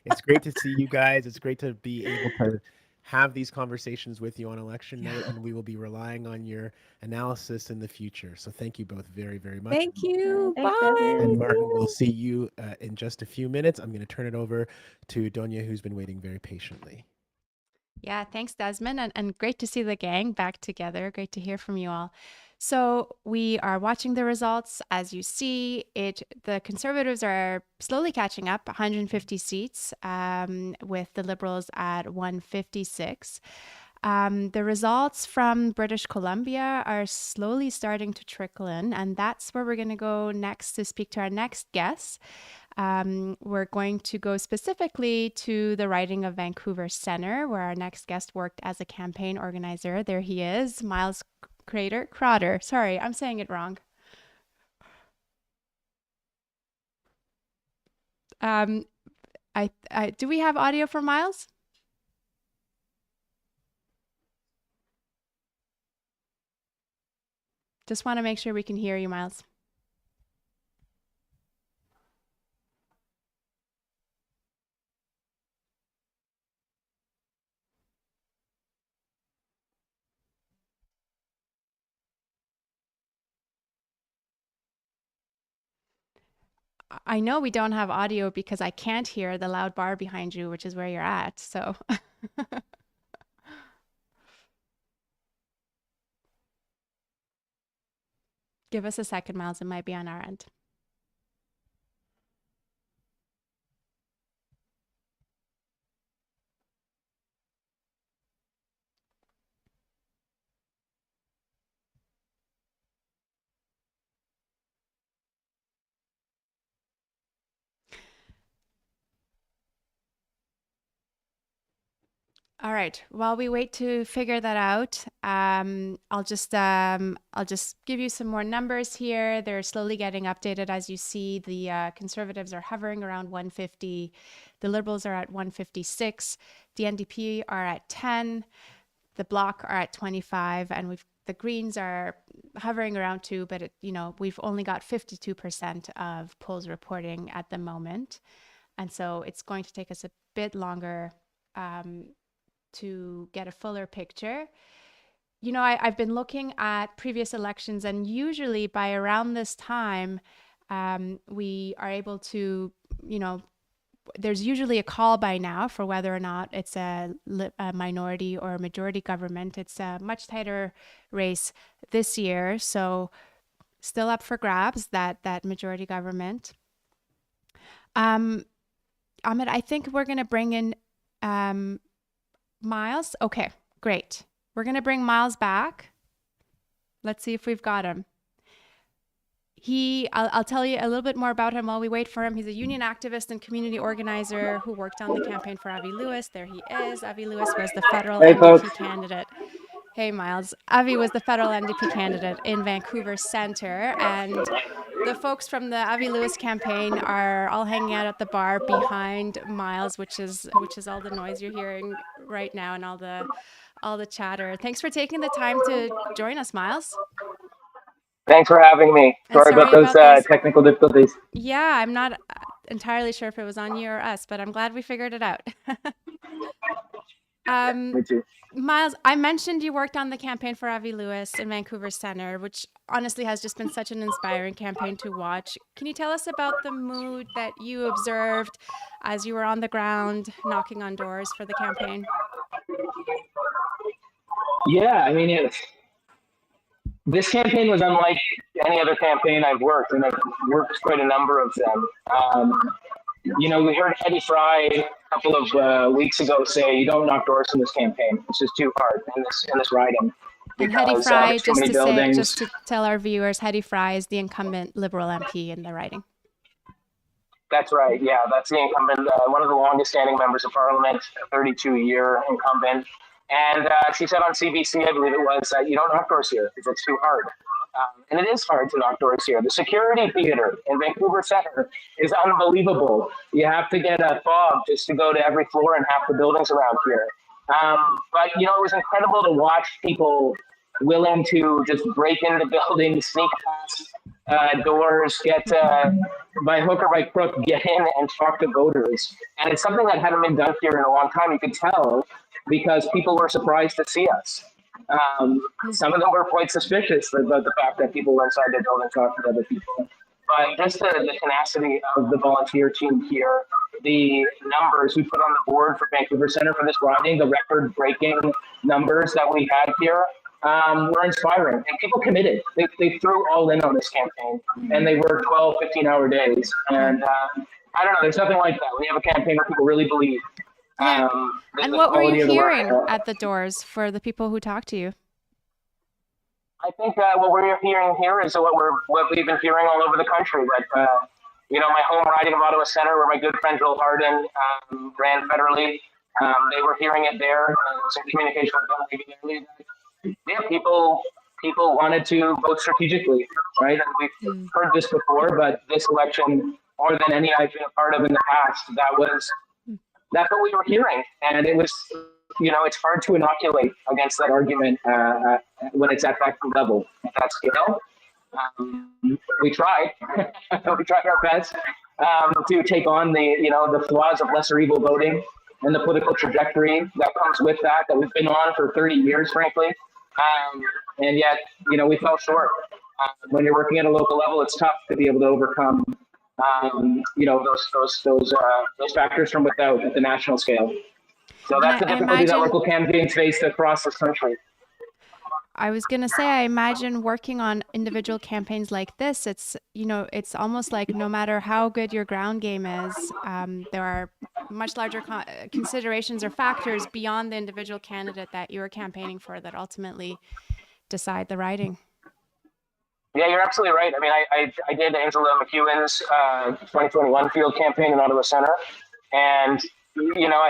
Speaker 2: It's great to see you guys. It's great to be able to have these conversations with you on election night, and we will be relying on your analysis in the future. So thank you both very, very much.
Speaker 4: Thank you.
Speaker 13: Thanks,
Speaker 4: Bye.
Speaker 2: And Martin, we'll see you in just a few minutes. I'm going to turn it over to Donya, who's been waiting very patiently.
Speaker 1: Yeah, thanks, Desmond. And great to see the gang back together. Great to hear from you all. So we are watching the results. As you see, the Conservatives are slowly catching up, 150 seats, with the Liberals at 156. The results from British Columbia are slowly starting to trickle in, and that's where we're going to go next to speak to our next guest. We're going to go specifically to the riding of Vancouver Centre, where our next guest worked as a campaign organizer. There he is, Miles Krauter. Sorry, I'm saying it wrong. Do we have audio for Miles? Just want to make sure we can hear you, Miles. I know we don't have audio because I can't hear the loud bar behind you, which is where you're at. So give us a second, Miles. It might be on our end. All right. While we wait to figure that out, I'll just give you some more numbers here. They're slowly getting updated. As you see, the Conservatives are hovering around 150. The Liberals are at 156. The NDP are at 10. The Bloc are at 25, and the Greens are hovering around 2. But we've only got 52% of polls reporting at the moment, and so it's going to take us a bit longer to get a fuller picture. I've been looking at previous elections, and usually by around this time, we are able to, there's usually a call by now for whether or not it's a minority or a majority government. It's a much tighter race this year, so still up for grabs, that majority government. Ahmed, I think we're going to bring in Miles. Okay, great. We're going to bring Miles back. Let's see if we've got him. I'll tell you a little bit more about him while we wait for him. He's a union activist and community organizer who worked on the campaign for Avi Lewis. There he is. Avi Lewis was the federal NDP candidate. Hey, Miles. Avi was the federal NDP candidate in Vancouver Centre, and the folks from the Avi Lewis campaign are all hanging out at the bar behind Miles, which is all the noise you're hearing right now and all the chatter. Thanks for taking the time to join us, Miles.
Speaker 14: Thanks for having me. Sorry about those technical difficulties.
Speaker 1: Yeah, I'm not entirely sure if it was on you or us, but I'm glad we figured it out.
Speaker 14: Me too.
Speaker 1: Miles, I mentioned you worked on the campaign for Avi Lewis in Vancouver Centre, which honestly has just been such an inspiring campaign to watch. Can you tell us about the mood that you observed as you were on the ground knocking on doors for the campaign?
Speaker 14: Yeah, I mean, this campaign was unlike any other campaign I've worked, and I've worked quite a number of them. We heard Hedy Fry a couple of weeks ago say, "You don't knock doors in this campaign. It's just too hard in this riding."
Speaker 1: And Hedy Fry, just to tell our viewers, Hedy Fry is the incumbent Liberal MP in the riding.
Speaker 14: That's right. Yeah, that's the incumbent, one of the longest standing members of parliament, a 32-year incumbent. And she said on CBC, I believe it was, that you don't knock doors here because it's too hard. And it is hard to knock doors here. The security theater in Vancouver Center is unbelievable. You have to get a fob just to go to every floor in half the buildings around here. But, you know, it was incredible to watch people willing to just break into buildings, sneak past doors, get by hook or by crook, get in and talk to voters. And it's something that hadn't been done here in a long time. You could tell because people were surprised to see us. Some of them were quite suspicious about the fact that people were inside their building talking to other people. But just the tenacity of the volunteer team here, the numbers we put on the board for Vancouver Centre for this riding, the record-breaking numbers that we had here, were inspiring. And people committed. They threw all in on this campaign. And they worked 12, 15-hour days. And I don't know, there's nothing like that. When you have a campaign where people really believe.
Speaker 1: Yeah. And what were you hearing at the doors for the people who talked to you?
Speaker 14: I think what we're hearing here is what we've been hearing all over the country. But you know, my home riding of Ottawa Centre, where my good friend Joel Hardin ran federally, they were hearing it there. Some communication with them. Yeah, people wanted to vote strategically, right? And we've heard this before, but this election, more than any I've been a part of in the past, that's what we were hearing. And it was, you know, it's hard to inoculate against that argument when it's at that level, at that scale. We tried. We tried our best to take on the flaws of lesser evil voting and the political trajectory that comes with that we've been on for 30 years, frankly. And yet, you know, we fell short. When you're working at a local level, it's tough to be able to overcome you know, those factors from without at the national scale. So that's the difficulty that local campaigns face across this country.
Speaker 1: I was going to say, I imagine working on individual campaigns like this, it's, you know, it's almost like no matter how good your ground game is, there are much larger considerations or factors beyond the individual candidate that you're campaigning for that ultimately decide the riding.
Speaker 14: Yeah, you're absolutely right. I mean, I did Angela McEwen's 2021 field campaign in Ottawa Centre, and you know,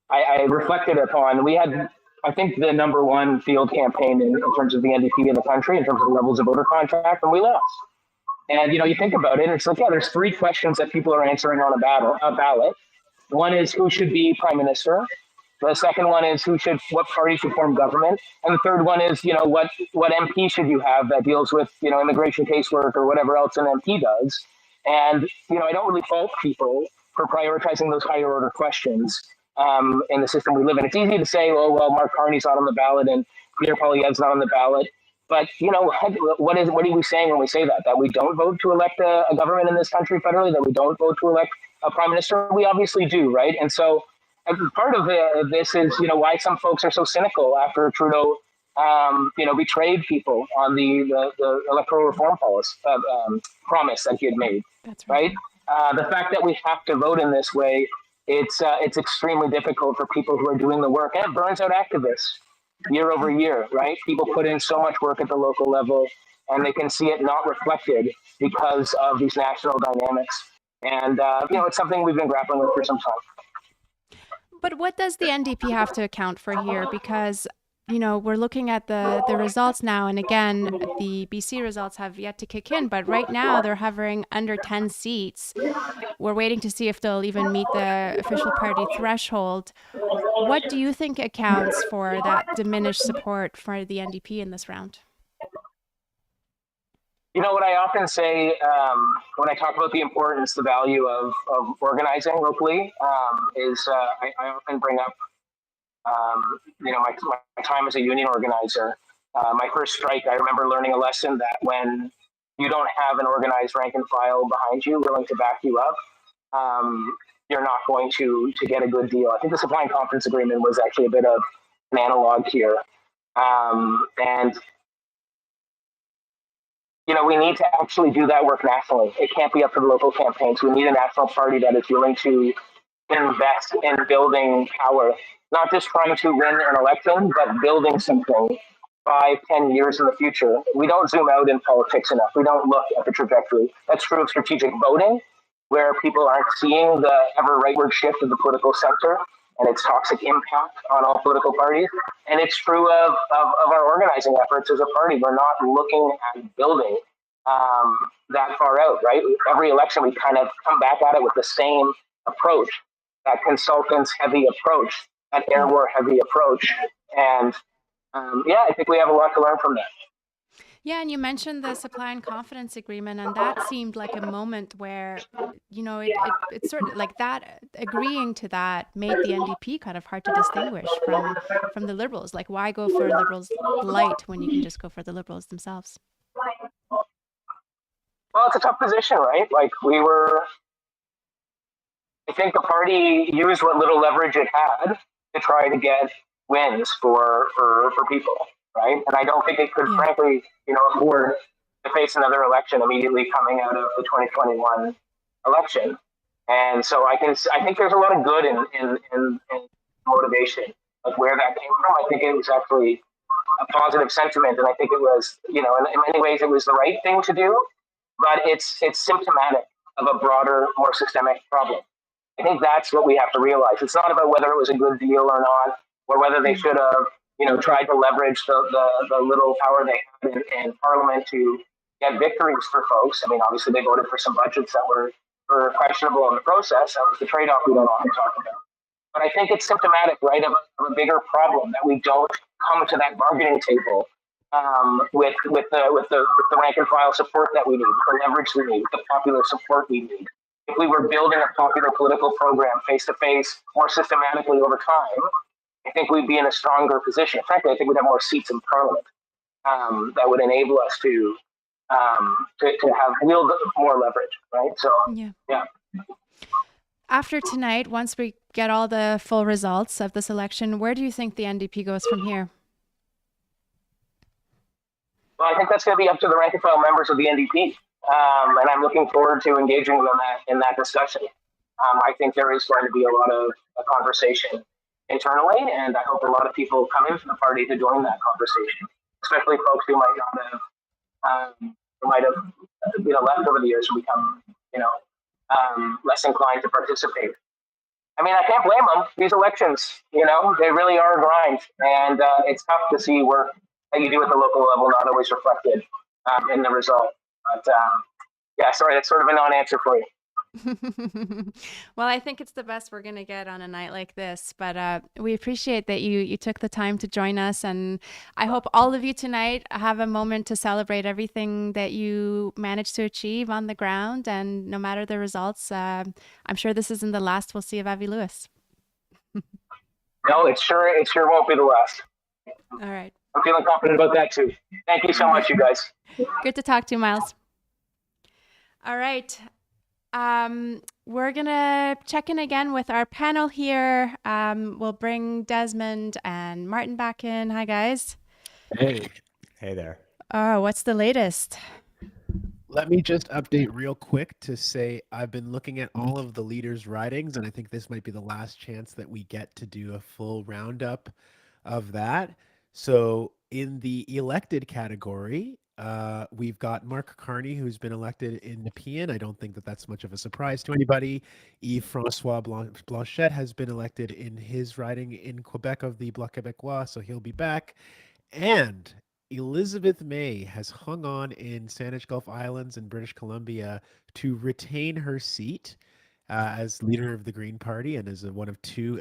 Speaker 14: I reflected upon, we had, I think, the #1 field campaign in terms of the NDP in the country, in terms of the levels of voter contact, and we lost. And you know, you think about it, it's like, yeah, there's 3 questions that people are answering on a ballot. One is who should be prime minister. The second one is what party should form government, and the third one is, you know, what MP should you have that deals with, you know, immigration casework or whatever else an MP does. And you know, I don't really fault people for prioritizing those higher order questions in the system we live in. It's easy to say, oh well, Mark Carney's not on the ballot and Peter Poilievre's not on the ballot, but you know, what are we saying when we say that? That we don't vote to elect a government in this country federally? That we don't vote to elect a prime minister? We obviously do, right? And so. Part of this is, you know, why some folks are so cynical after Trudeau, you know, betrayed people on the electoral reform promise that he had made. That's right. The fact that we have to vote in this way, it's extremely difficult for people who are doing the work, and it burns out activists year over year, right? People put in so much work at the local level, and they can see it not reflected because of these national dynamics. And you know, it's something we've been grappling with for some time.
Speaker 1: But what does the NDP have to account for here? Because, you know, we're looking at the results now. And again, the BC results have yet to kick in. But right now, they're hovering under 10 seats. We're waiting to see if they'll even meet the official party threshold. What do you think accounts for that diminished support for the NDP in this round?
Speaker 14: You know, what I often say when I talk about the importance, the value of organizing locally is I often bring up, you know, my time as a union organizer. My first strike, I remember learning a lesson that when you don't have an organized rank and file behind you willing to back you up, you're not going to get a good deal. I think the supply and confidence agreement was actually a bit of an analog here. And you know, we need to actually do that work nationally. It can't be up to the local campaigns. We need a national party that is willing to invest in building power, not just trying to win an election, but building something 5, 10 years in the future. We don't zoom out in politics enough. We don't look at the trajectory. That's true of strategic voting. where people aren't seeing the ever rightward shift of the political center and its toxic impact on all political parties. And it's true of our organizing efforts as a party. We're not looking at building that far out, right? Every election, we kind of come back at it with the same approach, that consultants heavy approach, that air war heavy approach. And I think we have a lot to learn from that.
Speaker 1: Yeah, and you mentioned the supply and confidence agreement, and that seemed like a moment where, it's sort of like that, agreeing to that made the NDP kind of hard to distinguish from the Liberals. Like, why go for Liberals light when you can just go for the Liberals themselves?
Speaker 14: Well, it's a tough position, right? Like, I think the party used what little leverage it had to try to get wins for people, right? And I don't think it could, frankly, afford to face another election immediately coming out of the 2021 election. And so I think there's a lot of good in motivation, like where that came from. I think it was actually a positive sentiment, and I think it was, in many ways, it was the right thing to do. But it's symptomatic of a broader, more systemic problem. I think that's what we have to realize. It's not about whether it was a good deal or not, or whether they should have, tried to leverage the little power they had in Parliament to get victories for folks. I mean, obviously they voted for some budgets that were questionable in the process. That was the trade-off we don't often talk about. But I think it's symptomatic, right, of a bigger problem, that we don't come to that bargaining table with the rank and file support that we need, the leverage we need, the popular support we need. If we were building a popular political program face to face more systematically over time, I think we'd be in a stronger position. Frankly, I think we'd have more seats in Parliament that would enable us to have wield more leverage, right? So yeah.
Speaker 1: After tonight, once we get all the full results of this election, where do you think the NDP goes from here?
Speaker 14: Well, I think that's going to be up to the rank and file members of the NDP, and I'm looking forward to engaging them in that discussion. I think there is going to be a lot of conversation internally, and I hope a lot of people come into the party to join that conversation, especially folks who might not have, left over the years and become, less inclined to participate. I mean, I can't blame them. These elections, they really are a grind, and it's tough to see work that you do at the local level not always reflected in the result. But sorry, that's sort of a non-answer for you.
Speaker 1: Well, I think it's the best we're going to get on a night like this, but we appreciate that you took the time to join us, and I hope all of you tonight have a moment to celebrate everything that you managed to achieve on the ground, and no matter the results, I'm sure this isn't the last we'll see of Avi Lewis.
Speaker 14: No, it sure won't be the last.
Speaker 1: All right.
Speaker 14: I'm feeling confident about that too. Thank you so much, you guys.
Speaker 1: Good to talk to you, Miles. All right. We're going to check in again with our panel here. We'll bring Desmond and Martin back in. Hi, guys.
Speaker 2: Hey.
Speaker 3: Hey there.
Speaker 1: What's the latest?
Speaker 2: Let me just update real quick to say I've been looking at all of the leaders' ridings, and I think this might be the last chance that we get to do a full roundup of that. So in the elected category, we've got Mark Carney, who's been elected in Nepean. I don't think that that's much of a surprise to anybody. Yves-François Blanchet has been elected in his riding in Quebec of the Bloc Québécois, so he'll be back. And Elizabeth May has hung on in Saanich Gulf Islands in British Columbia to retain her seat as leader of the Green Party and as one of two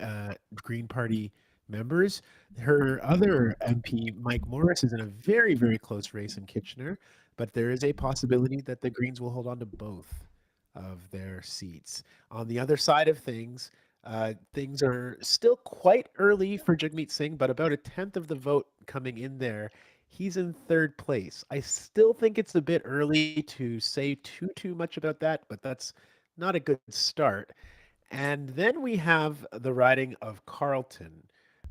Speaker 2: Green Party members. Her other MP, Mike Morris, is in a very, very close race in Kitchener, but there is a possibility that the Greens will hold on to both of their seats. On the other side of things are still quite early for Jagmeet Singh, but about a tenth of the vote coming in there. He's in third place. I still think it's a bit early to say too much about that, but that's not a good start. And then we have the riding of Carleton,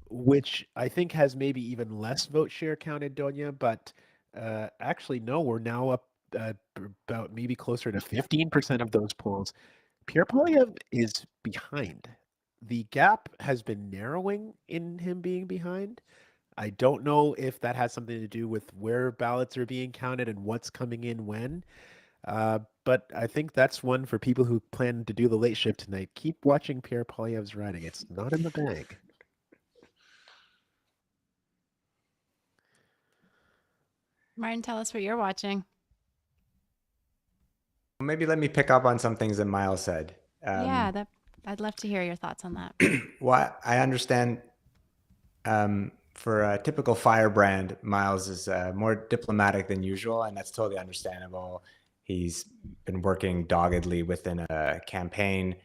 Speaker 2: which I think has maybe even less vote share counted, Donya, but actually, no, we're now up about maybe closer to 15% of those polls. Pierre Poilievre is behind. The gap has been narrowing in him being behind. I don't know if that has something to do with where ballots are being counted and what's coming in when. But I think that's one for people who plan to do the late shift tonight. Keep watching Pierre Poilievre's riding. It's not in the bag.
Speaker 1: Martin, tell us what you're watching.
Speaker 3: Maybe let me pick up on some things that Miles said.
Speaker 1: Yeah, I'd love to hear your thoughts on that.
Speaker 3: Well, I understand for a typical firebrand, Miles is more diplomatic than usual, and that's totally understandable. He's been working doggedly within a campaign.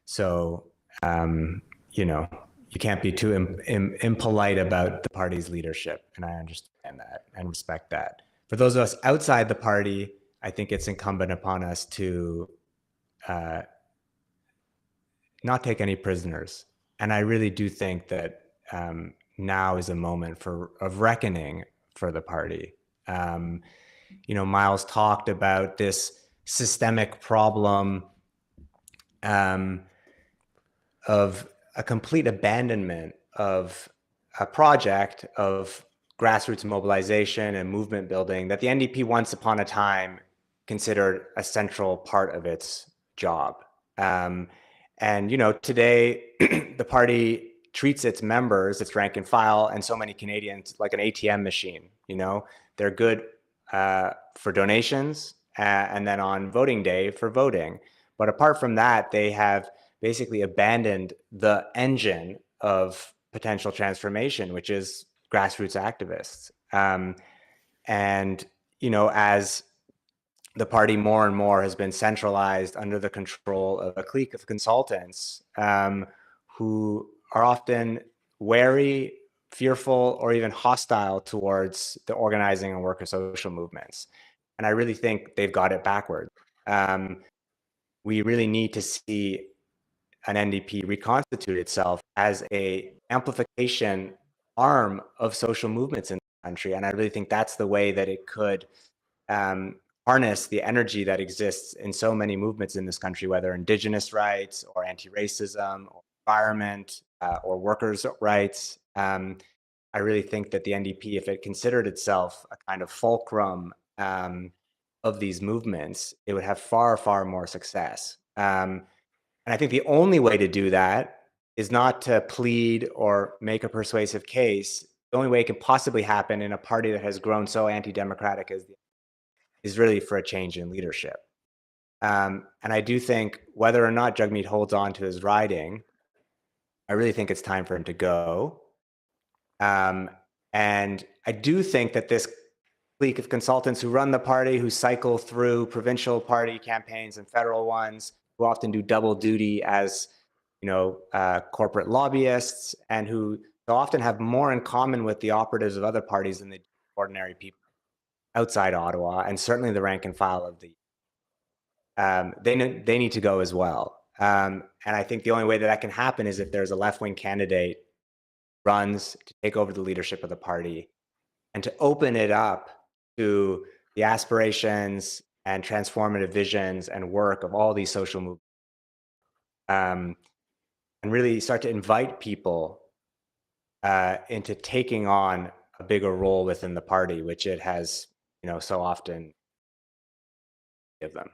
Speaker 3: So, you can't be too impolite about the party's leadership. And I understand that and respect that. For those of us outside the party, I think it's incumbent upon us to not take any prisoners. And I really do think that now is a moment of reckoning for the party. Miles talked about this systemic problem of a complete abandonment of a project of grassroots mobilization and movement building that the NDP once upon a time considered a central part of its job. Today the party treats its members, its rank and file, and so many Canadians like an ATM machine. They're good for donations and then on voting day for voting. But apart from that, they have basically abandoned the engine of potential transformation, which is grassroots activists. As the party more and more has been centralized under the control of a clique of consultants who are often wary, fearful, or even hostile towards the organizing and worker social movements. And I really think they've got it backwards. We really need to see an NDP reconstitute itself as a amplification arm of social movements in the country. And I really think that's the way that it could harness the energy that exists in so many movements in this country, whether Indigenous rights or anti-racism or environment or workers' rights. I really think that the NDP, if it considered itself a kind of fulcrum of these movements, it would have far, far more success. And I think the only way to do that is not to plead or make a persuasive case. The only way it can possibly happen in a party that has grown so anti-democratic is really for a change in leadership. And I do think whether or not Jagmeet holds on to his riding, I really think it's time for him to go. And I do think that this clique of consultants who run the party, who cycle through provincial party campaigns and federal ones, who often do double duty as corporate lobbyists, and who so often have more in common with the operatives of other parties than the ordinary people outside Ottawa, and certainly the rank and file of they need to go as well. And I think the only way that can happen is if there's a left-wing candidate runs to take over the leadership of the party and to open it up to the aspirations and transformative visions and work of all these social movements, and really start to invite people into taking on a bigger role within the party, which it has, so often give them.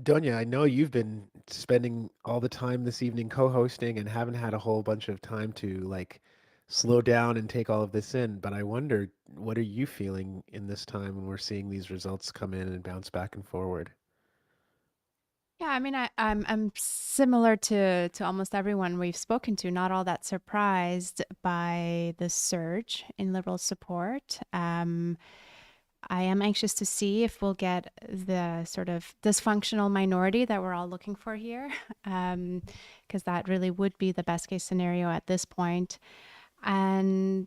Speaker 2: Donya, I know you've been spending all the time this evening co-hosting and haven't had a whole bunch of time to slow down and take all of this in, but I wonder, what are you feeling in this time when we're seeing these results come in and bounce back and forward?
Speaker 1: Yeah, I mean, I'm similar to almost everyone we've spoken to, not all that surprised by the surge in Liberal support. I am anxious to see if we'll get the sort of dysfunctional minority that we're all looking for here, because that really would be the best case scenario at this point. And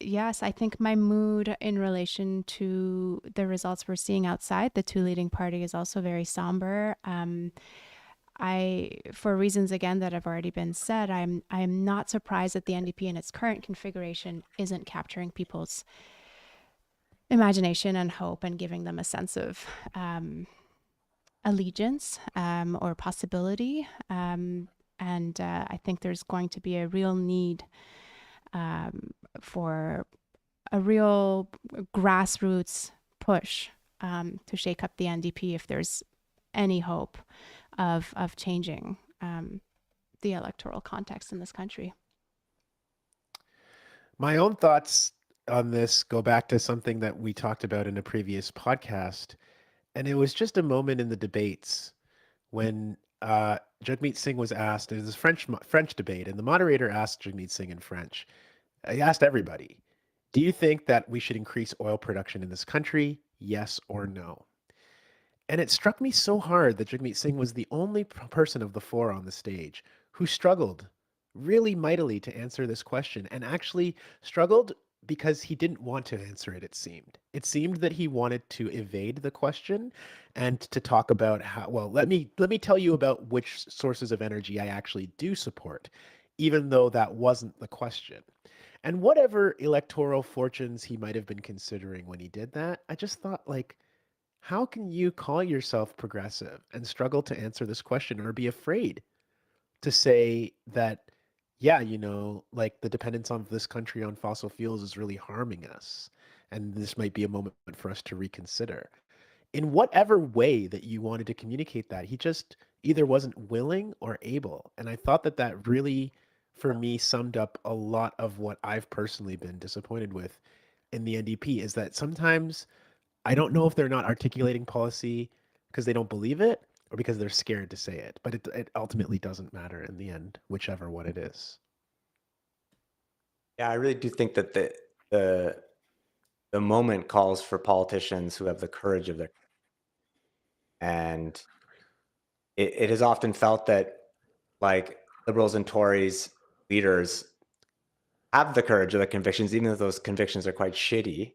Speaker 1: yes, I think my mood in relation to the results we're seeing outside the two leading parties is also very somber. For reasons again that have already been said, I'm not surprised that the NDP in its current configuration isn't capturing people's imagination and hope and giving them a sense of allegiance or possibility. And I think there's going to be a real need for a real grassroots push to shake up the NDP if there's any hope of changing the electoral context in this country.
Speaker 2: My own thoughts on this go back to something that we talked about in a previous podcast, and it was just a moment in the debates when Jagmeet Singh was asked. It was a French debate, and the moderator asked Jagmeet Singh in French. He asked everybody, "Do you think that we should increase oil production in this country? Yes or no?" And it struck me so hard that Jagmeet Singh was the only person of the four on the stage who struggled really mightily to answer this question, and actually struggled because he didn't want to answer it, it seemed. It seemed that he wanted to evade the question and to talk about how, well, let me tell you about which sources of energy I actually do support, even though that wasn't the question. And whatever electoral fortunes he might have been considering when he did that, I just thought, like, how can you call yourself progressive and struggle to answer this question, or be afraid to say that, yeah, like, the dependence on this country on fossil fuels is really harming us, and this might be a moment for us to reconsider? In whatever way that you wanted to communicate that, he just either wasn't willing or able. And I thought that that really, for me, summed up a lot of what I've personally been disappointed with in the NDP, is that sometimes I don't know if they're not articulating policy because they don't believe it or because they're scared to say it. But it ultimately doesn't matter in the end, whichever one it is.
Speaker 3: Yeah, I really do think that the moment calls for politicians who have the courage of their, and it is often felt that, like, Liberals and Tories leaders have the courage of their convictions, even though those convictions are quite shitty.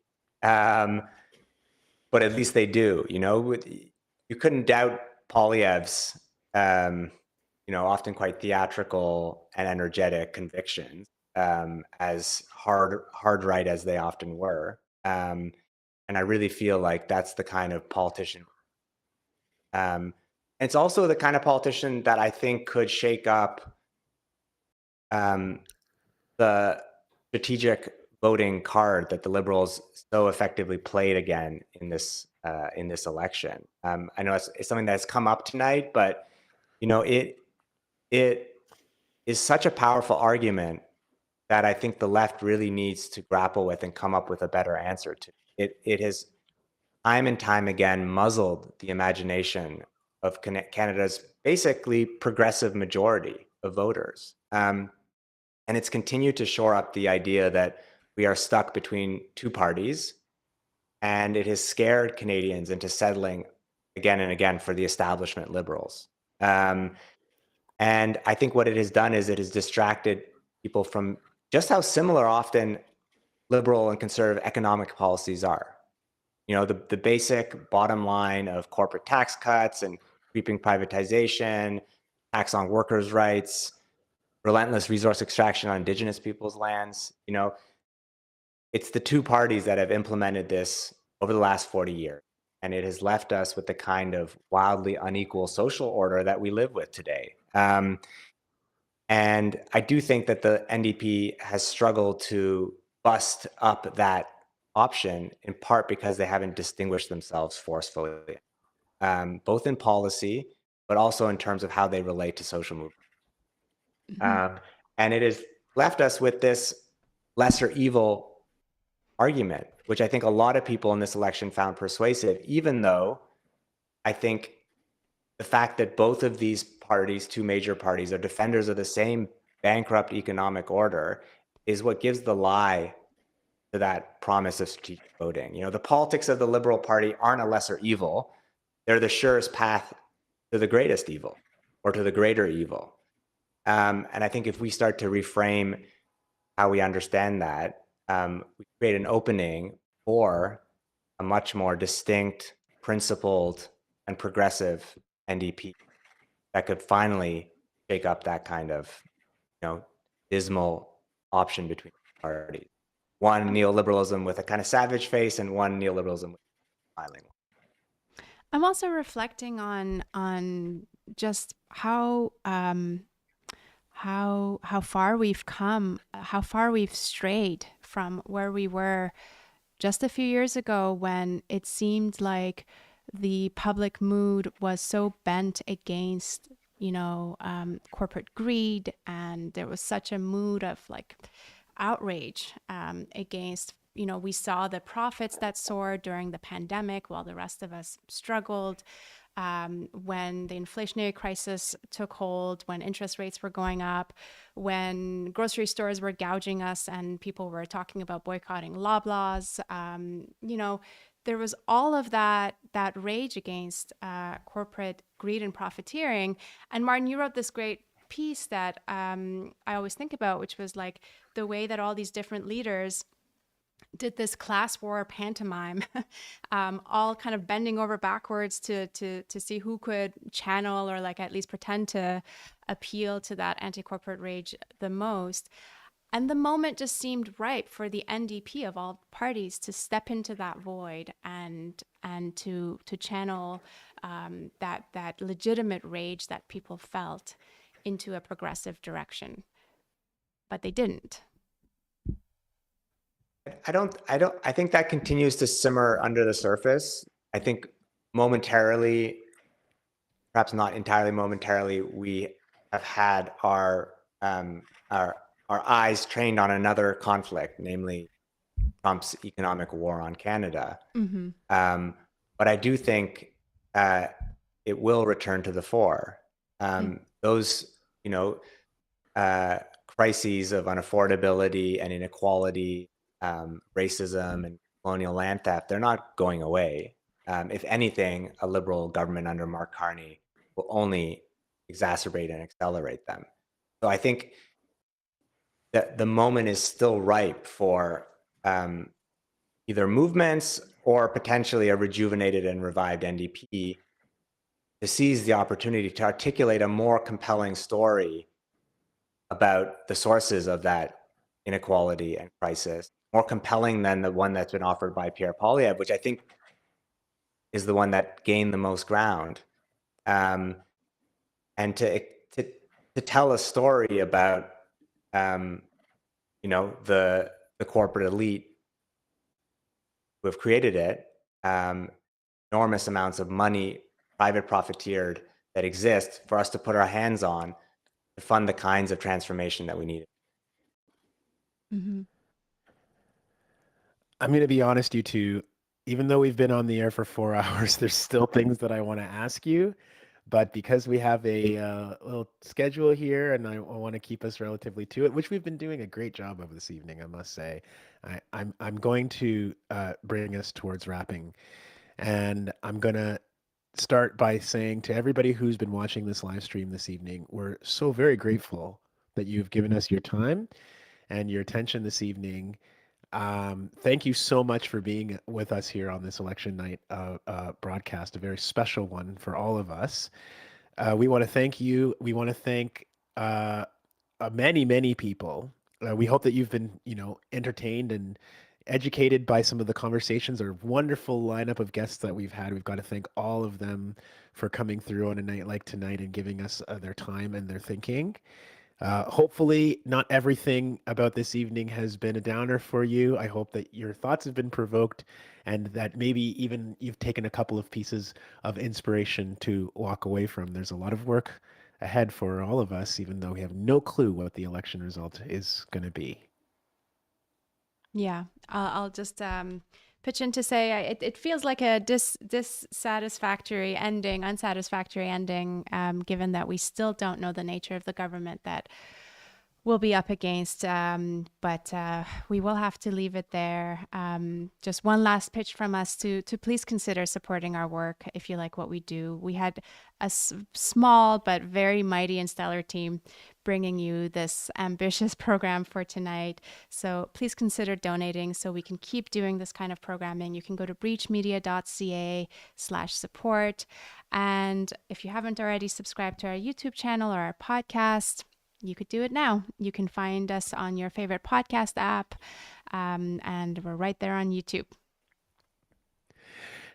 Speaker 3: But at least they do. You couldn't doubt Poilievre's, often quite theatrical and energetic convictions, as hard right as they often were. And I really feel like that's the kind of politician. It's also the kind of politician that I think could shake up the strategic voting card that the Liberals so effectively played again in this election. I know it's something that's come up tonight, but it is such a powerful argument that I think the left really needs to grapple with and come up with a better answer to. It has time and time again muzzled the imagination of Canada's basically progressive majority of voters. And it's continued to shore up the idea that we are stuck between two parties, and it has scared Canadians into settling again and again for the establishment Liberals. And I think what it has done is it has distracted people from just how similar often Liberal and conservative economic policies are. The basic bottom line of corporate tax cuts and creeping privatization, tax on workers' rights, relentless resource extraction on Indigenous people's lands. It's the two parties that have implemented this over the last 40 years. And it has left us with the kind of wildly unequal social order that we live with today. And I do think that the NDP has struggled to bust up that option, in part because they haven't distinguished themselves forcefully, both in policy, but also in terms of how they relate to social movements. And it has left us with this lesser evil argument, which I think a lot of people in this election found persuasive, even though I think the fact that both of these parties, two major parties, are defenders of the same bankrupt economic order is what gives the lie to that promise of strategic voting. The politics of the Liberal Party aren't a lesser evil. They're the surest path to the greatest evil, or to the greater evil. And I think if we start to reframe how we understand that, we create an opening for a much more distinct, principled, and progressive NDP that could finally shake up that kind of, dismal option between parties. One neoliberalism with a kind of savage face, and one neoliberalism with a smiling one.
Speaker 1: I'm also reflecting on just how far we've come, how far we've strayed from where we were just a few years ago, when it seemed like the public mood was so bent against, corporate greed, and there was such a mood of like outrage against, we saw the profits that soared during the pandemic while the rest of us struggled. When the inflationary crisis took hold, when interest rates were going up, when grocery stores were gouging us and people were talking about boycotting Loblaws, there was all of that rage against corporate greed and profiteering. And Martin, you wrote this great piece that I always think about, which was like the way that all these different leaders did this class war pantomime, all kind of bending over backwards to see who could channel or like at least pretend to appeal to that anti-corporate rage the most. And the moment just seemed ripe for the NDP of all parties to step into that void and to channel that legitimate rage that people felt into a progressive direction. But they didn't.
Speaker 3: I think that continues to simmer under the surface. I think momentarily, perhaps not entirely momentarily, we have had our eyes trained on another conflict, namely Trump's economic war on Canada.
Speaker 1: Mm-hmm.
Speaker 3: But I do think it will return to the fore. Those, crises of unaffordability and inequality, racism and colonial land theft, they're not going away. If anything, a Liberal government under Mark Carney will only exacerbate and accelerate them. So I think that the moment is still ripe for either movements or potentially a rejuvenated and revived NDP to seize the opportunity to articulate a more compelling story about the sources of that inequality and crisis, more compelling than the one that's been offered by Pierre Poilievre, which I think is the one that gained the most ground. And to tell a story about, the corporate elite who have created it, enormous amounts of money, private profiteered, that exist for us to put our hands on to fund the kinds of transformation that we need.
Speaker 1: Mm-hmm.
Speaker 2: I'm going to be honest, you two, even though we've been on the air for 4 hours, there's still things that I want to ask you. But because we have a little schedule here and I want to keep us relatively to it, which we've been doing a great job of this evening, I must say, I'm going to bring us towards wrapping. And I'm going to start by saying to everybody who's been watching this live stream this evening, we're so very grateful that you've given us your time and your attention this evening. Thank you so much for being with us here on this election night broadcast, a very special one for all of us. We want to thank you. We want to thank many, many people. We hope that you've been, entertained and educated by some of the conversations. Our wonderful lineup of guests that we've had. We've got to thank all of them for coming through on a night like tonight and giving us their time and their thinking. Hopefully not everything about this evening has been a downer for you. I hope that your thoughts have been provoked and that maybe even you've taken a couple of pieces of inspiration to walk away from. There's a lot of work ahead for all of us, even though we have no clue what the election result is going to be.
Speaker 1: Yeah, I'll just pitch in to say it feels like a unsatisfactory ending, given that we still don't know the nature of the government that we'll be up against. But we will have to leave it there. Just one last pitch from us to please consider supporting our work if you like what we do. We had a small but very mighty and stellar team bringing you this ambitious program for tonight. So please consider donating so we can keep doing this kind of programming. You can go to breachmedia.ca/support. And if you haven't already subscribed to our YouTube channel or our podcast, you could do it now. You can find us on your favorite podcast app, and we're right there on YouTube.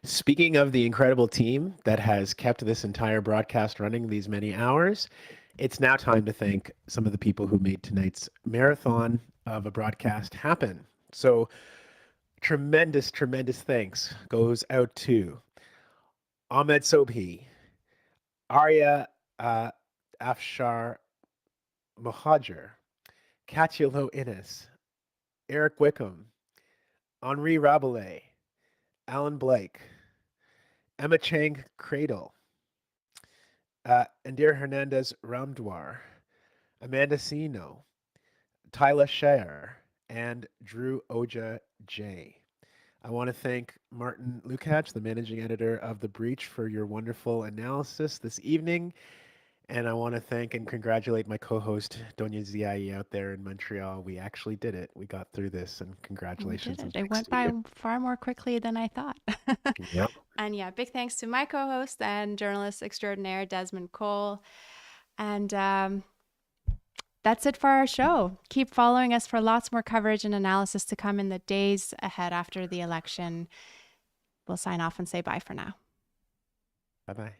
Speaker 2: Speaking of the incredible team that has kept this entire broadcast running these many hours, it's now time to thank some of the people who made tonight's marathon of a broadcast happen. So tremendous thanks goes out to Ahmed Sobhi, Arya Afshar Mohajer, Catulo Innes, Eric Wickham, Henri Rabelais, Alan Blake, Emma Chang Cradle, Andir Hernandez Ramdwar, Amanda Sino, Tyler Scher, and Drew Oja J. I want to thank Martin Lukacs, the managing editor of The Breach, for your wonderful analysis this evening. And I want to thank and congratulate my co-host, Donya Ziaee, out there in Montreal. We actually did it. We got through this, and congratulations.
Speaker 1: We did it. It went by far more quickly than I thought.
Speaker 2: Yep.
Speaker 1: And yeah, big thanks to my co-host and journalist extraordinaire, Desmond Cole. And that's it for our show. Keep following us for lots more coverage and analysis to come in the days ahead after the election. We'll sign off and say bye for now.
Speaker 2: Bye-bye.